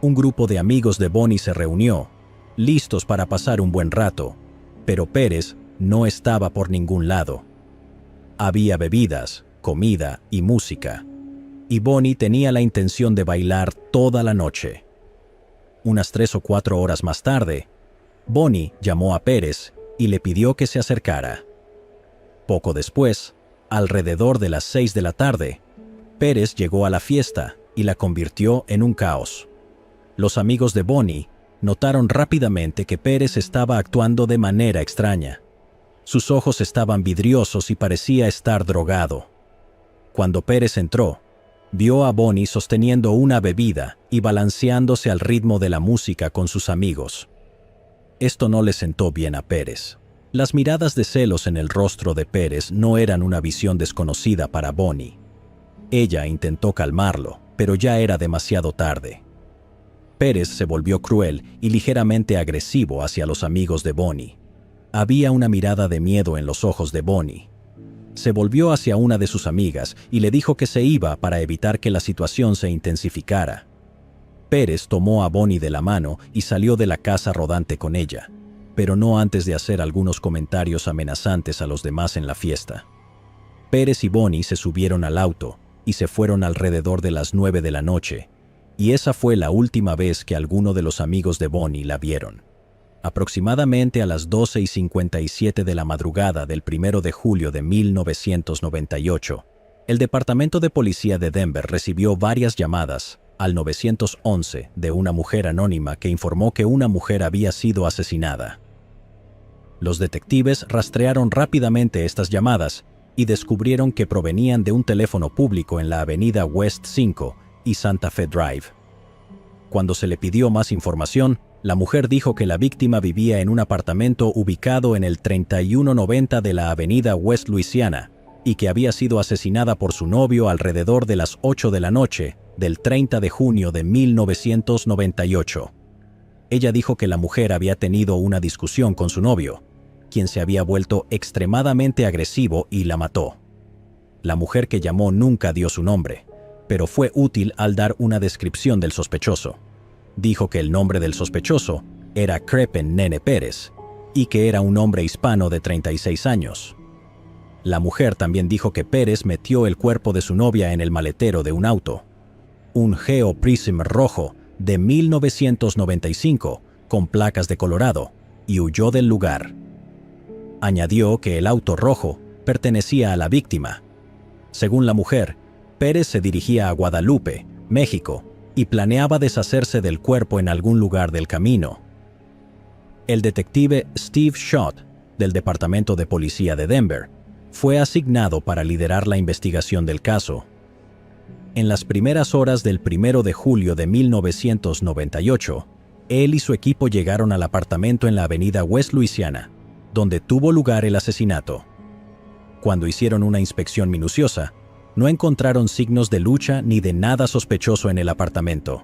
un grupo de amigos de Bonnie se reunió, listos para pasar un buen rato, pero Pérez no estaba por ningún lado. Había bebidas, comida y música, y Bonnie tenía la intención de bailar toda la noche. Unas 3 o 4 horas más tarde, Bonnie llamó a Pérez y le pidió que se acercara. Poco después, alrededor de las 6 de la tarde, Pérez llegó a la fiesta y la convirtió en un caos. Los amigos de Bonnie notaron rápidamente que Pérez estaba actuando de manera extraña. Sus ojos estaban vidriosos y parecía estar drogado. Cuando Pérez entró, vio a Bonnie sosteniendo una bebida y balanceándose al ritmo de la música con sus amigos. Esto no le sentó bien a Pérez. Las miradas de celos en el rostro de Pérez no eran una visión desconocida para Bonnie. Ella intentó calmarlo, pero ya era demasiado tarde. Pérez se volvió cruel y ligeramente agresivo hacia los amigos de Bonnie. Había una mirada de miedo en los ojos de Bonnie. Se volvió hacia una de sus amigas y le dijo que se iba para evitar que la situación se intensificara. Pérez tomó a Bonnie de la mano y salió de la casa rodante con ella, pero no antes de hacer algunos comentarios amenazantes a los demás en la fiesta. Pérez y Bonnie se subieron al auto y se fueron alrededor de las 9 de la noche, y esa fue la última vez que alguno de los amigos de Bonnie la vieron. Aproximadamente a las 12:57 de la madrugada del 1 de julio de 1998, el Departamento de Policía de Denver recibió varias llamadas al 911 de una mujer anónima que informó que una mujer había sido asesinada. Los detectives rastrearon rápidamente estas llamadas y descubrieron que provenían de un teléfono público en la avenida West 5 y Santa Fe Drive. Cuando se le pidió más información, la mujer dijo que la víctima vivía en un apartamento ubicado en el 3190 de la avenida West Louisiana y que había sido asesinada por su novio alrededor de las 8 de la noche del 30 de junio de 1998. Ella dijo que la mujer había tenido una discusión con su novio, quien se había vuelto extremadamente agresivo y la mató. La mujer que llamó nunca dio su nombre, pero fue útil al dar una descripción del sospechoso. Dijo que el nombre del sospechoso era Crepen Nene Pérez y que era un hombre hispano de 36 años. La mujer también dijo que Pérez metió el cuerpo de su novia en el maletero de un auto, un Geo Prism rojo de 1995 con placas de Colorado, y huyó del lugar. Añadió que el auto rojo pertenecía a la víctima. Según la mujer, Pérez se dirigía a Guadalupe, México, y planeaba deshacerse del cuerpo en algún lugar del camino. El detective Steve Schott, del Departamento de Policía de Denver, fue asignado para liderar la investigación del caso. En las primeras horas del 1 de julio de 1998, él y su equipo llegaron al apartamento en la avenida West Louisiana, donde tuvo lugar el asesinato. Cuando hicieron una inspección minuciosa, no encontraron signos de lucha ni de nada sospechoso en el apartamento.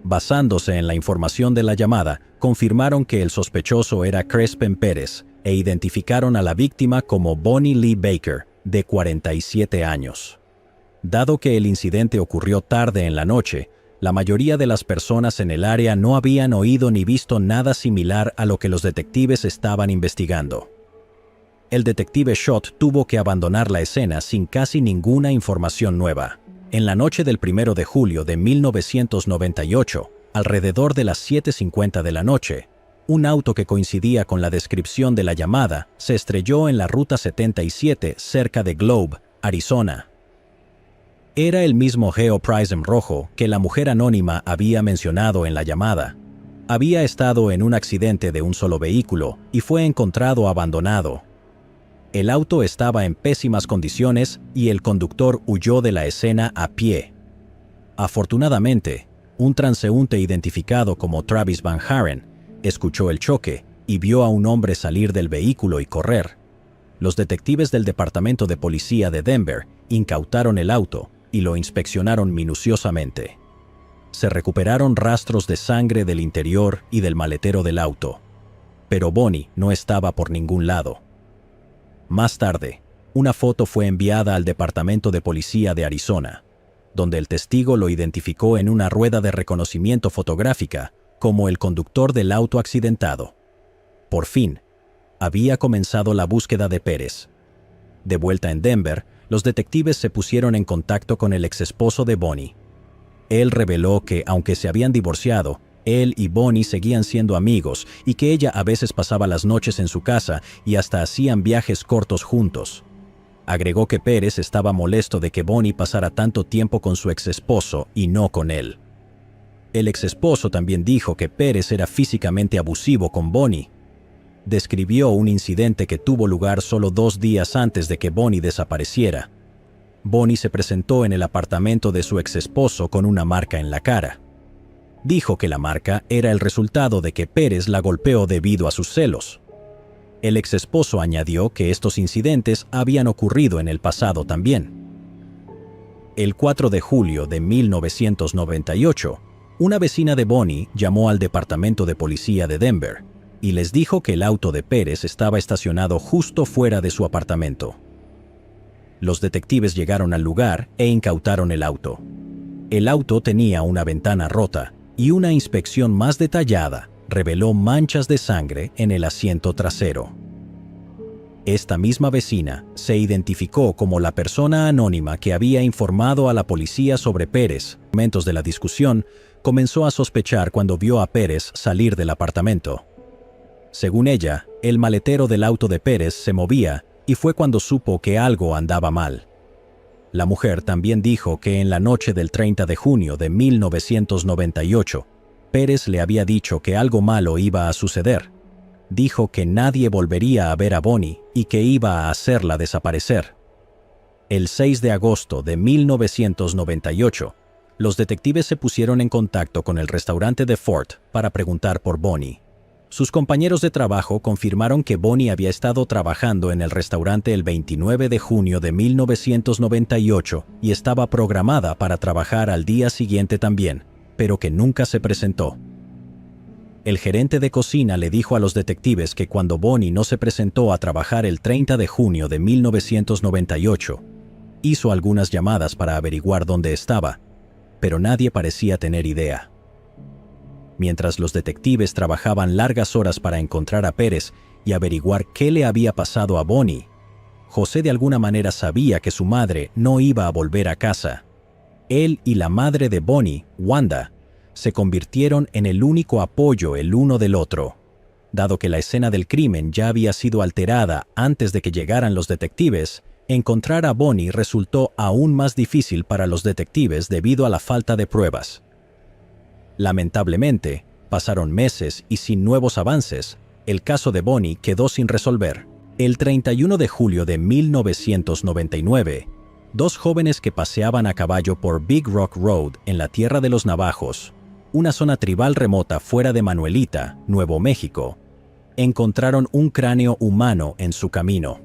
Basándose en la información de la llamada, confirmaron que el sospechoso era Crepen Pérez e identificaron a la víctima como Bonnie Lee Baker, de 47 años. Dado que el incidente ocurrió tarde en la noche, la mayoría de las personas en el área no habían oído ni visto nada similar a lo que los detectives estaban investigando. El detective Schott tuvo que abandonar la escena sin casi ninguna información nueva. En la noche del 1 de julio de 1998, alrededor de las 7:50 de la noche, un auto que coincidía con la descripción de la llamada se estrelló en la Ruta 77 cerca de Globe, Arizona. Era el mismo Geo Prism rojo que la mujer anónima había mencionado en la llamada. Había estado en un accidente de un solo vehículo y fue encontrado abandonado. El auto estaba en pésimas condiciones y el conductor huyó de la escena a pie. Afortunadamente, un transeúnte identificado como Travis Van Haren escuchó el choque y vio a un hombre salir del vehículo y correr. Los detectives del Departamento de Policía de Denver incautaron el auto y lo inspeccionaron minuciosamente. Se recuperaron rastros de sangre del interior y del maletero del auto, pero Bonnie no estaba por ningún lado. Más tarde, una foto fue enviada al Departamento de Policía de Arizona, donde el testigo lo identificó en una rueda de reconocimiento fotográfica como el conductor del auto accidentado. Por fin, había comenzado la búsqueda de Pérez. De vuelta en Denver, los detectives se pusieron en contacto con el exesposo de Bonnie. Él reveló que, aunque se habían divorciado, él y Bonnie seguían siendo amigos y que ella a veces pasaba las noches en su casa y hasta hacían viajes cortos juntos. Agregó que Pérez estaba molesto de que Bonnie pasara tanto tiempo con su exesposo y no con él. El exesposo también dijo que Pérez era físicamente abusivo con Bonnie. Describió un incidente que tuvo lugar solo 2 días antes de que Bonnie desapareciera. Bonnie se presentó en el apartamento de su exesposo con una marca en la cara. Dijo que la marca era el resultado de que Pérez la golpeó debido a sus celos. El exesposo añadió que estos incidentes habían ocurrido en el pasado también. El 4 de julio de 1998, una vecina de Bonnie llamó al Departamento de Policía de Denver y les dijo que el auto de Pérez estaba estacionado justo fuera de su apartamento. Los detectives llegaron al lugar e incautaron el auto. El auto tenía una ventana rota y una inspección más detallada reveló manchas de sangre en el asiento trasero. Esta misma vecina se identificó como la persona anónima que había informado a la policía sobre Pérez. En momentos de la discusión, comenzó a sospechar cuando vio a Pérez salir del apartamento. Según ella, el maletero del auto de Pérez se movía y fue cuando supo que algo andaba mal. La mujer también dijo que en la noche del 30 de junio de 1998, Pérez le había dicho que algo malo iba a suceder. Dijo que nadie volvería a ver a Bonnie y que iba a hacerla desaparecer. El 6 de agosto de 1998, los detectives se pusieron en contacto con el restaurante de Fort para preguntar por Bonnie. Sus compañeros de trabajo confirmaron que Bonnie había estado trabajando en el restaurante el 29 de junio de 1998 y estaba programada para trabajar al día siguiente también, pero que nunca se presentó. El gerente de cocina le dijo a los detectives que cuando Bonnie no se presentó a trabajar el 30 de junio de 1998, hizo algunas llamadas para averiguar dónde estaba, pero nadie parecía tener idea. Mientras los detectives trabajaban largas horas para encontrar a Pérez y averiguar qué le había pasado a Bonnie, José de alguna manera sabía que su madre no iba a volver a casa. Él y la madre de Bonnie, Wanda, se convirtieron en el único apoyo el uno del otro. Dado que la escena del crimen ya había sido alterada antes de que llegaran los detectives, encontrar a Bonnie resultó aún más difícil para los detectives debido a la falta de pruebas. Lamentablemente, pasaron meses y sin nuevos avances, el caso de Bonnie quedó sin resolver. El 31 de julio de 1999, dos jóvenes que paseaban a caballo por Big Rock Road en la Tierra de los Navajos, una zona tribal remota fuera de Manuelita, Nuevo México, encontraron un cráneo humano en su camino.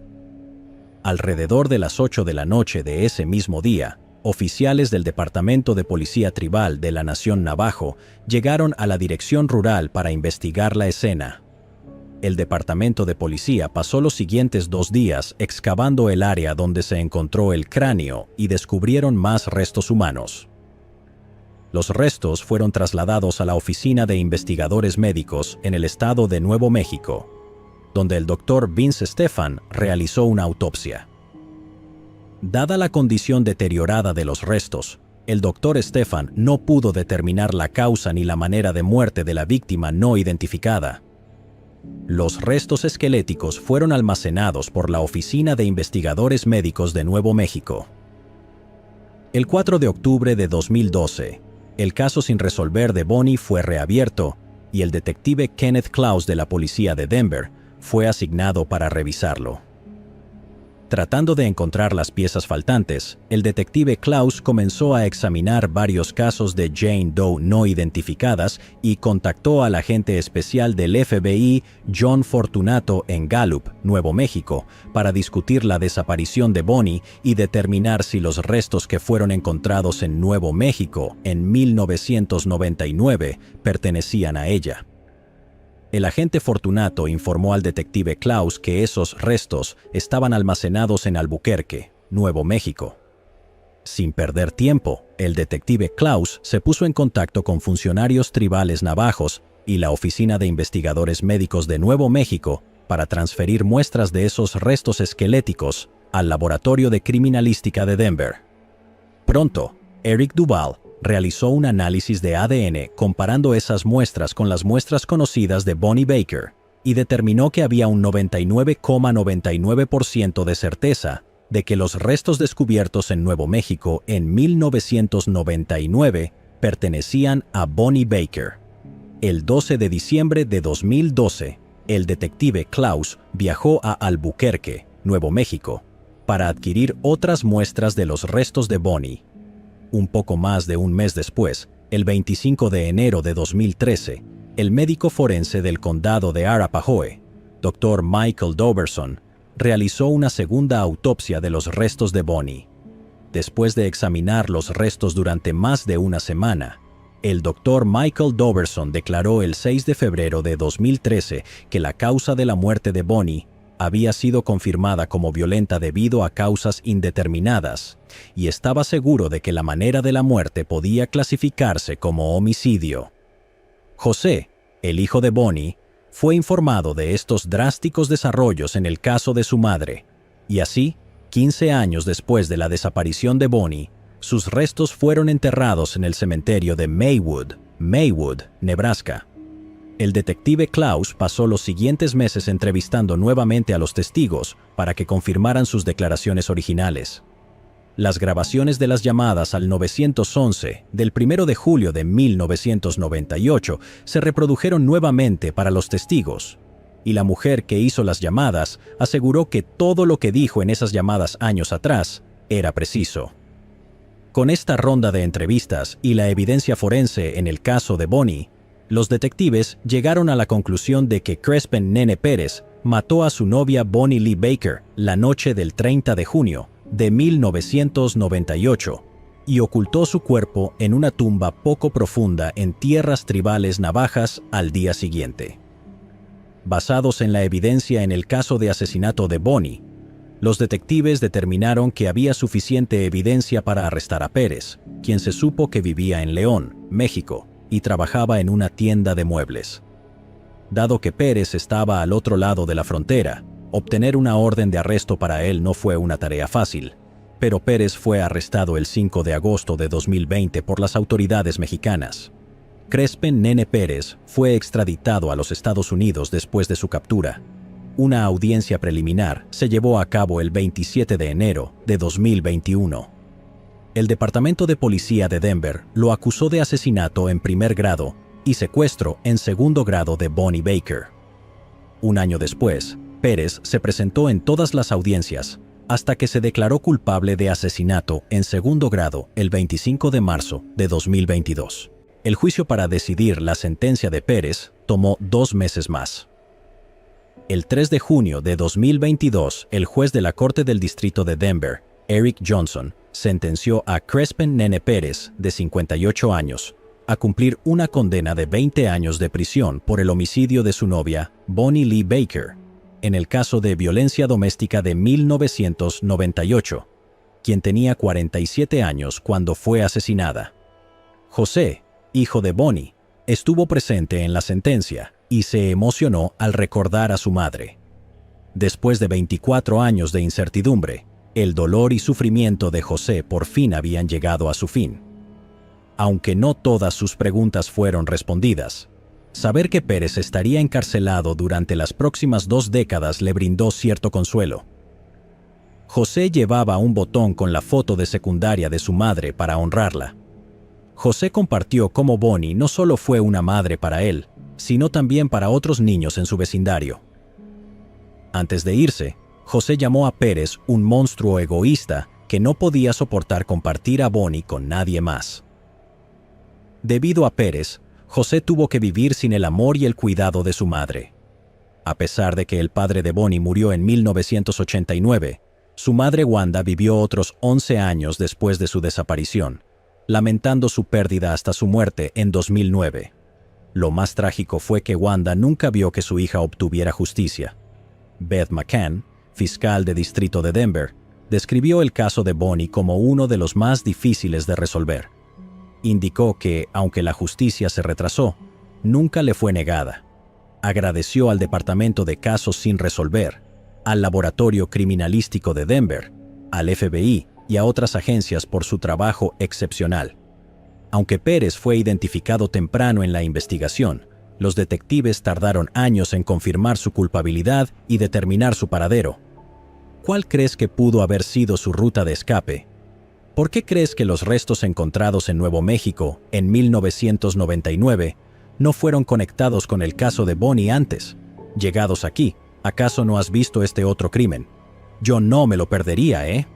Alrededor de las 8 de la noche de ese mismo día, oficiales del Departamento de Policía Tribal de la Nación Navajo llegaron a la dirección rural para investigar la escena. El Departamento de Policía pasó los siguientes 2 días excavando el área donde se encontró el cráneo y descubrieron más restos humanos. Los restos fueron trasladados a la Oficina de Investigadores Médicos en el estado de Nuevo México, donde el Dr. Vince Stephan realizó una autopsia. Dada la condición deteriorada de los restos, el Dr. Stephan no pudo determinar la causa ni la manera de muerte de la víctima no identificada. Los restos esqueléticos fueron almacenados por la Oficina de Investigadores Médicos de Nuevo México. El 4 de octubre de 2012, el caso sin resolver de Bonnie fue reabierto y el detective Kenneth Klaus de la policía de Denver fue asignado para revisarlo. Tratando de encontrar las piezas faltantes, el detective Klaus comenzó a examinar varios casos de Jane Doe no identificadas y contactó al agente especial del FBI John Fortunato en Gallup, Nuevo México, para discutir la desaparición de Bonnie y determinar si los restos que fueron encontrados en Nuevo México en 1999 pertenecían a ella. El agente Fortunato informó al detective Klaus que esos restos estaban almacenados en Albuquerque, Nuevo México. Sin perder tiempo, el detective Klaus se puso en contacto con funcionarios tribales navajos y la Oficina de Investigadores Médicos de Nuevo México para transferir muestras de esos restos esqueléticos al Laboratorio de Criminalística de Denver. Pronto, Eric Duval realizó un análisis de ADN comparando esas muestras con las muestras conocidas de Bonnie Baker y determinó que había un 99,99% de certeza de que los restos descubiertos en Nuevo México en 1999 pertenecían a Bonnie Baker. El 12 de diciembre de 2012, el detective Klaus viajó a Albuquerque, Nuevo México, para adquirir otras muestras de los restos de Bonnie. Un poco más de un mes después, el 25 de enero de 2013, el médico forense del condado de Arapahoe, Dr. Michael Doberson, realizó una segunda autopsia de los restos de Bonnie. Después de examinar los restos durante más de una semana, el Dr. Michael Doberson declaró el 6 de febrero de 2013 que la causa de la muerte de Bonnie había sido confirmada como violenta debido a causas indeterminadas, y estaba seguro de que la manera de la muerte podía clasificarse como homicidio. José, el hijo de Bonnie, fue informado de estos drásticos desarrollos en el caso de su madre, y así, 15 años después de la desaparición de Bonnie, sus restos fueron enterrados en el cementerio de Maywood, Nebraska. El detective Klaus pasó los siguientes meses entrevistando nuevamente a los testigos para que confirmaran sus declaraciones originales. Las grabaciones de las llamadas al 911 del 1 de julio de 1998 se reprodujeron nuevamente para los testigos, y la mujer que hizo las llamadas aseguró que todo lo que dijo en esas llamadas años atrás era preciso. Con esta ronda de entrevistas y la evidencia forense en el caso de Bonnie, los detectives llegaron a la conclusión de que Crespin Nene Pérez mató a su novia Bonnie Lee Baker la noche del 30 de junio de 1998 y ocultó su cuerpo en una tumba poco profunda en tierras tribales navajas al día siguiente. Basados en la evidencia en el caso de asesinato de Bonnie, los detectives determinaron que había suficiente evidencia para arrestar a Pérez, quien se supo que vivía en León, México, y trabajaba en una tienda de muebles. Dado que Pérez estaba al otro lado de la frontera, obtener una orden de arresto para él no fue una tarea fácil, pero Pérez fue arrestado el 5 de agosto de 2020 por las autoridades mexicanas. Crespin Nene Pérez fue extraditado a los Estados Unidos después de su captura. Una audiencia preliminar se llevó a cabo el 27 de enero de 2021. El Departamento de Policía de Denver lo acusó de asesinato en primer grado y secuestro en segundo grado de Bonnie Baker. Un año después, Pérez se presentó en todas las audiencias hasta que se declaró culpable de asesinato en segundo grado el 25 de marzo de 2022. El juicio para decidir la sentencia de Pérez tomó 2 meses más. El 3 de junio de 2022, el juez de la Corte del Distrito de Denver, Eric Johnson, sentenció a Crespin Nene Pérez, de 58 años, a cumplir una condena de 20 años de prisión por el homicidio de su novia, Bonnie Lee Baker, en el caso de violencia doméstica de 1998, quien tenía 47 años cuando fue asesinada. José, hijo de Bonnie, estuvo presente en la sentencia y se emocionó al recordar a su madre. Después de 24 años de incertidumbre, el dolor y sufrimiento de José por fin habían llegado a su fin. Aunque no todas sus preguntas fueron respondidas, saber que Pérez estaría encarcelado durante las próximas 2 décadas le brindó cierto consuelo. José llevaba un botón con la foto de secundaria de su madre para honrarla. José compartió cómo Bonnie no solo fue una madre para él, sino también para otros niños en su vecindario. Antes de irse, José llamó a Pérez un monstruo egoísta que no podía soportar compartir a Bonnie con nadie más. Debido a Pérez, José tuvo que vivir sin el amor y el cuidado de su madre. A pesar de que el padre de Bonnie murió en 1989, su madre Wanda vivió otros 11 años después de su desaparición, lamentando su pérdida hasta su muerte en 2009. Lo más trágico fue que Wanda nunca vio que su hija obtuviera justicia. Beth McCann, fiscal de distrito de Denver, describió el caso de Bonnie como uno de los más difíciles de resolver. Indicó que, aunque la justicia se retrasó, nunca le fue negada. Agradeció al Departamento de Casos sin Resolver, al Laboratorio Criminalístico de Denver, al FBI y a otras agencias por su trabajo excepcional. Aunque Pérez fue identificado temprano en la investigación, los detectives tardaron años en confirmar su culpabilidad y determinar su paradero. ¿Cuál crees que pudo haber sido su ruta de escape? ¿Por qué crees que los restos encontrados en Nuevo México en 1999 no fueron conectados con el caso de Bonnie antes? Llegados aquí, ¿acaso no has visto este otro crimen? Yo no me lo perdería, ¿eh?